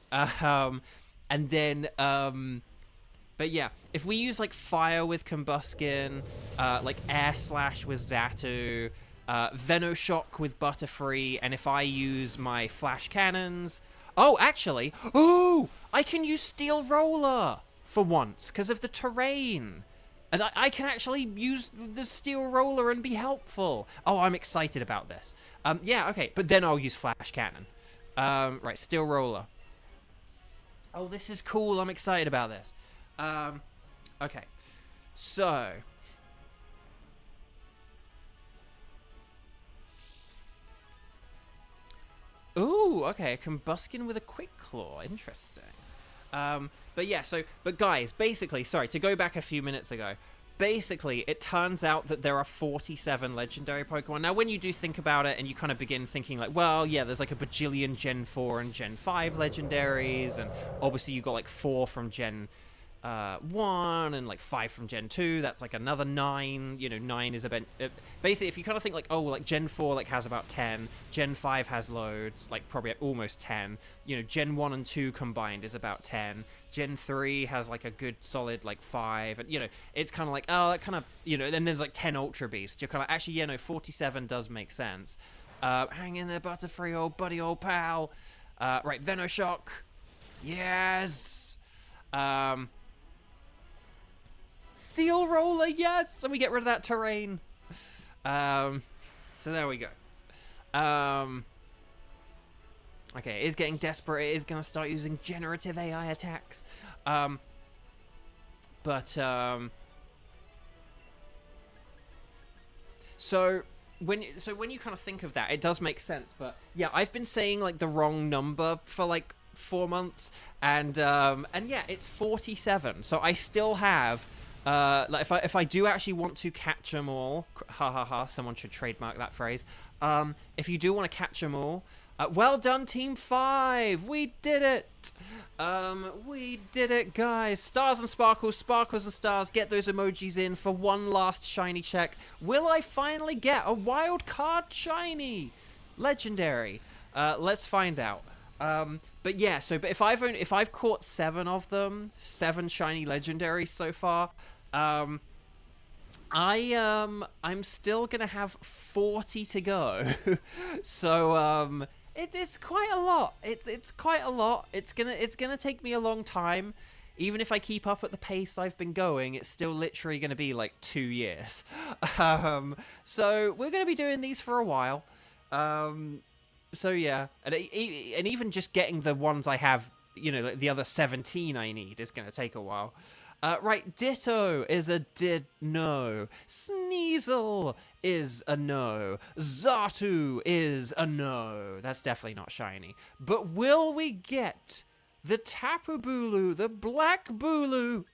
And then, but yeah, if we use like fire with Combuskin, like air slash with Xatu, Venoshock with Butterfree, and if I use my flash cannons, oh, actually, oh, I can use Steel Roller for once because of the terrain. And I can actually use the Steel Roller and be helpful. Oh, I'm excited about this. Yeah, okay, but then I'll use Flash Cannon. Right, Steel Roller. Oh, this is cool. I'm excited about this. Okay, so... Ooh, okay, a Combuskin with a Quick Claw. Interesting. But yeah, but guys, basically, sorry, to go back a few minutes ago, basically, it turns out that there are 47 legendary Pokemon. Now, when you do think about it, and you kind of begin thinking like, well, yeah, there's like a bajillion Gen 4 and Gen 5 legendaries, and obviously you got like 4 from Gen 1 and like 5 from Gen 2. That's like another 9. You know, 9 is a bit... basically, if you kind of think like, oh, like Gen 4 like has about 10, Gen 5 has loads, like probably almost 10. You know, Gen 1 and 2 combined is about 10. Gen 3 has like a good solid like 5, and you know, it's kind of like, oh, that kind of, you know, then there's like 10 Ultra Beasts. You're kind of, actually, yeah, no, 47 does make sense. Hang in there, Butterfree, old buddy, old pal. Right, Venoshock. Yes. Steel Roller, yes! And we get rid of that terrain. So there we go. Okay, it is getting desperate. It is going to start using generative AI attacks. So when you kind of think of that, it does make sense. But yeah, I've been saying like the wrong number for like 4 months, and yeah, it's 47. So I still have... like if I do actually want to catch them all, ha ha ha, someone should trademark that phrase. If you do want to catch them all, well done, Team 5! We did it! We did it, guys! Stars and sparkles, sparkles and stars, get those emojis in for one last shiny check. Will I finally get a wild card shiny? Legendary. Let's find out. But yeah, but if I've caught 7 of them, 7 shiny legendaries so far, I'm still gonna have 40 to go. So it's quite a lot. It's quite a lot. It's gonna take me a long time. Even if I keep up at the pace I've been going, it's still literally gonna be like 2 years. So we're gonna be doing these for a while. So yeah, and even just getting the ones I have, you know, the other 17 I need is gonna take a while. Right, Ditto is a no. Sneasel is a no. Xatu is a no. That's definitely not shiny. But will we get the Tapu Bulu, the Black Bulu?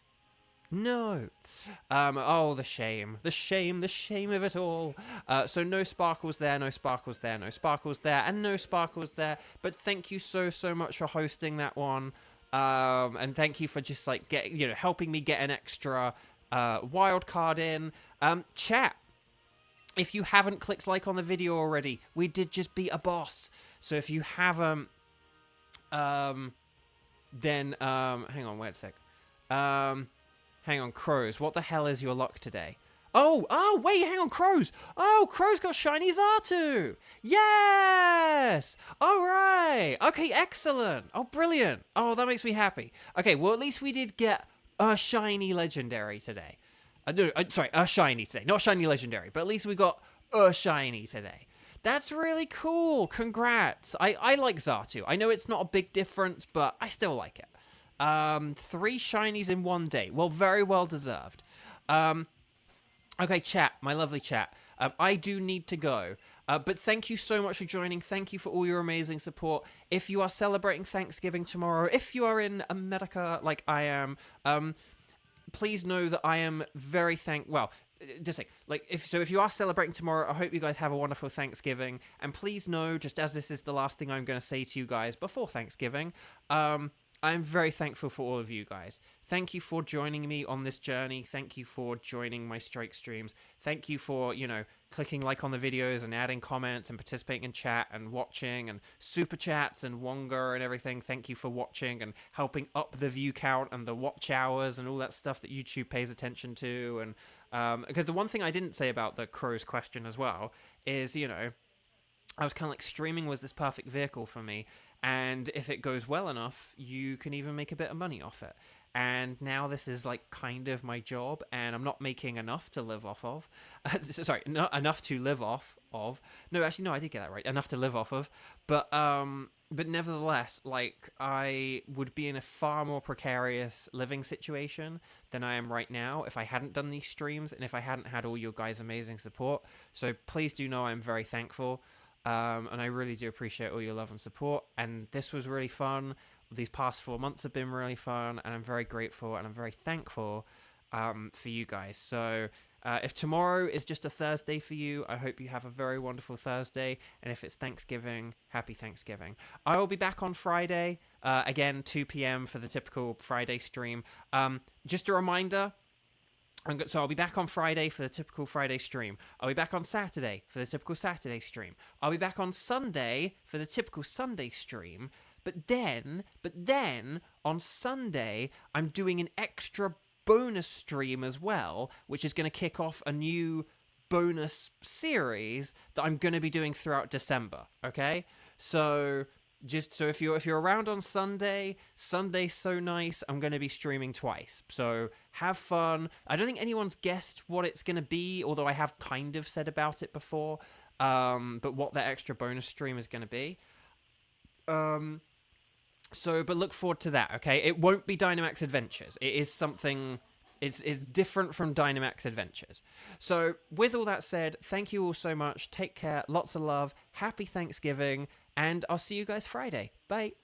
No. Oh, the shame. The shame of it all. So no sparkles there, no sparkles there, no sparkles there, and no sparkles there. But thank you so much for hosting that one. And thank you for just like helping me get an extra wild card in. Chat, if you haven't clicked like on the video already, we did just beat a boss. So if you haven't, then hang on, wait a sec. Hang on, Crows. What the hell is your luck today? Oh, wait, hang on, Crows. Oh, Crows got shiny Xatu. Yes. All right. Okay, excellent. Oh, brilliant. Oh, that makes me happy. Okay, well, at least we did get a shiny legendary today. Sorry, a shiny today. Not shiny legendary, but at least we got a shiny today. That's really cool. Congrats. I like Xatu. I know it's not a big difference, but I still like it. 3 shinies in one day. Well, very well deserved. Okay, chat, my lovely chat. I do need to go. But thank you so much for joining. Thank you for all your amazing support. If you are celebrating Thanksgiving tomorrow, if you are in America like I am, please know that I am very if you are celebrating tomorrow, I hope you guys have a wonderful Thanksgiving. And please know, just as this is the last thing I'm going to say to you guys before Thanksgiving, I'm very thankful for all of you guys. Thank you for joining me on this journey. Thank you for joining my Strike streams. Thank you for, clicking like on the videos and adding comments and participating in chat and watching and super chats and Wonga and everything. Thank you for watching and helping up the view count and the watch hours and all that stuff that YouTube pays attention to. And because the one thing I didn't say about the Crow's question as well is, I was kind of like streaming was this perfect vehicle for me. And if it goes well enough, you can even make a bit of money off it. And now this is like kind of my job, and I'm not making enough to live off of. Sorry, not enough to live off of. No, actually, no, I did get that right. Enough to live off of. But nevertheless, like, I would be in a far more precarious living situation than I am right now if I hadn't done these streams and if I hadn't had all your guys' amazing support. So please do know I'm very thankful. And I really do appreciate all your love and support. And this was really fun. These past 4 months have been really fun, and I'm very grateful and I'm very thankful for you guys. So if tomorrow is just a Thursday for you, I hope you have a very wonderful Thursday. And if it's Thanksgiving, happy Thanksgiving. I will be back on Friday, again, 2 p.m. for the typical Friday stream. Just a reminder, so I'll be back on Friday for the typical Friday stream. I'll be back on Saturday for the typical Saturday stream. I'll be back on Sunday for the typical Sunday stream. But then on Sunday, I'm doing an extra bonus stream as well, which is going to kick off a new bonus series that I'm going to be doing throughout December. Okay, so if you're around on Sunday, Sunday's so nice, I'm going to be streaming twice. So have fun. I don't think anyone's guessed what it's going to be, although I have kind of said about it before. But what that extra bonus stream is going to be. But look forward to that, okay? It won't be Dynamax Adventures. It is something... It's different from Dynamax Adventures. So, with all that said, thank you all so much. Take care. Lots of love. Happy Thanksgiving. And I'll see you guys Friday. Bye.